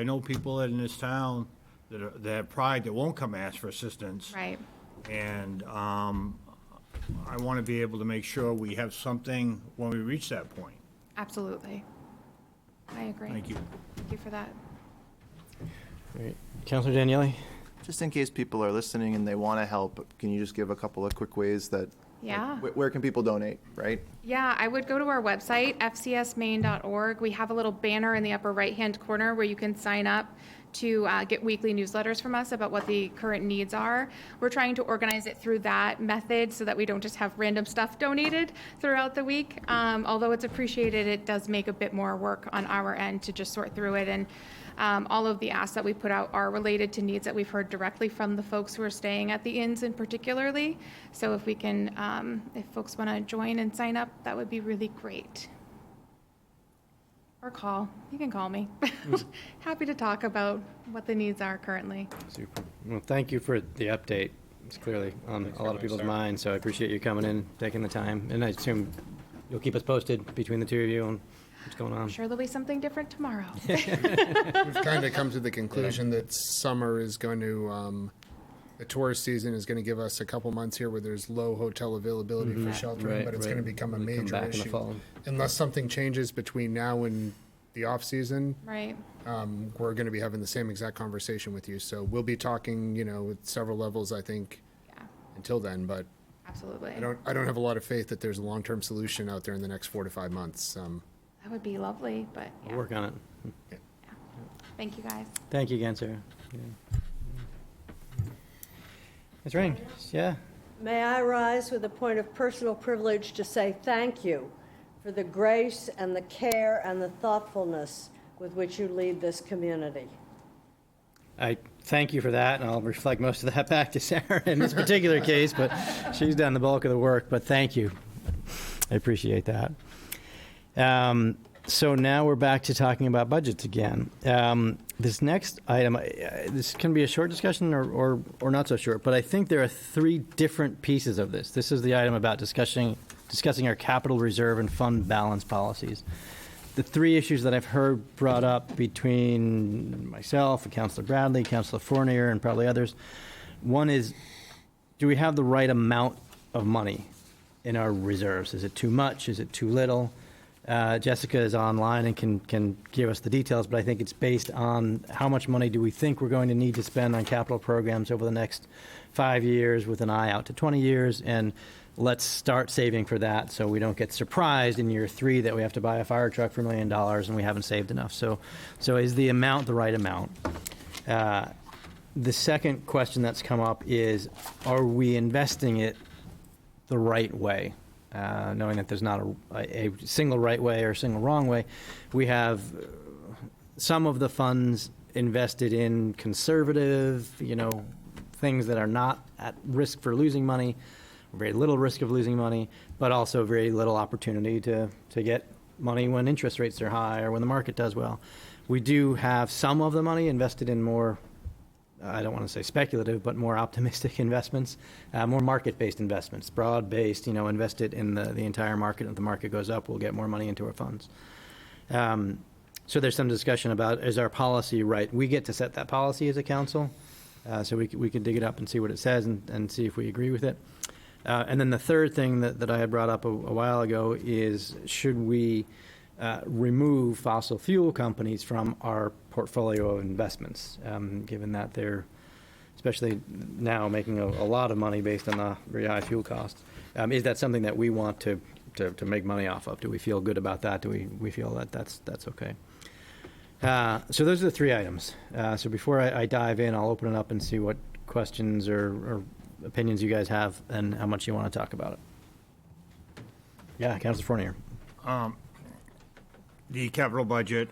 know people in this town that have pride that won't come ask for assistance. Right. And I want to be able to make sure we have something when we reach that point. Absolutely. I agree. Thank you. Thank you for that. Great. Councilor Daniele? Just in case people are listening and they want to help, can you just give a couple of quick ways that, Yeah. where can people donate, right? Yeah, I would go to our website, fcsmaine.org. We have a little banner in the upper right-hand corner where you can sign up to get weekly newsletters from us about what the current needs are. We're trying to organize it through that method so that we don't just have random stuff donated throughout the week. Although it's appreciated, it does make a bit more work on our end to just sort through it. And all of the asks that we put out are related to needs that we've heard directly from the folks who are staying at the inns in particularly. So if we can, if folks want to join and sign up, that would be really great. Or call. You can call me. Happy to talk about what the needs are currently. Super. Well, thank you for the update. It's clearly on a lot of people's minds, so I appreciate you coming in, taking the time. And I assume you'll keep us posted between the two of you on what's going on. I'm sure there'll be something different tomorrow. We've kind of come to the conclusion that summer is going to, the tourist season is going to give us a couple months here where there's low hotel availability for sheltering, but it's going to become a major issue. Unless something changes between now and the off season, right? We're going to be having the same exact conversation with you. So we'll be talking, at several levels, I think, until then. But absolutely, I don't have a lot of faith that there's a long-term solution out there in the next 4 to 5 months. That would be lovely, but We'll work on it. Yeah. Thank you, guys. Thank you again, Sarah. Ms. Rain, yeah. May I rise with a point of personal privilege to say thank you for the grace and the care and the thoughtfulness with which you lead this community. I thank you for that, and I'll reflect most of that back to Sarah in this particular case, but she's done the bulk of the work, but thank you. I appreciate that. So now we're back to talking about budgets again. This next item, this can be a short discussion or not so short, but I think there are 3 different pieces of this. This is the item about discussing our capital reserve and fund balance policies. The 3 issues that I've heard brought up between myself, Councilor Bradley, Councilor Fournier, and probably others. One is, do we have the right amount of money in our reserves? Is it too much? Is it too little? Jessica is online and can give us the details, but I think it's based on how much money do we think we're going to need to spend on capital programs over the next 5 years with an eye out to 20 years, and let's start saving for that so we don't get surprised in year 3 that we have to buy a fire truck for $1 million and we haven't saved enough. So is the amount the right amount? The second question that's come up is, are we investing it the right way? knowing that there's not a single right way or a single wrong way. We have some of the funds invested in conservative, things that are not at risk for losing money, very little risk of losing money, but also very little opportunity to get money when interest rates are high or when the market does well. We do have some of the money invested in more, I don't want to say speculative, but more optimistic investments, more market-based investments, broad-based, invested in the entire market. If the market goes up, we'll get more money into our funds. So there's some discussion about, is our policy right? We get to set that policy as a council, so we can dig it up and see what it says and see if we agree with it. And then the third thing that I had brought up a while ago is, should we remove fossil fuel companies from our portfolio of investments, given that they're, especially now, making a lot of money based on the very high fuel costs? Is that something that we want to make money off of? Do we feel good about that? Do we feel that that's okay? So those are the three items. So before I dive in, I'll open it up and see what questions or opinions you guys have and how much you want to talk about it. Yeah, Councilor Fournier. The capital budget,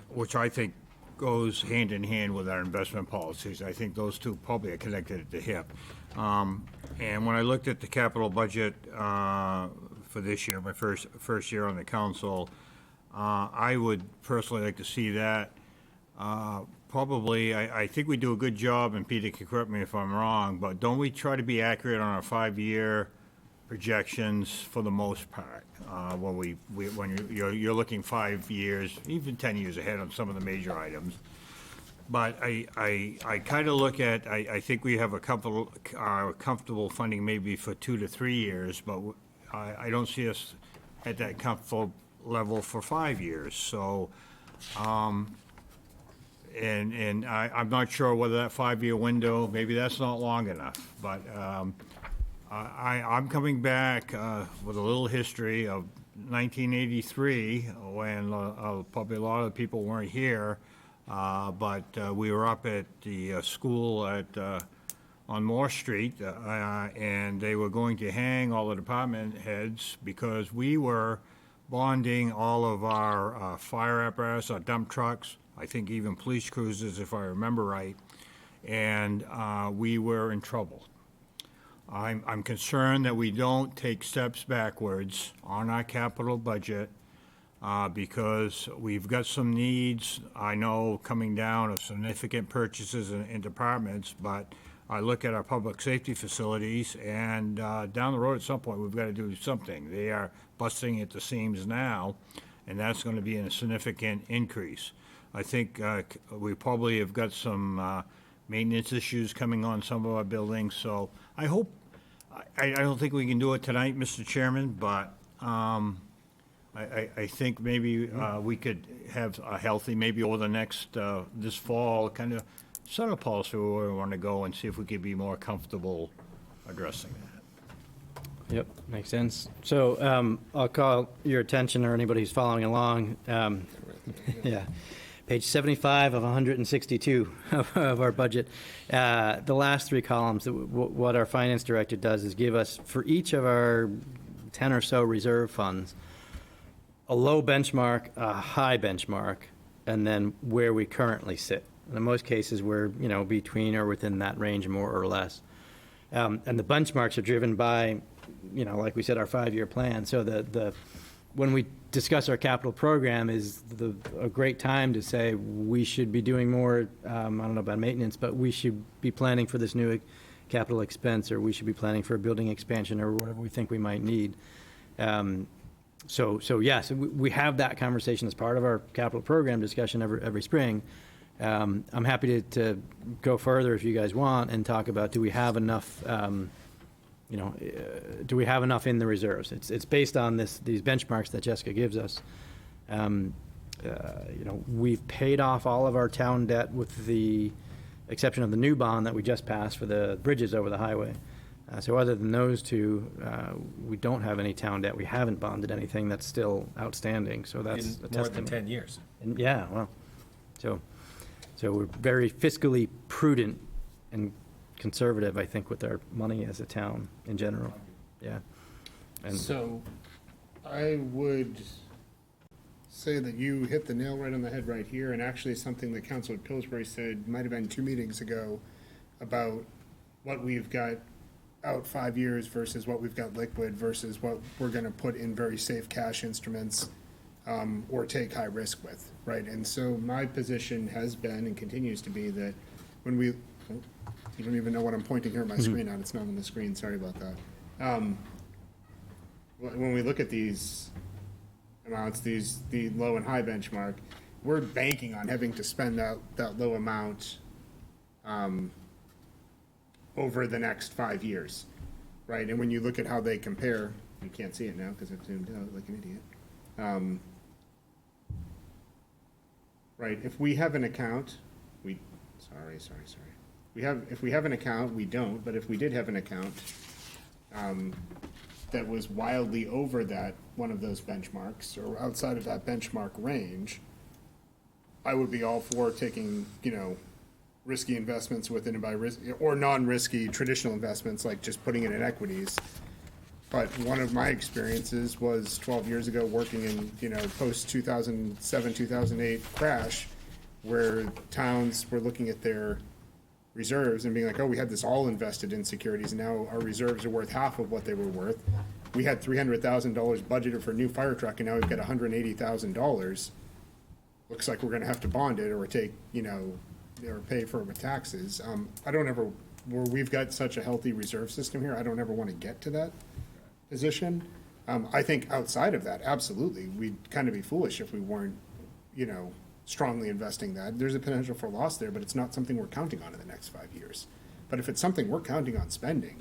which I think goes hand in hand with our investment policies. I think those two probably are connected at the hip. And when I looked at the capital budget for this year, my first year on the council, I would personally like to see that. Probably, I think we do a good job, and Peter can correct me if I'm wrong, but don't we try to be accurate on our 5-year projections for the most part? When you're looking 5 years, even 10 years ahead on some of the major items. But I kind of look at, I think we have a comfortable funding maybe for 2 to 3 years, but I don't see us at that comfortable level for 5 years. So, and I'm not sure whether that 5-year window, maybe that's not long enough. But I'm coming back with a little history of 1983, when probably a lot of the people weren't here, but we were up at the school on Moore Street, and they were going to hang all the department heads because we were bonding all of our fire apparatus, our dump trucks, I think even police cruisers, if I remember right, and we were in trouble. I'm concerned that we don't take steps backwards on our capital budget because we've got some needs, I know, coming down of significant purchases in departments, but I look at our public safety facilities, and down the road at some point, we've got to do something. They are busting at the seams now, and that's going to be a significant increase. I think we probably have got some maintenance issues coming on some of our buildings, so I hope, I don't think we can do it tonight, Mr. Chairman, but I think maybe we could have a healthy, maybe over the next, this fall, kind of set a policy where we want to go and see if we could be more comfortable addressing that. Yep, makes sense. So I'll call your attention, or anybody who's following along, yeah, page 75 of 162 of our budget. The last three columns, what our finance director does is give us, for each of our 10 or so reserve funds, a low benchmark, a high benchmark, and then where we currently sit. And in most cases, we're between or within that range, more or less. And the benchmarks are driven by, like we said, our 5-year plan. So when we discuss our capital program is a great time to say we should be doing more, I don't know about maintenance, but we should be planning for this new capital expense, or we should be planning for a building expansion, or whatever we think we might need. So yes, we have that conversation as part of our capital program discussion every spring. I'm happy to go further if you guys want and talk about, do we have enough, do we have enough in the reserves? It's based on these benchmarks that Jessica gives us. We've paid off all of our town debt with the exception of the new bond that we just passed for the bridges over the highway. So other than those two, we don't have any town debt. We haven't bonded anything that's still outstanding. So that's in more than 10 years. And yeah, well, so we're very fiscally prudent and conservative, I think, with our money as a town in general. Yeah. So I would say that you hit the nail right on the head right here, and actually something that Councilor Pillsbury said, might have been 2 meetings ago, about what we've got out 5 years versus what we've got liquid versus what we're gonna put in very safe cash instruments, or take high risk with, right? And so my position has been and continues to be that when we, you don't even know what I'm pointing here at my screen on, it's not on the screen, sorry about that. When we look at these amounts, the low and high benchmark, we're banking on having to spend that low amount over the next 5 years, right? And when you look at how they compare, you can't see it now because I've zoomed out like an idiot. Right, if we have an account, if we have an account, we don't, but if we did have an account that was wildly over that, one of those benchmarks, or outside of that benchmark range, I would be all for taking, risky investments within by risk, or non-risky traditional investments, like just putting it in equities. But one of my experiences was 12 years ago working in, post 2007, 2008 crash, where towns were looking at their reserves and being like, oh, we had this all invested in securities, and now our reserves are worth half of what they were worth. We had $300,000 budgeted for a new fire truck, and now we've got $180,000. Looks like we're gonna have to bond it or take, or pay for it with taxes. Where we've got such a healthy reserve system here, I don't ever want to get to that position. I think outside of that, absolutely, we'd kind of be foolish if we weren't, strongly investing that. There's a potential for loss there, but it's not something we're counting on in the next 5 years. But if it's something we're counting on spending,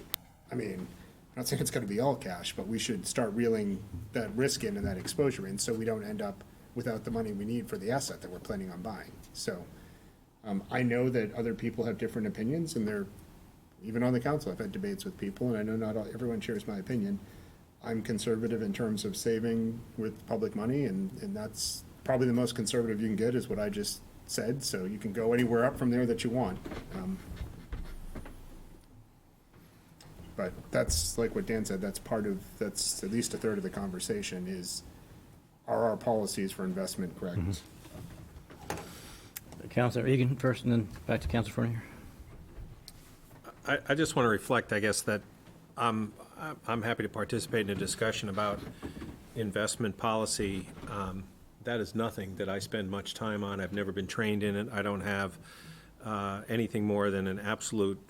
I'm not saying it's gonna be all cash, but we should start reeling that risk in and that exposure in, so we don't end up without the money we need for the asset that we're planning on buying. So, I know that other people have different opinions, and they're, even on the council, I've had debates with people, and I know not everyone shares my opinion. I'm conservative in terms of saving with public money, and that's probably the most conservative you can get, is what I just said, so you can go anywhere up from there that you want. But that's like what Dan said, that's at least a third of the conversation is, are our policies for investment correct? Councilor Egan first, and then back to Councilor Fournier. I just want to reflect, I guess, that I'm happy to participate in a discussion about investment policy. That is nothing that I spend much time on. I've never been trained in it. I don't have anything more than an absolute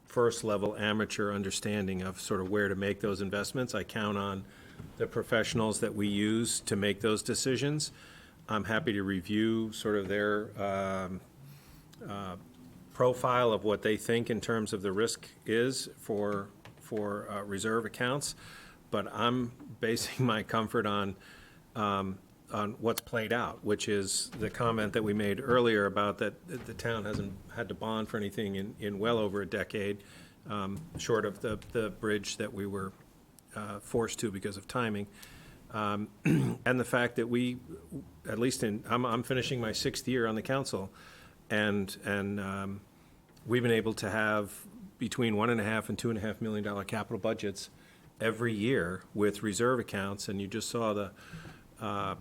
first-level amateur understanding of sort of where to make those investments. I count on the professionals that we use to make those decisions. I'm happy to review sort of their profile of what they think in terms of the risk is for reserve accounts, but I'm basing my comfort on what's played out, which is the comment that we made earlier about that the town hasn't had to bond for anything in well over a decade, short of the bridge that we were forced to because of timing. And the fact that we, at least I'm finishing my 6th year on the council, and we've been able to have between $1.5 and $2.5 million capital budgets every year with reserve accounts, and you just saw the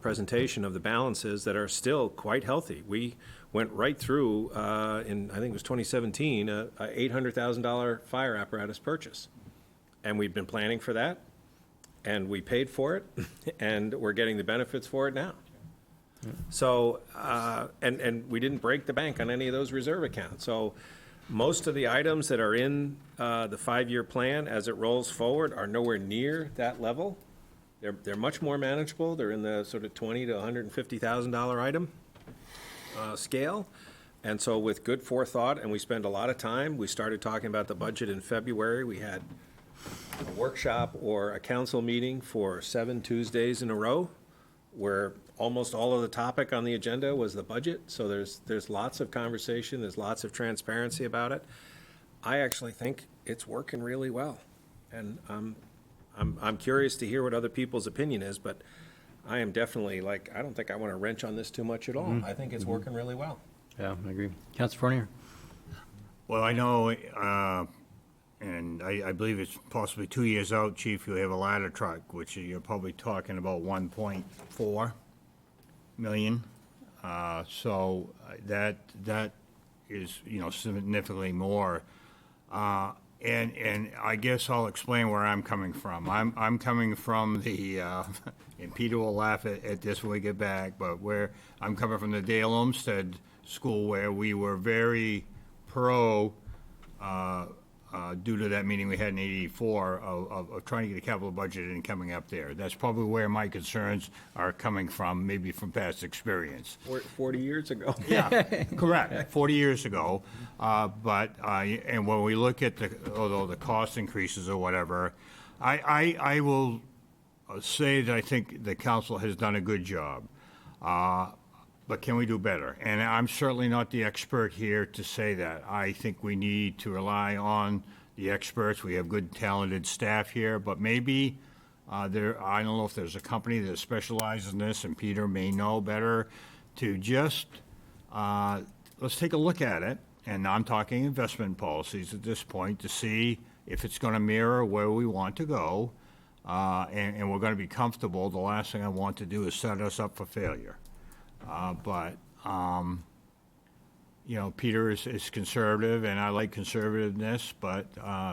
presentation of the balances that are still quite healthy. We went right through, in I think it was 2017, a $800,000 fire apparatus purchase, and we've been planning for that. And we paid for it, and we're getting the benefits for it now. So, and we didn't break the bank on any of those reserve accounts. So most of the items that are in the 5-year plan as it rolls forward are nowhere near that level. They're much more manageable. They're in the sort of $20,000 to $150,000 item scale. And so with good forethought, and we spend a lot of time, we started talking about the budget in February. We had a workshop or a council meeting for 7 Tuesdays in a row, where almost all of the topic on the agenda was the budget. So there's lots of conversation, there's lots of transparency about it. I actually think it's working really well, and I'm curious to hear what other people's opinion is, but I am definitely I don't think I want to wrench on this too much at all. I think it's working really well. Yeah, I agree. Councilor Fournier. Well, I know, and I believe it's possibly 2 years out, Chief, you'll have a ladder truck, which you're probably talking about 1.4 million. So that is, significantly more. And I guess I'll explain where I'm coming from. I'm coming from the, and Peter will laugh at this when we get back, but where I'm coming from the Dale Olmsted School, where we were very pro, due to that meeting we had in '84 of trying to get a capital budget and coming up there. That's probably where my concerns are coming from, maybe from past experience. 40 years ago. Yeah, correct, 40 years ago. And when we look at although the cost increases or whatever, I will say that I think the council has done a good job. But can we do better? And I'm certainly not the expert here to say that. I think we need to rely on the experts. We have good, talented staff here, but maybe I don't know if there's a company that specializes in this, and Peter may know better, to just, let's take a look at it. And I'm talking investment policies at this point to see if it's going to mirror where we want to go, and we're going to be comfortable. The last thing I want to do is set us up for failure. Peter is conservative, and I like conservativeness, but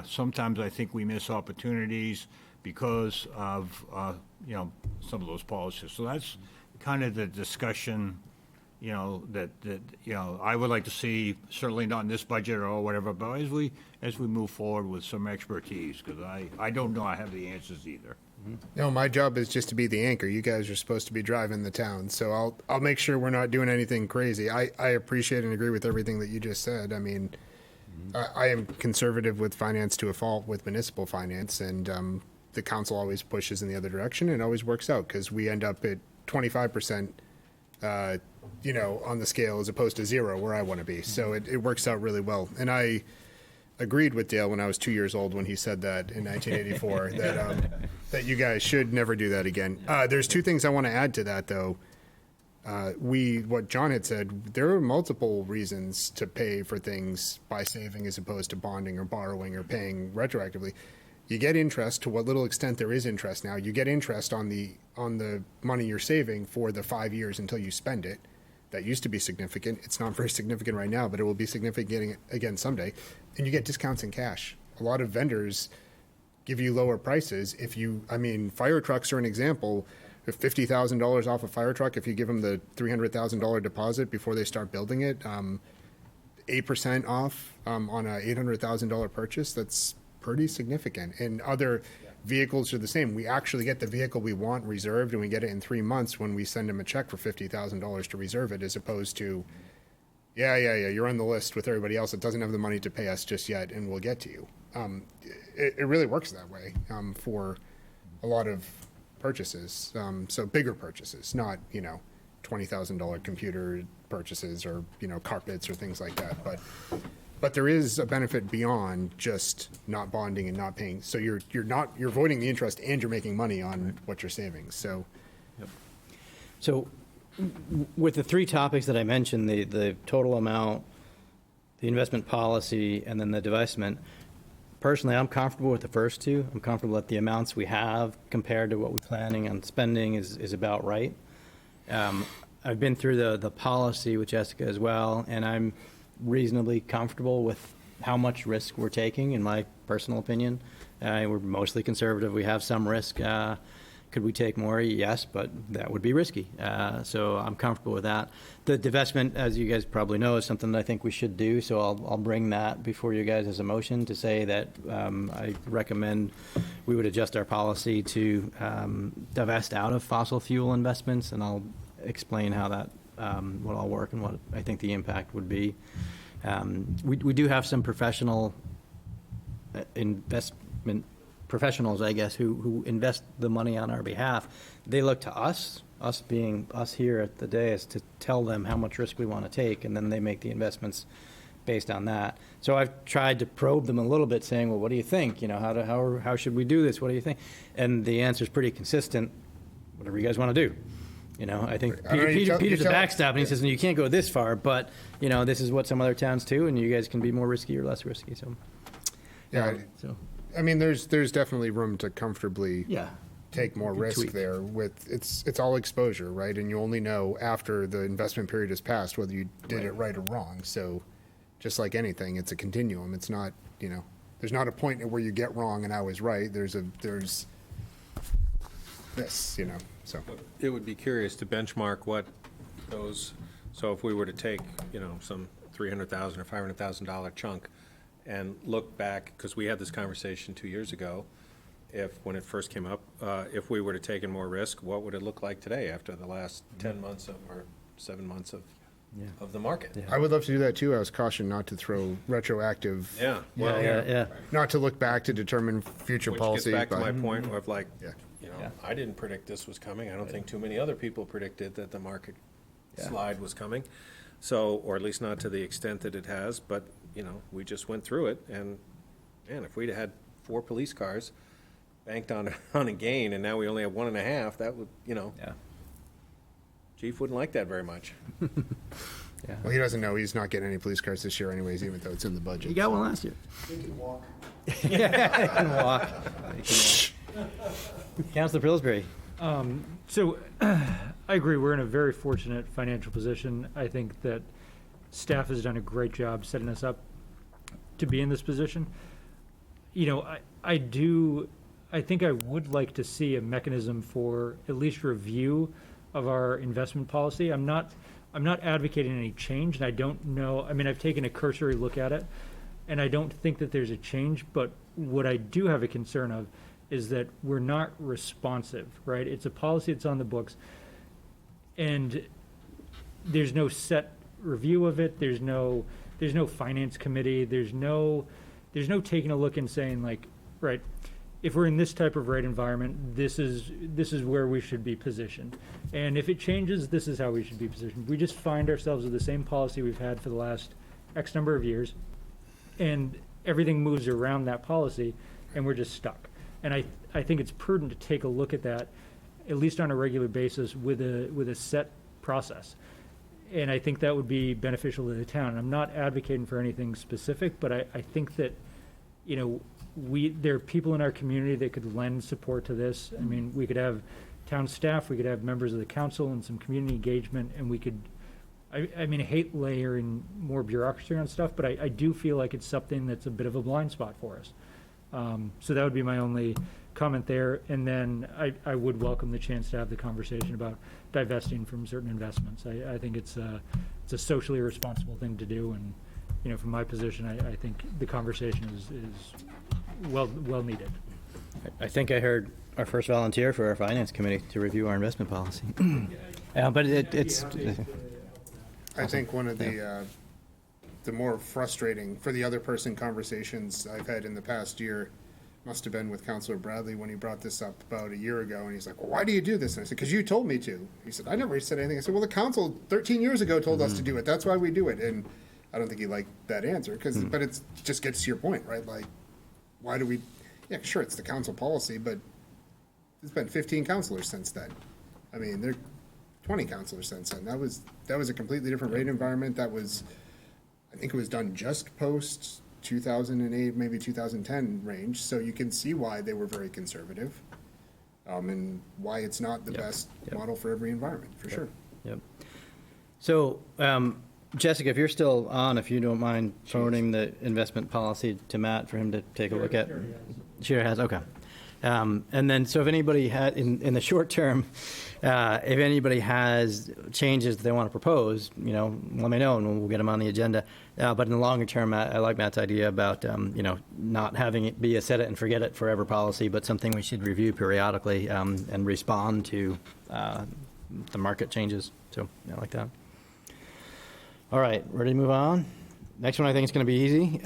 sometimes I think we miss opportunities because of, some of those policies. So that's kind of the discussion, that I would like to see, certainly not in this budget or whatever, but as we move forward with some expertise, because I don't know I have the answers either. No, my job is just to be the anchor. You guys are supposed to be driving the town, so I'll make sure we're not doing anything crazy. I appreciate and agree with everything that you just said. I mean, I am conservative with finance to a fault with municipal finance, and the council always pushes in the other direction, and it always works out because we end up at 25%, on the scale as opposed to 0 where I want to be. So it works out really well, and I agreed with Dale when I was 2 years old when he said that in 1984 that you guys should never do that again. There's two things I want to add to that, though. What John had said, there are multiple reasons to pay for things by saving as opposed to bonding or borrowing or paying retroactively. You get interest to what little extent there is interest now. You get interest on the money you're saving for the 5 years until you spend it. That used to be significant. It's not very significant right now, but it will be significant again someday. And you get discounts in cash. A lot of vendors give you lower prices fire trucks are an example. If $50,000 off a fire truck, if you give them the $300,000 deposit before they start building it, 8% off on a $800,000 purchase, that's pretty significant. And other vehicles are the same. We actually get the vehicle we want reserved, and we get it in 3 months when we send them a check for $50,000 to reserve it, as opposed to, you're on the list with everybody else that doesn't have the money to pay us just yet, and we'll get to you. It really works that way for a lot of purchases. So bigger purchases, not, $20,000 computer purchases or, carpets or things like that. But there is a benefit beyond just not bonding and not paying. So you're avoiding the interest and you're making money on what you're saving. So, So with the three topics that I mentioned, the total amount, the investment policy, and then the divestment, personally, I'm comfortable with the first two. I'm comfortable that the amounts we have compared to what we're planning on spending is about right. I've been through the policy with Jessica as well, and I'm reasonably comfortable with how much risk we're taking, in my personal opinion. We're mostly conservative. We have some risk. Could we take more? Yes, but that would be risky. So I'm comfortable with that. The divestment, as you guys probably know, is something that I think we should do. So I'll bring that before you guys as a motion to say that I recommend we would adjust our policy to divest out of fossil fuel investments, and I'll explain how that would all work and what I think the impact would be. We do have some professional investment professionals, I guess, who invest the money on our behalf. They look to us being us here at the dais, to tell them how much risk we want to take, and then they make the investments based on that. So I've tried to probe them a little bit, saying, well, what do you think? How should we do this? What do you think? And the answer is pretty consistent. Whatever you guys want to do. I think Peter's a backstop, and he says, you can't go this far, but, this is what some other towns do, and you guys can be more risky or less risky. So Yeah, So, I mean, there's definitely room to comfortably yeah. take more risk tweak. there with, it's all exposure, right? And you only know after the investment period has passed whether you did it right or wrong. So just like anything, it's a continuum. It's not, there's not a point where you get wrong and I was right. There's this, so. It would be curious to benchmark what those, so if we were to take, some $300,000 or $500,000 chunk and look back, because we had this conversation 2 years ago, when it first came up, if we were to take in more risk, what would it look like today after the last 10 months or 7 months of the market? I would love to do that too. I was cautioned not to throw retroactive. Yeah, well, Yeah. Not to look back to determine future which policy. gets back to but- my point of like, Yeah. I didn't predict this was coming. I don't think too many other people predicted that the market slide was coming. So, or at least not to the extent that it has, but, we just went through it, and, man, if we'd had 4 police cars banked on a gain, and now we only have 1.5, that would, Chief wouldn't like that very much. Well, he doesn't know. He's not getting any police cars this year anyways, even though it's in the budget. You got one last year. They can walk. Yeah, I can walk. Councilor Pillsbury. So I agree, we're in a very fortunate financial position. I think that staff has done a great job setting us up to be in this position. I think I would like to see a mechanism for at least review of our investment policy. I'm not advocating any change, and I don't know, I've taken a cursory look at it, and I don't think that there's a change, but what I do have a concern of is that we're not responsive, right? It's a policy that's on the books, and there's no set review of it. There's no finance committee. There's no taking a look and saying like, right, if we're in this type of rate environment, this is where we should be positioned. And if it changes, this is how we should be positioned. We just find ourselves with the same policy we've had for the last X number of years, and everything moves around that policy, and we're just stuck. And I think it's prudent to take a look at that, at least on a regular basis, with a set process. And I think that would be beneficial to the town. I'm not advocating for anything specific, but I think that, there are people in our community that could lend support to this. We could have town staff, we could have members of the council and some community engagement, and we could, I hate layering more bureaucracy on stuff, but I do feel like it's something that's a bit of a blind spot for us. So that would be my only comment there. And then I would welcome the chance to have the conversation about divesting from certain investments. I think it's a socially responsible thing to do. And, from my position, I think the conversation is well needed. I think I heard our first volunteer for our finance committee to review our investment policy. But it's. I think one of the more frustrating for the other person conversations I've had in the past year must have been with Councilor Bradley when he brought this up about a year ago, and he's like, well, why do you do this? And I said, because you told me to. He said, I never said anything. I said, well, the council 13 years ago told us to do it. That's why we do it. And I don't think he liked that answer, but it just gets to your point, right? Like, why do we, sure, it's the council policy, but there's been 15 councilors since then. There are 20 councilors since then. That was a completely different rate environment. I think it was done just post 2008, maybe 2010 range. So you can see why they were very conservative, and why it's not the best model for every environment, for sure. Yep. So, Jessica, if you're still on, if you don't mind forwarding the investment policy to Matt for him to take a look at. Sure has, okay. And then, so if anybody had, in the short term, if anybody has changes that they want to propose, let me know and we'll get them on the agenda. But in the longer term, I like Matt's idea about, not having it be a set it and forget it forever policy, but something we should review periodically and respond to the market changes. So I like that. All right, ready to move on? Next one I think is going to be easy.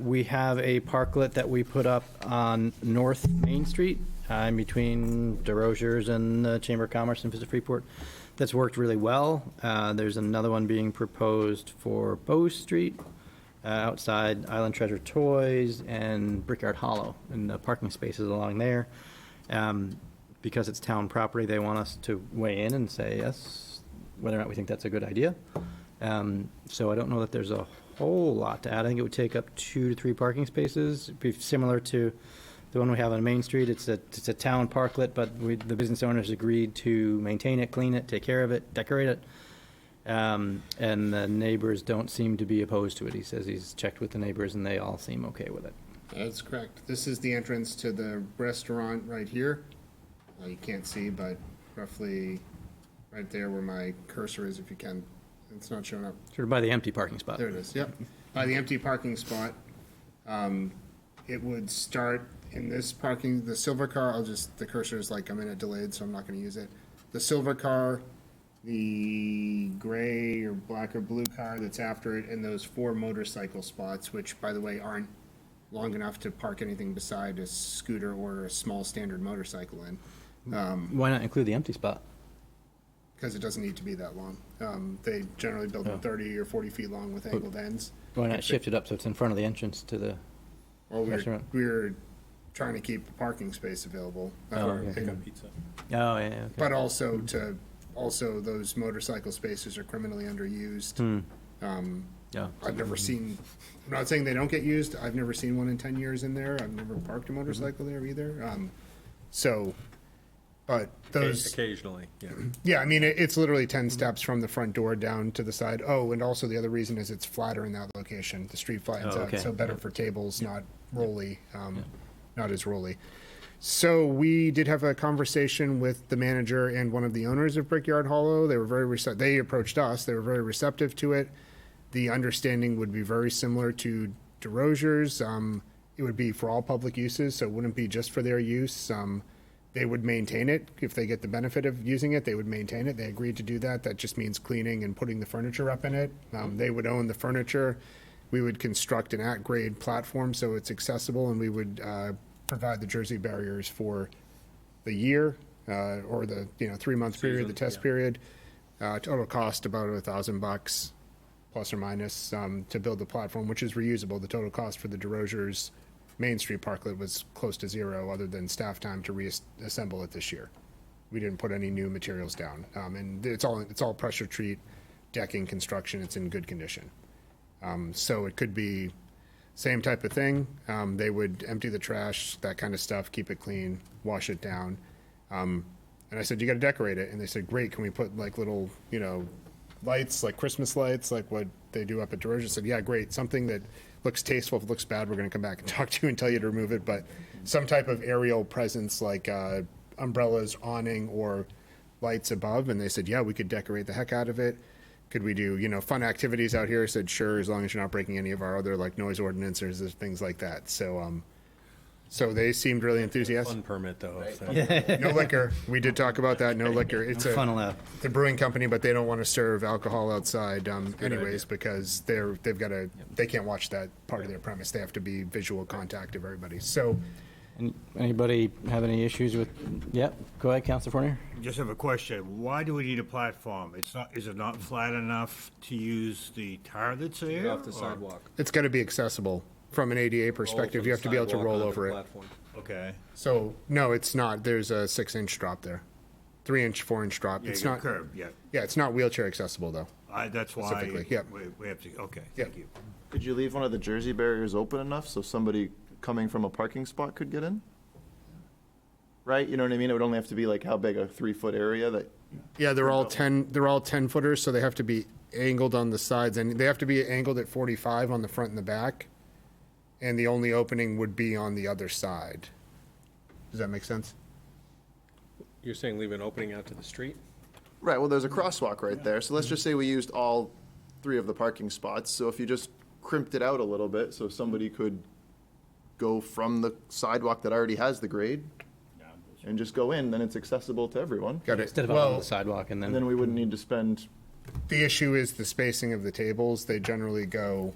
We have a parklet that we put up on North Main Street in between DeRozier's and the Chamber of Commerce and Visit Freeport. That's worked really well. There's another one being proposed for Bow Street outside Island Treasure Toys and Brickyard Hollow and the parking spaces along there. Because it's town property, they want us to weigh in and say yes, whether or not we think that's a good idea. So I don't know that there's a whole lot to add. I think it would take up 2 to 3 parking spaces. It'd be similar to the one we have on Main Street. It's a town parklet, but the business owners agreed to maintain it, clean it, take care of it, decorate it. And the neighbors don't seem to be opposed to it. He says he's checked with the neighbors and they all seem okay with it. That's correct. This is the entrance to the restaurant right here. You can't see, but roughly right there where my cursor is, if you can. It's not showing up. Sort of by the empty parking spot. There it is, yep. By the empty parking spot. It would start in this parking, the silver car, the cursor is like, I'm in it delayed, so I'm not gonna use it. The silver car, the gray or black or blue car that's after it, and those 4 motorcycle spots, which, by the way, aren't long enough to park anything beside a scooter or a small standard motorcycle in. Why not include the empty spot? Because it doesn't need to be that long. They generally build them 30 or 40 feet long with angled ends. Why not shift it up so it's in front of the entrance to the Well, restaurant? we're trying to keep a parking space available. Pick up pizza. Oh, yeah, okay. But also those motorcycle spaces are criminally underused. Yeah. I've never seen, I'm not saying they don't get used, I've never seen one in 10 years in there. I've never parked a motorcycle there either. But those. Occasionally, yeah. Yeah, I mean, it's literally 10 steps from the front door down to the side. Oh, and also the other reason is it's flatter in that location. The street flattens Oh, out, okay. so better for tables, not rolly, not as rolly. So we did have a conversation with the manager and one of the owners of Brickyard Hollow. They were very they approached us. They were very receptive to it. The understanding would be very similar to DeRozier's. It would be for all public uses, so it wouldn't be just for their use. They would maintain it. If they get the benefit of using it, they would maintain it. They agreed to do that. That just means cleaning and putting the furniture up in it. They would own the furniture. We would construct an at-grade platform so it's accessible, and we would provide the Jersey barriers for the year or the 3-month period, the test period. Total cost about $1,000 plus or minus to build the platform, which is reusable. The total cost for the DeRozier's Main Street parklet was close to zero, other than staff time to reassemble it this year. We didn't put any new materials down, and it's all pressure treat decking construction. It's in good condition, so it could be same type of thing. They would empty the trash, that kind of stuff, keep it clean, wash it down. And I said, you got to decorate it, and they said, great. Can we put like little lights, like Christmas lights, like what they do up at DeRozier? I said, yeah, great. Something that looks tasteful. If it looks bad, we're going to come back and talk to you and tell you to remove it. But some type of aerial presence, like umbrellas, awning, or lights above. And they said, yeah, we could decorate the heck out of it. Could we do, fun activities out here? I said, sure, as long as you're not breaking any of our other like noise ordinances or things like that. So they seemed really enthusiastic. Fun permit, though. So. No liquor. We did talk about that. No liquor. It's Fun allowed. It's a brewing company, but they don't want to serve alcohol outside anyways because they can't watch that part of their premise. They have to be visual contact of everybody. So, Anybody have any issues with? Yep. Go ahead, Councilor Fournier. Just have a question. Why do we need a platform? Is it not flat enough to use the tire that's there? Off the or- sidewalk. it's got to be accessible from an ADA perspective. You have to be able to roll over it. Okay. So no, it's not. There's a 6-inch drop there, 3-inch, 4-inch drop. Yeah, It's you not got curb, yeah. Yeah, it's not wheelchair accessible though. That's why Specifically, yep. we have to, okay, Yep. thank you. Could you leave one of the Jersey barriers open enough so somebody coming from a parking spot could get in? Right, you know what I mean? It would only have to be like how big, a 3-foot area that, Yeah, they're all 10 footers, so they have to be angled on the sides, and they have to be angled at 45 on the front and the back. And the only opening would be on the other side. Does that make sense? You're saying leave an opening out to the street? right, well, there's a crosswalk right there. So let's just say we used all 3 of the parking spots. So if you just crimped it out a little bit so somebody could go from the sidewalk that already has the grade and just go in, then it's accessible to everyone. Got it. Instead of on the sidewalk and And then we wouldn't need to spend, The issue is the spacing of the tables. They generally go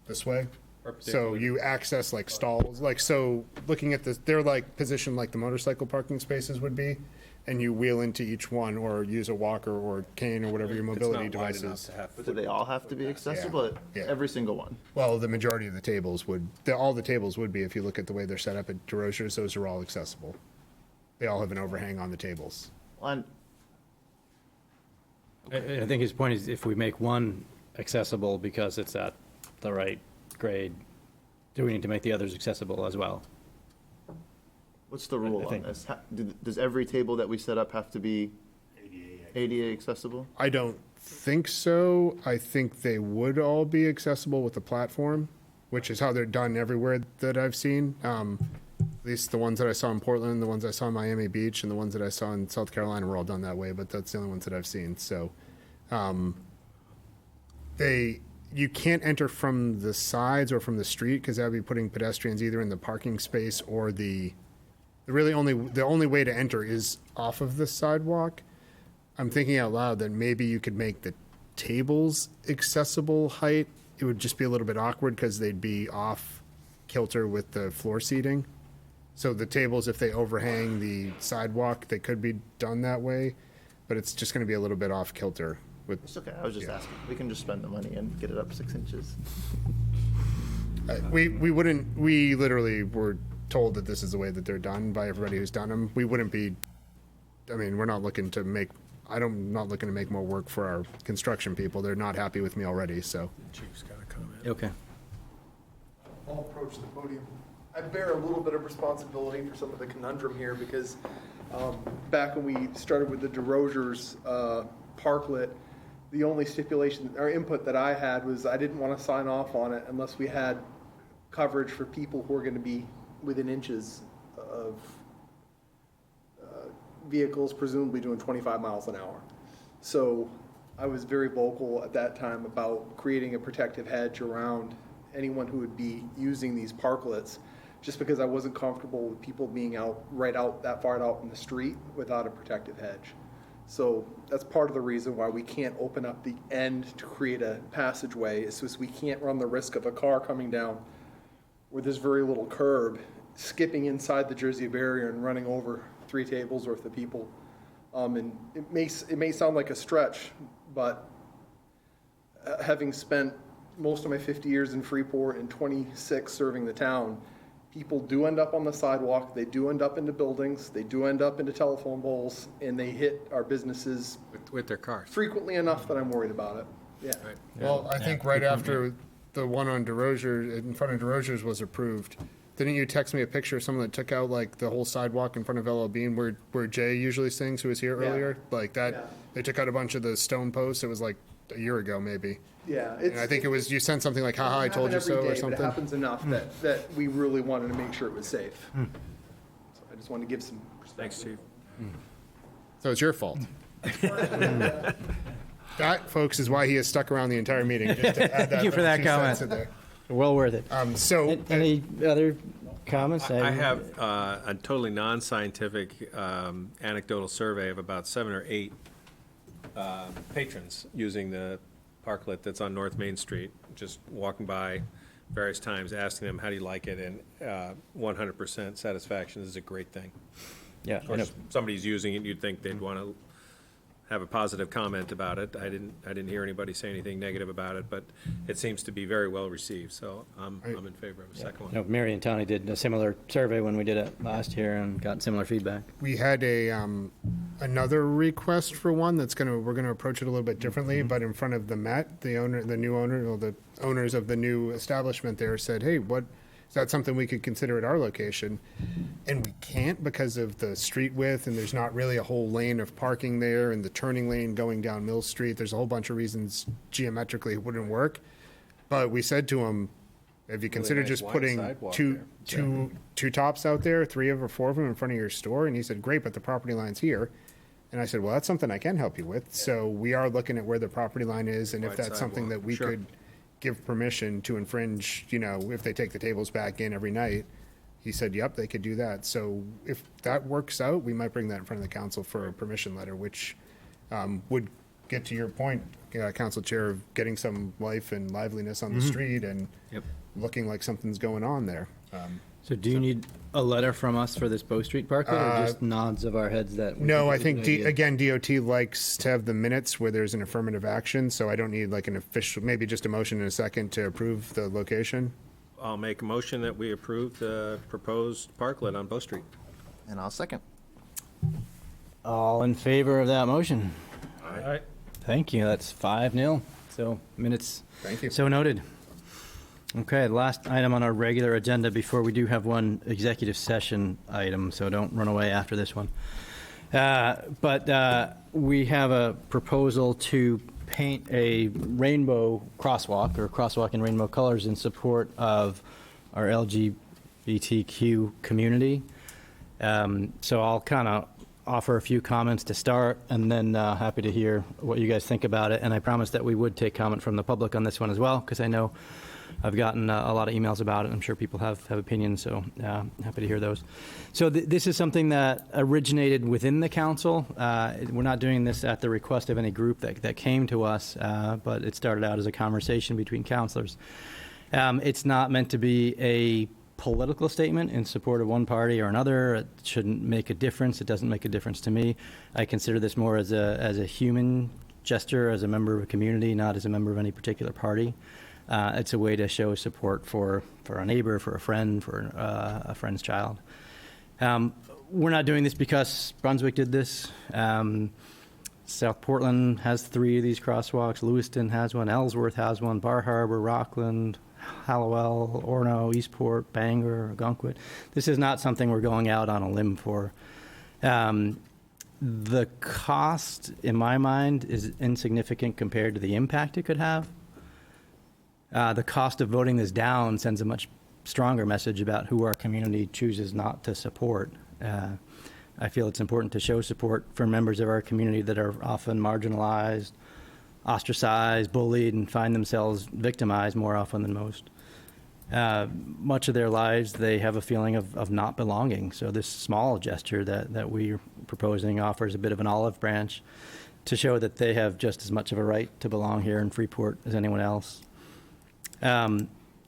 this way. So you access like stalls, like, so looking at this, they're like positioned like the motorcycle parking spaces would be, and you wheel into each one or use a walker or cane or whatever your mobility device is. but do they all have to be accessible? Yeah. Every single one? Well, the majority of the tables would, all the tables would be, if you look at the way they're set up at DeRozier's, those are all accessible. They all have an overhang on the tables. On, I think his point is if we make one accessible because it's at the right grade, do we need to make the others accessible as well? What's the rule on think- this? Does every table that we set up have to be ADA accessible? I don't think so. I think they would all be accessible with the platform, which is how they're done everywhere that I've seen. At least the ones that I saw in Portland, the ones I saw in Miami Beach, and the ones that I saw in South Carolina were all done that way, but that's the only ones that I've seen. So you can't enter from the sides or from the street because that would be putting pedestrians either in the parking space or the only way to enter is off of the sidewalk. I'm thinking out loud that maybe you could make the tables accessible height. It would just be a little bit awkward because they'd be off kilter with the floor seating. So the tables, if they overhang the sidewalk, they could be done that way, but it's just going to be a little bit off kilter. It's okay, I was just asking. We can just spend the money and get it up 6 inches. We literally were told that this is the way that they're done by everybody who's done them. We wouldn't be, we're not looking to make, I'm not looking to make more work for our construction people. They're not happy with me already, so. Chief's got a comment. Okay. I'll approach the podium. I bear a little bit of responsibility for some of the conundrum here because back when we started with the DeRozier's parklet, the only stipulation or input that I had was I didn't want to sign off on it unless we had coverage for people who are going to be within inches of vehicles presumably doing 25 miles an hour. So I was very vocal at that time about creating a protective hedge around anyone who would be using these parklets, just because I wasn't comfortable with people being that far out in the street without a protective hedge. So that's part of the reason why we can't open up the end to create a passageway, is because we can't run the risk of a car coming down with this very little curb, skipping inside the Jersey barrier and running over 3 tables worth of people. And it may sound like a stretch, but having spent most of my 50 years in Freeport and 26 serving the town, people do end up on the sidewalk, they do end up into buildings, they do end up into telephone poles, and they hit our businesses With their cars. frequently enough that I'm worried about it. Yeah. Right. Well, I think right after the one on DeRozier, in front of DeRozier's was approved, didn't you text me a picture of someone that took out like the whole sidewalk in front of LL Bean where Jay usually sings, who was here earlier? Like that, Yeah. They took out a bunch of the stone posts. It was like a year ago, maybe. Yeah. And I think it was, you sent something like, haha, I told you so, or something. It happens enough that we really wanted to make sure it was safe. So I just wanted to give some Thanks, Chief. So it's your fault. That, folks, is why he has stuck around the entire meeting. Just to add Thank you for little that 2 cents comment. in there. Well worth it. Any other comments? I have a totally non-scientific anecdotal survey of about 7 or 8 patrons using the parklet that's on North Main Street, just walking by various times, asking them, how do you like it? And 100% satisfaction. This is a great thing. Yeah. Of course, if somebody's using it, you'd think they'd want to have a positive comment about it. I didn't hear anybody say anything negative about it, but it seems to be very well received, so I'm in favor of a second one. No, Mary and Tony did a similar survey when we did it last year and got similar feedback. We had another request for one that's we're gonna approach it a little bit differently, but in front of the Met, the owners of the new establishment there said, hey, is that something we could consider at our location? And we can't because of the street width, and there's not really a whole lane of parking there, and the turning lane going down Mill Street. There's a whole bunch of reasons geometrically it wouldn't work. But we said to him, have you considered nice just wide putting sidewalk two tops out there, 3 or 4 of them in front of your store? And he said, great, but the property line's here. And I said, well, that's something I can help you with. So we are looking at where the property line is, and if Wide that's something sidewalk, that we sure. could give permission to infringe, if they take the tables back in every night. He said, yep, they could do that. So if that works out, we might bring that in front of the council for a permission letter, which would get to your point, Council Chair, of getting some life and liveliness on the street and looking like something's going on there. So do you need a letter from us for this Bow Street parklet, or just nods of our heads that? No, I think, again, DOT likes to have the minutes where there's an affirmative action, so I don't need like an official, maybe just a motion in a second to approve the location. I'll make a motion that we approve the proposed parklet on Bow Street. And I'll second. All in favor of that motion? All right. Thank you. That's 5-0. So minutes. Thank you. So noted. Okay, the last item on our regular agenda before we do have one executive session item, so don't run away after this one. But we have a proposal to paint a rainbow crosswalk, or crosswalk in rainbow colors, in support of our LGBTQ community. So I'll kind of offer a few comments to start, and then happy to hear what you guys think about it. And I promised that we would take comment from the public on this one as well, because I know I've gotten a lot of emails about it. I'm sure people have opinions, so happy to hear those. So this is something that originated within the council. We're not doing this at the request of any group that came to us, but it started out as a conversation between councilors. It's not meant to be a political statement in support of one party or another. It shouldn't make a difference. It doesn't make a difference to me. I consider this more as a human gesture, as a member of a community, not as a member of any particular party. It's a way to show support for a neighbor, for a friend, for a friend's child. We're not doing this because Brunswick did this. South Portland has 3 of these crosswalks. Lewiston has one. Ellsworth has one. Bar Harbor, Rockland, Hallowell, Orono, Eastport, Bangor, Gunkwit. This is not something we're going out on a limb for. The cost, in my mind, is insignificant compared to the impact it could have. The cost of voting this down sends a much stronger message about who our community chooses not to support. I feel it's important to show support for members of our community that are often marginalized, ostracized, bullied, and find themselves victimized more often than most. Much of their lives, they have a feeling of not belonging. So this small gesture that we're proposing offers a bit of an olive branch to show that they have just as much of a right to belong here in Freeport as anyone else.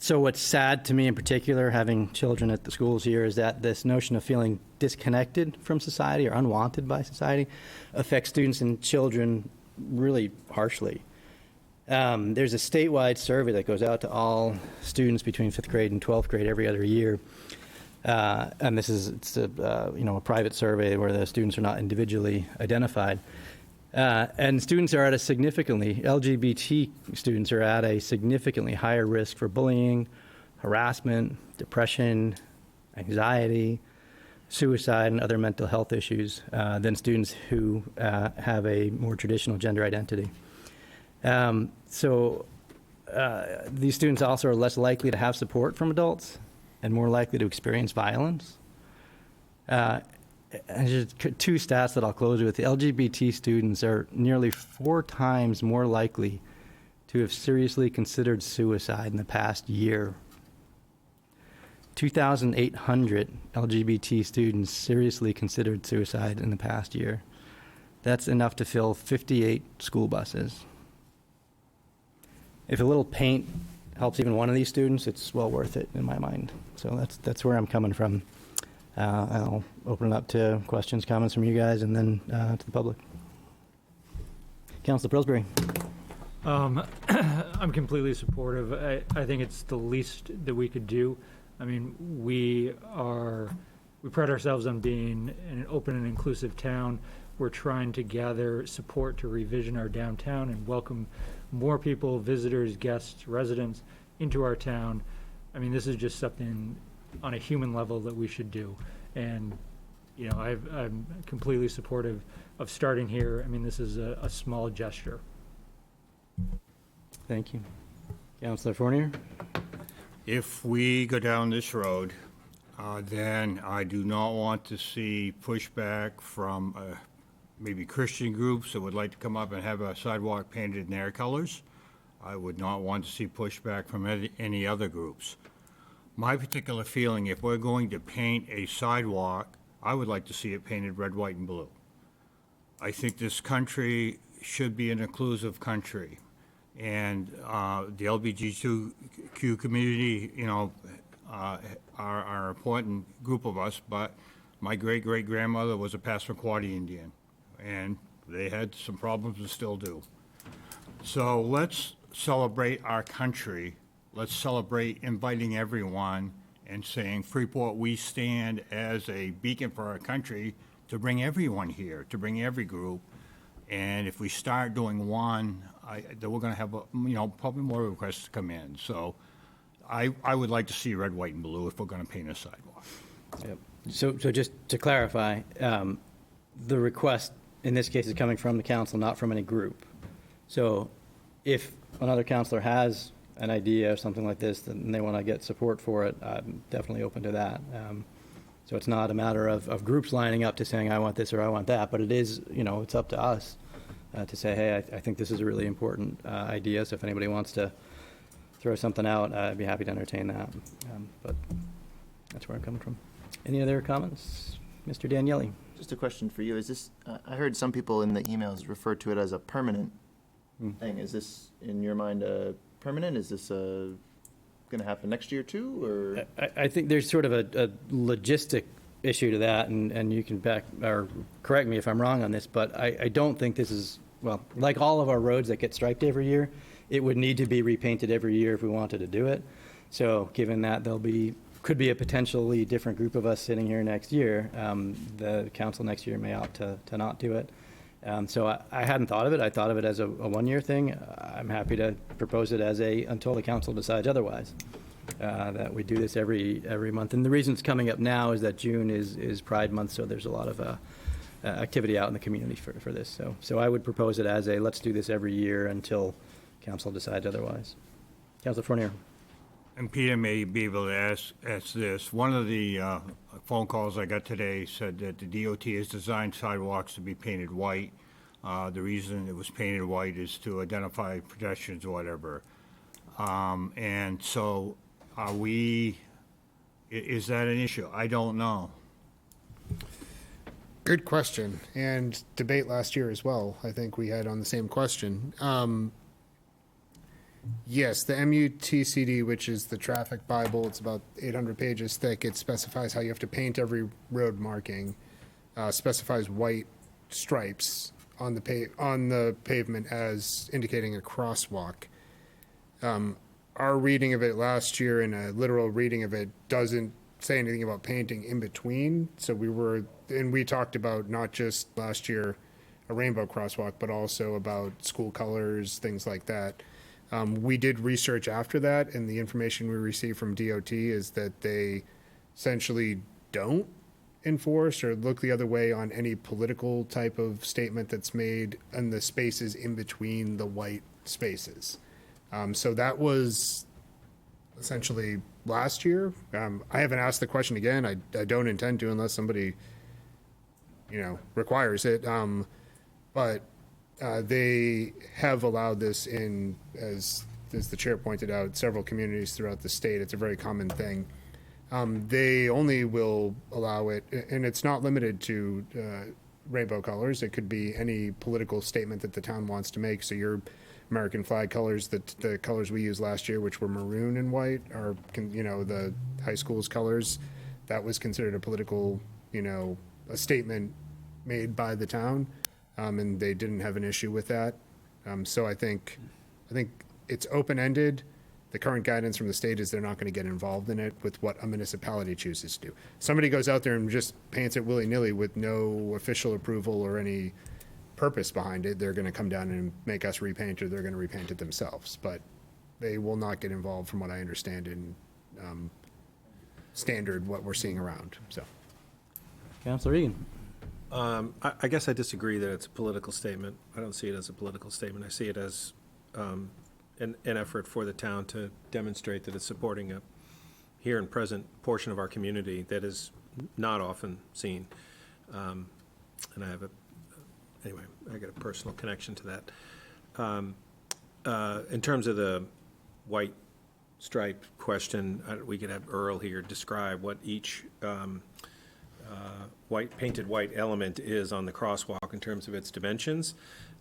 So what's sad to me in particular, having children at the schools here, is that this notion of feeling disconnected from society or unwanted by society affects students and children really harshly. There's a statewide survey that goes out to all students between 5th grade and 12th grade every other year. And it's a private survey where the students are not individually identified. And students are at LGBT students are at a significantly higher risk for bullying, harassment, depression, anxiety, suicide, and other mental health issues than students who have a more traditional gender identity. So these students also are less likely to have support from adults and more likely to experience violence. And just 2 stats that I'll close with. The LGBT students are nearly 4 times more likely to have seriously considered suicide in the past year. 2,800 LGBT students seriously considered suicide in the past year. That's enough to fill 58 school buses. If a little paint helps even one of these students, it's well worth it in my mind. So that's where I'm coming from. I'll open it up to questions, comments from you guys, and then to the public. Councilor Pillsbury. I'm completely supportive. I think it's the least that we could do. I mean, we pride ourselves on being an open and inclusive town. We're trying to gather support to revision our downtown and welcome more people, visitors, guests, residents into our town. I mean, this is just something on a human level that we should do. And, I'm completely supportive of starting here. I mean, this is a small gesture. Thank you. Councilor Fournier? If we go down this road, then I do not want to see pushback from maybe Christian groups that would like to come up and have a sidewalk painted in their colors. I would not want to see pushback from any other groups. My particular feeling, if we're going to paint a sidewalk, I would like to see it painted red, white, and blue. I think this country should be an inclusive country. And the LGBTQ community, are an important group of us, but my great-great-grandmother was a Passamaquoddy Indian, and they had some problems and still do. So let's celebrate our country. Let's celebrate inviting everyone and saying, Freeport, we stand as a beacon for our country to bring everyone here, to bring every group. And if we start doing one, that we're going to have, probably more requests to come in. So I would like to see red, white, and blue if we're going to paint a sidewalk. Yep. So just to clarify, the request in this case is coming from the council, not from any group. So if another councilor has an idea or something like this, and they want to get support for it, I'm definitely open to that. So it's not a matter of groups lining up to saying, I want this or I want that, but it is, it's up to us to say, hey, I think this is a really important idea, so if anybody wants to throw something out, I'd be happy to entertain that. But that's where I'm coming from. Any other comments? Mr. Daniele? Just a question for you. Is this, I heard some people in the emails refer to it as a permanent thing. Is this, in your mind, permanent? Is this going to happen next year too, or? I think there's sort of a logistic issue to that, and you can correct me if I'm wrong on this, but I don't think this is, well, like all of our roads that get striped every year, it would need to be repainted every year if we wanted to do it. So given that could be a potentially different group of us sitting here next year, the council next year may opt to not do it. So I hadn't thought of it. I thought of it as a one-year thing. I'm happy to propose it as until the council decides otherwise, that we do this every month. And the reason it's coming up now is that June is Pride Month, so there's a lot of activity out in the community for this. So I would propose it as let's do this every year until council decides otherwise. Councilor Fournier. And Peter may be able to ask this. One of the phone calls I got today said that the DOT has designed sidewalks to be painted white. The reason it was painted white is to identify pedestrians or whatever. And so is that an issue? I don't know. Good question, and debate last year as well. I think we had on the same question. Yes, the MUTCD, which is the traffic Bible, it's about 800 pages thick. It specifies how you have to paint every road marking, specifies white stripes on the pavement as indicating a crosswalk. Our reading of it last year and a literal reading of it doesn't say anything about painting in between. So we talked about not just last year a rainbow crosswalk, but also about school colors, things like that. We did research after that, and the information we received from DOT is that they essentially don't enforce or look the other way on any political type of statement that's made in the spaces in between the white spaces. So that was essentially last year. I haven't asked the question again. I don't intend to unless somebody, requires it. But they have allowed this in, as the chair pointed out, several communities throughout the state. It's a very common thing. They only will allow it, and it's not limited to rainbow colors. It could be any political statement that the town wants to make. So your American flag colors, the colors we used last year, which were maroon and white, are, the high school's colors. That was considered a political, a statement made by the town. And they didn't have an issue with that. So I think it's open-ended. The current guidance from the state is they're not going to get involved in it with what a municipality chooses to do. Somebody goes out there and just paints it willy-nilly with no official approval or any purpose behind it, they're going to come down and make us repaint, or they're going to repaint it themselves. But they will not get involved, from what I understand, in standard what we're seeing around. So, Councilor Egan. I guess I disagree that it's a political statement. I don't see it as a political statement. I see it as an effort for the town to demonstrate that it's supporting a here and present portion of our community that is not often seen. And I have anyway, I got a personal connection to that. In terms of the white stripe question, we could have Earl here describe what each painted white element is on the crosswalk in terms of its dimensions.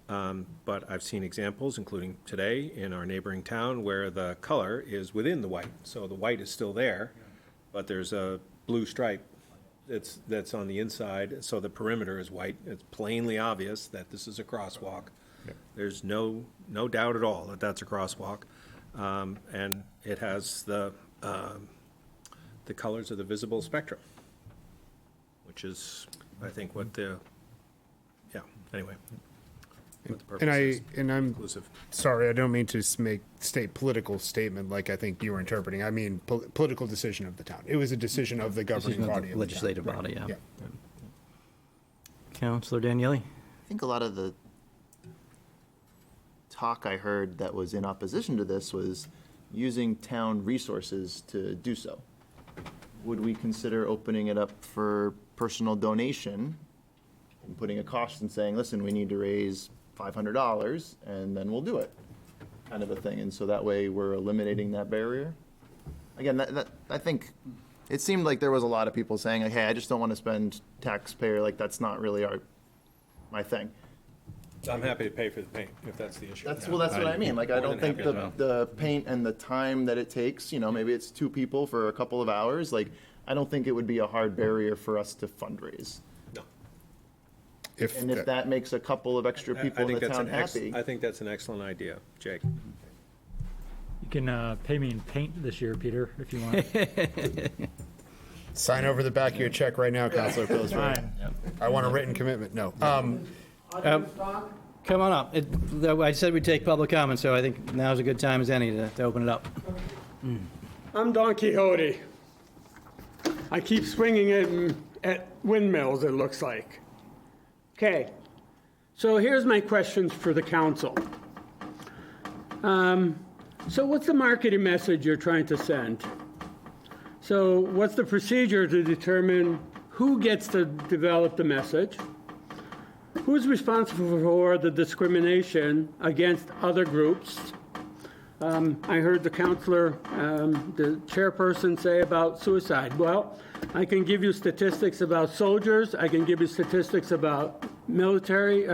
But I've seen examples, including today in our neighboring town, where the color is within the white. So the white is still there, but there's a blue stripe that's on the inside, so the perimeter is white. It's plainly obvious that this is a crosswalk. Yeah. There's no doubt at all that that's a crosswalk. And it has the colors of the visible spectrum, which is, I think, what anyway. for the And purposes. I'm Inclusive. sorry, I don't mean to state political statement like I think you were interpreting. I mean political decision of the town. It was a decision of the governing Decision of the body. of the town. legislative Right. body, yeah. Yeah. Councillor Daniele? I think a lot of the talk I heard that was in opposition to this was using town resources to do so. Would we consider opening it up for personal donation and putting a cost and saying, listen, we need to raise $500 and then we'll do it, kind of a thing? And so that way we're eliminating that barrier. Again, I think it seemed like there was a lot of people saying, like, hey, I just don't want to spend taxpayer, like that's not really my thing. I'm happy to pay for the paint if that's the issue. That's what I mean. Like, I More don't than think happy to. the paint and the time that it takes, maybe it's 2 people for a couple of hours. Like, I don't think it would be a hard barrier for us to fundraise. No. And if that makes a couple of extra people in the town happy. I think that's an excellent idea, Jake. You can pay me in paint this year, Peter, if you want. Sign over the back of your check right now, Councilor Pillsbury. Fine. I want a written commitment. No. Come on up. I said we'd take public comment, so I think now's a good time as any to open it up. I'm Don Quixote. I keep swinging it at windmills, it looks like. Okay, so here's my questions for the council. So what's the marketing message you're trying to send? So what's the procedure to determine who gets to develop the message? Who's responsible for the discrimination against other groups? I heard the counselor, the chairperson say about suicide. Well, I can give you statistics about soldiers. I can give you statistics about military,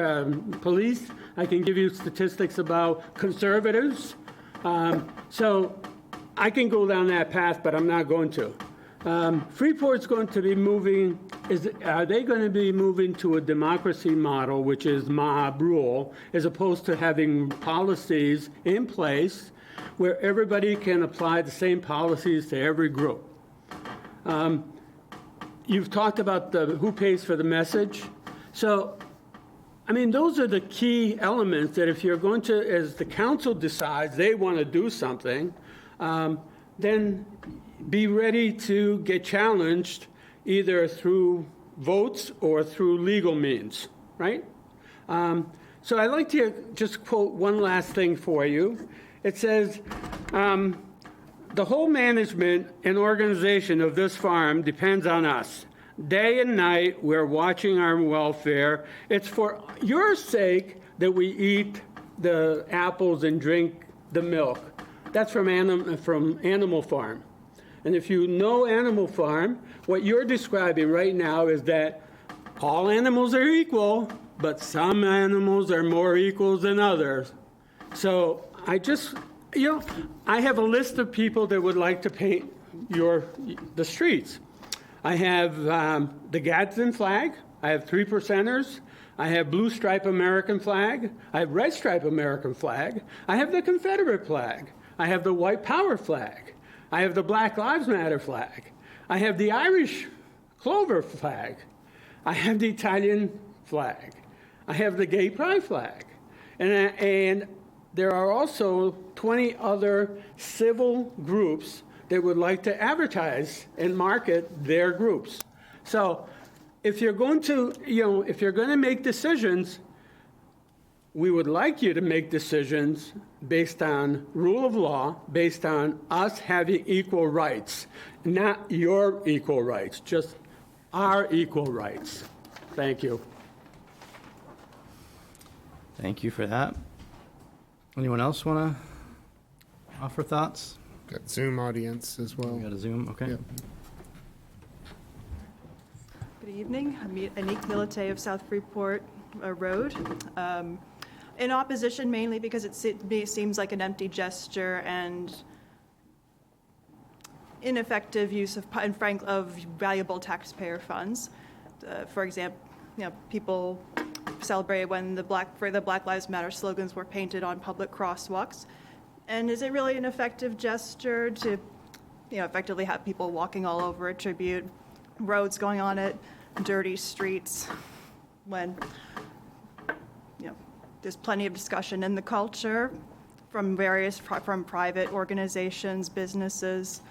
police. I can give you statistics about conservatives. So I can go down that path, but I'm not going to. Freeport's going to be moving, are they going to be moving to a democracy model, which is mob rule, as opposed to having policies in place where everybody can apply the same policies to every group? You've talked about who pays for the message. So, I mean, those are the key elements that if you're going to, as the council decides they want to do something, then be ready to get challenged either through votes or through legal means, right? So I'd like to just quote one last thing for you. It says, the whole management and organization of this farm depends on us. Day and night, we're watching our welfare. It's for your sake that we eat the apples and drink the milk. That's from Animal Farm. And if you know Animal Farm, what you're describing right now is that all animals are equal, but some animals are more equal than others. So I just, I have a list of people that would like to paint the streets. I have the Gadsden flag. I have 3%ers. I have blue stripe American flag. I have red stripe American flag. I have the Confederate flag. I have the white power flag. I have the Black Lives Matter flag. I have the Irish clover flag. I have the Italian flag. I have the gay pride flag. And there are also 20 other civil groups that would like to advertise and market their groups. So if you're going to, if you're going to make decisions, we would like you to make decisions based on rule of law, based on us having equal rights, not your equal rights, just our equal rights. Thank you. Thank you for that. Anyone else want to offer thoughts? Got Zoom audience as well. We got a Zoom, okay. Yeah. Good evening. I'm Anique Milite of South Freeport Road. In opposition mainly because it seems like an empty gesture and ineffective use of valuable taxpayer funds. For example, people celebrated when the Black Lives Matter slogans were painted on public crosswalks. And is it really an effective gesture to, effectively have people walking all over a tribute, roads going on it, dirty streets, when, there's plenty of discussion in the culture from from private organizations, businesses.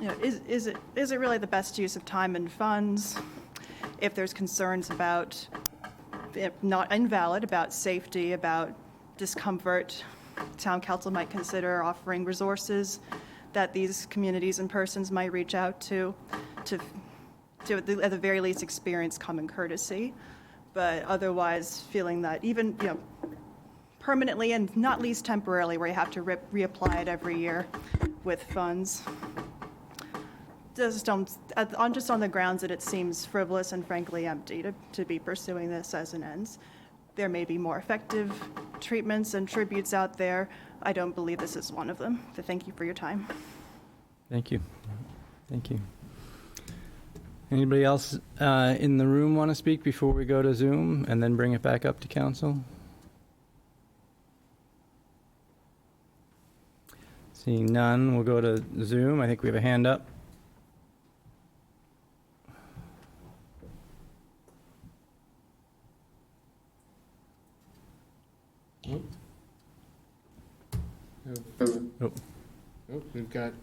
Is it really the best use of time and funds? If there's concerns about, if not invalid, about safety, about discomfort, town council might consider offering resources that these communities and persons might reach out to at the very least experience common courtesy. But otherwise, feeling that even, permanently and not least temporarily, where you have to reapply it every year with funds. Just on the grounds that it seems frivolous and frankly empty to be pursuing this as an ends. There may be more effective treatments and tributes out there. I don't believe this is one of them. So thank you for your time. Thank you. Thank you. Anybody else in the room want to speak before we go to Zoom and then bring it back up to council? Seeing none, we'll go to Zoom. I think we have a hand up. Oh, we've got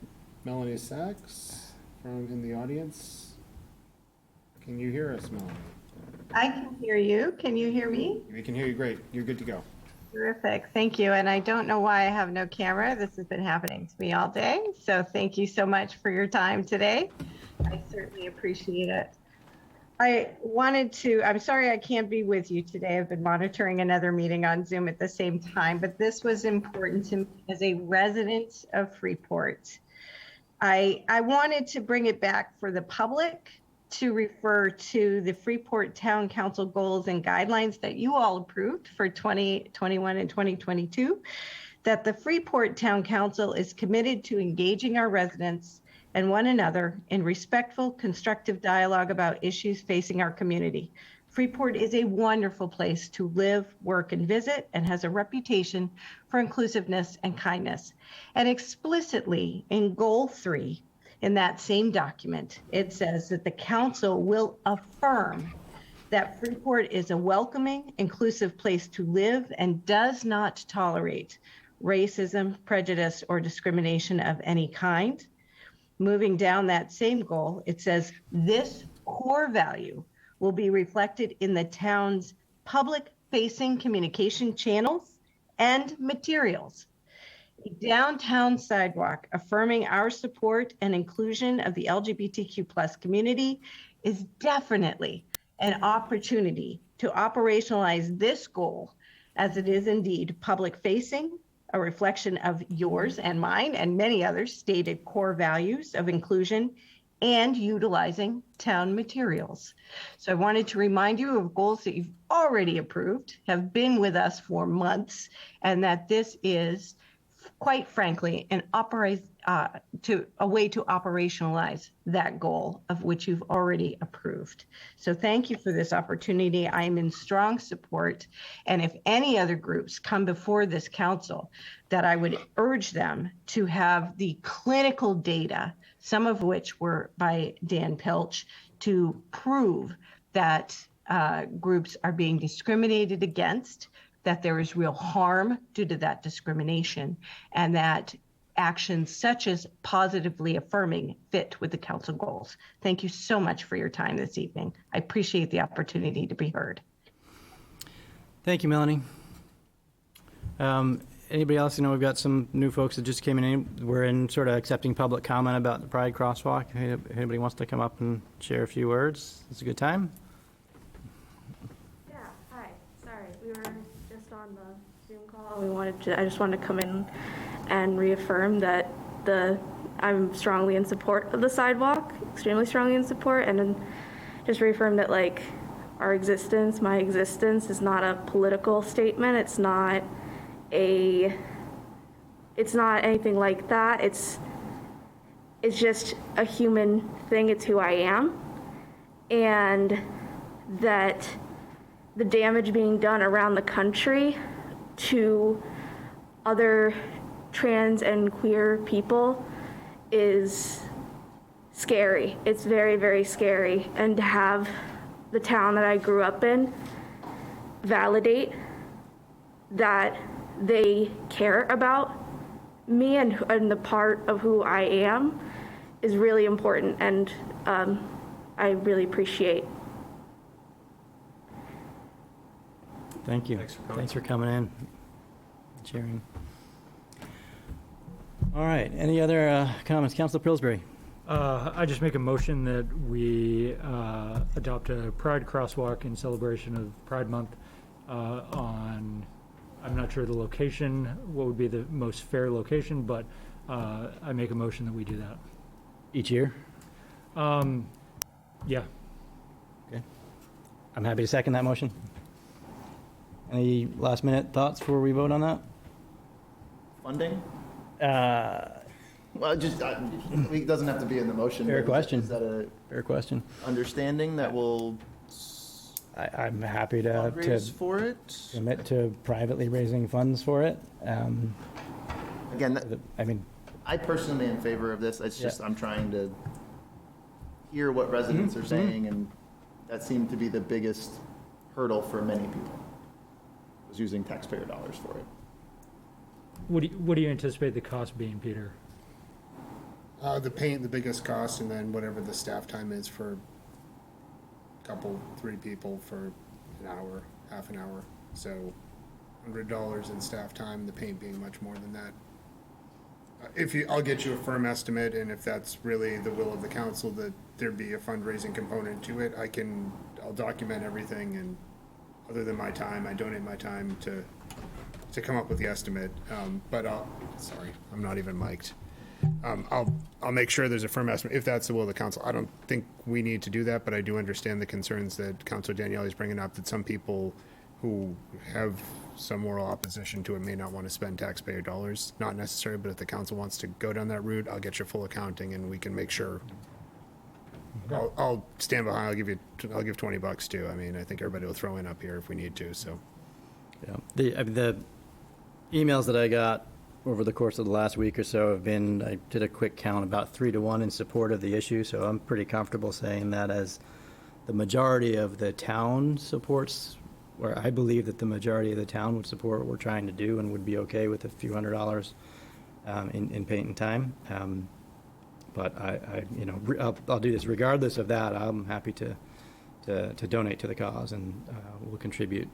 Melanie Sachs in the audience. Can you hear us, Melanie? I can hear you. Can you hear me? We can hear you great. You're good to go. Terrific. Thank you. And I don't know why I have no camera. This has been happening to me all day. So thank you so much for your time today. I certainly appreciate it. I'm sorry I can't be with you today. I've been monitoring another meeting on Zoom at the same time, but this was important to me as a resident of Freeport. I wanted to bring it back for the public to refer to the Freeport Town Council goals and guidelines that you all approved for 2021 and 2022, that the Freeport Town Council is committed to engaging our residents and one another in respectful, constructive dialogue about issues facing our community. Freeport is a wonderful place to live, work, and visit, and has a reputation for inclusiveness and kindness. And explicitly in Goal 3, in that same document, it says that the council will affirm that Freeport is a welcoming, inclusive place to live and does not tolerate racism, prejudice, or discrimination of any kind. Moving down that same goal, it says this core value will be reflected in the town's public-facing communication channels and materials. A downtown sidewalk affirming our support and inclusion of the LGBTQ+ community is definitely an opportunity to operationalize this goal, as it is indeed public-facing, a reflection of yours and mine and many others' stated core values of inclusion and utilizing town materials. So I wanted to remind you of goals that you've already approved, have been with us for months, and that this is, quite frankly, a way to operationalize that goal of which you've already approved. So thank you for this opportunity. I am in strong support. And if any other groups come before this council, that I would urge them to have the clinical data, some of which were by Dan Pilch, to prove that groups are being discriminated against, that there is real harm due to that discrimination, and that actions such as positively affirming fit with the council goals. Thank you so much for your time this evening. I appreciate the opportunity to be heard. Thank you, Melanie. Anybody else? We've got some new folks that just came in. We're in sort of accepting public comment about the Pride Crosswalk. Anybody wants to come up and share a few words? It's a good time. Yeah, hi. Sorry, we were just on the Zoom call. I just wanted to come in and reaffirm that I'm strongly in support of the sidewalk, extremely strongly in support, and then just reaffirm that our existence, my existence, is not a political statement. It's not anything like that. It's just a human thing. It's who I am, and that the damage being done around the country to other trans and queer people is scary. It's very, very scary. And to have the town that I grew up in validate that they care about me and the part of who I am is really important, and I really appreciate. Thank you. Thanks for coming in, sharing. All right, any other comments? Councilor Pillsbury. I just make a motion that we adopt a Pride crosswalk in celebration of Pride Month on, I'm not sure the location, what would be the most fair location, but I make a motion that we do that. Each year? Yeah. Okay. I'm happy to second that motion. Any last minute thoughts before we vote on that? Funding? Well, just, it doesn't have to be in the motion. Fair question. Is that a fair question? Understanding that we'll I'm happy to fundraise for it. Commit to privately raising funds for it. Again, I mean, I personally am in favor of this. It's just I'm trying to hear what residents are saying, and that seemed to be the biggest hurdle for many people, was using taxpayer dollars for it. What do you anticipate the cost being, Peter? The paint, the biggest cost, and then whatever the staff time is for a couple, 3 people for an hour, half an hour. So $100 in staff time, the paint being much more than that. I'll get you a firm estimate, and if that's really the will of the council that there be a fundraising component to it, I'll document everything, and other than my time, I donate my time to come up with the estimate. But sorry, I'm not even mic'd. I'll make sure there's a firm estimate if that's the will of the council. I don't think we need to do that, but I do understand the concerns that Councilor Daniele is bringing up, that some people who have some moral opposition to it may not want to spend taxpayer dollars. Not necessary, but if the council wants to go down that route, I'll get your full accounting and we can make sure. I'll stand behind. I'll give $20 too. I mean, I think everybody will throw in up here if we need to. So, yeah, the emails that I got over the course of the last week or so have been, I did a quick count, about 3 to 1 in support of the issue. So I'm pretty comfortable saying that as the majority of the town supports, where I believe that the majority of the town would support what we're trying to do and would be okay with a few $100s in paint and time. But I'll do this regardless of that. I'm happy to donate to the cause, and will contribute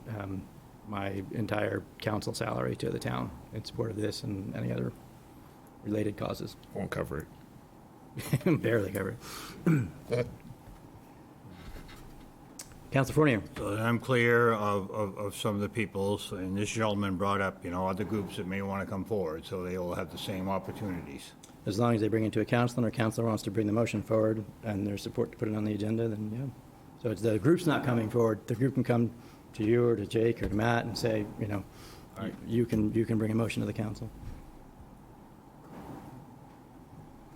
my entire council salary to the town in support of this and any other related causes. Won't cover it. Barely cover it. Councilor Fournier. So I'm clear of some of the peoples, and this gentleman brought up, other groups that may want to come forward, so they all have the same opportunities. As long as they bring it to a councilor, or councilor wants to bring the motion forward and their support to put it on the agenda, then yeah. So it's the group's not coming forward. The group can come to you or to Jake or to Matt and say, right, you can bring a motion to the council.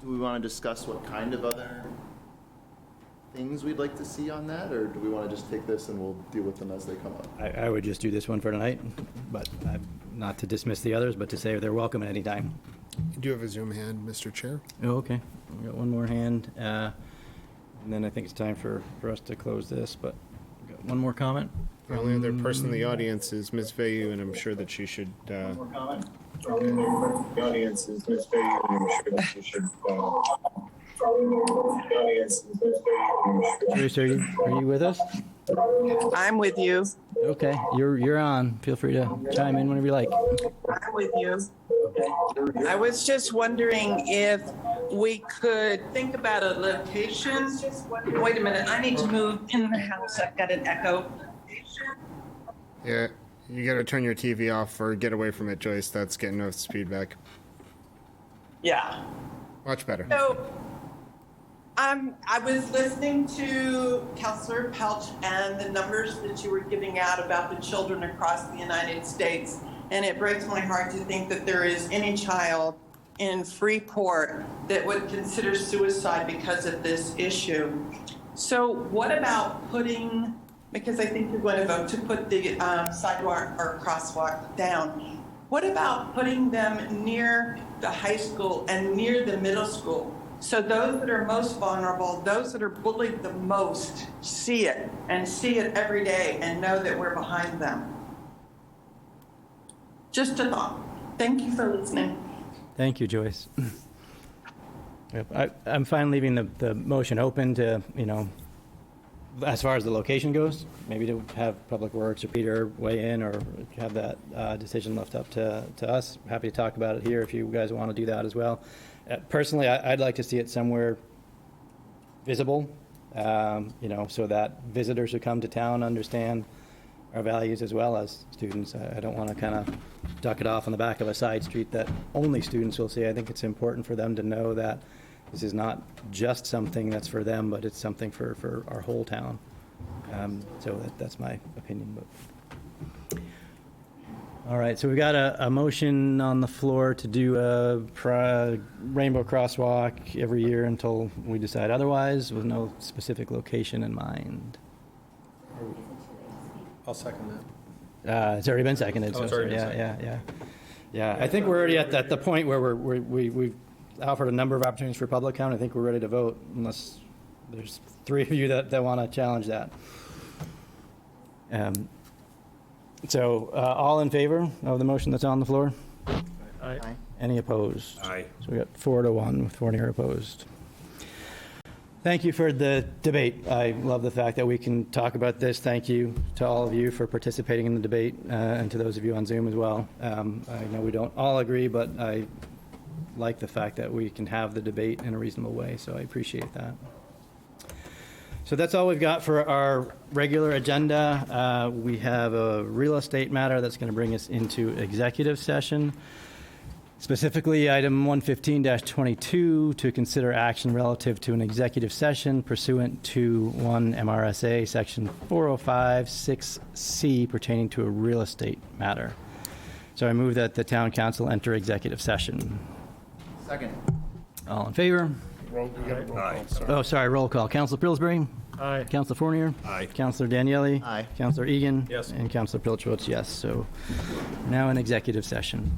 Do we want to discuss what kind of other things we'd like to see on that, or do we want to just take this and we'll deal with them as they come up? I would just do this one for tonight, but not to dismiss the others, but to say they're welcome at any time. You do have a Zoom hand, Mr. Chair. Oh, okay. We got one more hand, and then I think it's time for us to close this, but we got one more comment. The only other person in the audience is Ms. Vayu, and I'm sure that she should. One more comment. The audience is Ms. Vayu, and I'm sure that she should. Teresa, are you with us? I'm with you. Okay, you're on. Feel free to chime in whenever you like. I'm with you. I was just wondering if we could think about a location. Wait a minute, I need to move in the house. I've got an echo. Yeah, you got to turn your TV off or get away from it, Joyce. That's getting us feedback. Yeah. Much better. So, I was listening to Councilor Pelch and the numbers that you were giving out about the children across the United States, and it breaks my heart to think that there is any child in Freeport that would consider suicide because of this issue. So what about putting, because I think you're going to vote to put the sidewalk or crosswalk down, what about putting them near the high school and near the middle school? So those that are most vulnerable, those that are bullied the most, see it and see it every day and know that we're behind them. Just a thought. Thank you for listening. Thank you, Joyce. Yep, I'm fine leaving the motion open to, as far as the location goes, maybe to have Public Works or Peter weigh in or have that decision left up to us. Happy to talk about it here if you guys want to do that as well. Personally, I'd like to see it somewhere visible, so that visitors who come to town understand our values as well as students. I don't want to kind of duck it off on the back of a side street that only students will see. I think it's important for them to know that this is not just something that's for them, but it's something for our whole town. So that's my opinion. But all right, so we've got a motion on the floor to do a rainbow crosswalk every year until we decide otherwise, with no specific location in mind. I'll second that. It's already been seconded. Oh, it's so already been yeah. I think we're already at the point where we've offered a number of opportunities for public comment. I think we're ready to vote, unless there's three of you that want to challenge that. So all in favor of the motion that's on the floor? Aye. Any opposed? Aye. So we got 4-1 with 4 near opposed. Thank you for the debate. I love the fact that we can talk about this. Thank you to all of you for participating in the debate, and to those of you on Zoom as well. I know we don't all agree, but I like the fact that we can have the debate in a reasonable way, so I appreciate that. So that's all we've got for our regular agenda. We have a real estate matter that's going to bring us into executive session. Specifically, item 115-22, to consider action relative to an executive session pursuant to 1 MRSA Section 405-6C pertaining to a real estate matter. So I move that the town council enter executive session. Second. All in favor? We got a roll call, sorry. Oh, sorry, roll call. Councilor Pillsbury? Aye. Councilor Fournier? Aye. Councilor Daniele? Aye. Councilor Egan? Yes. And Councilor Pilch votes yes. So now in executive session.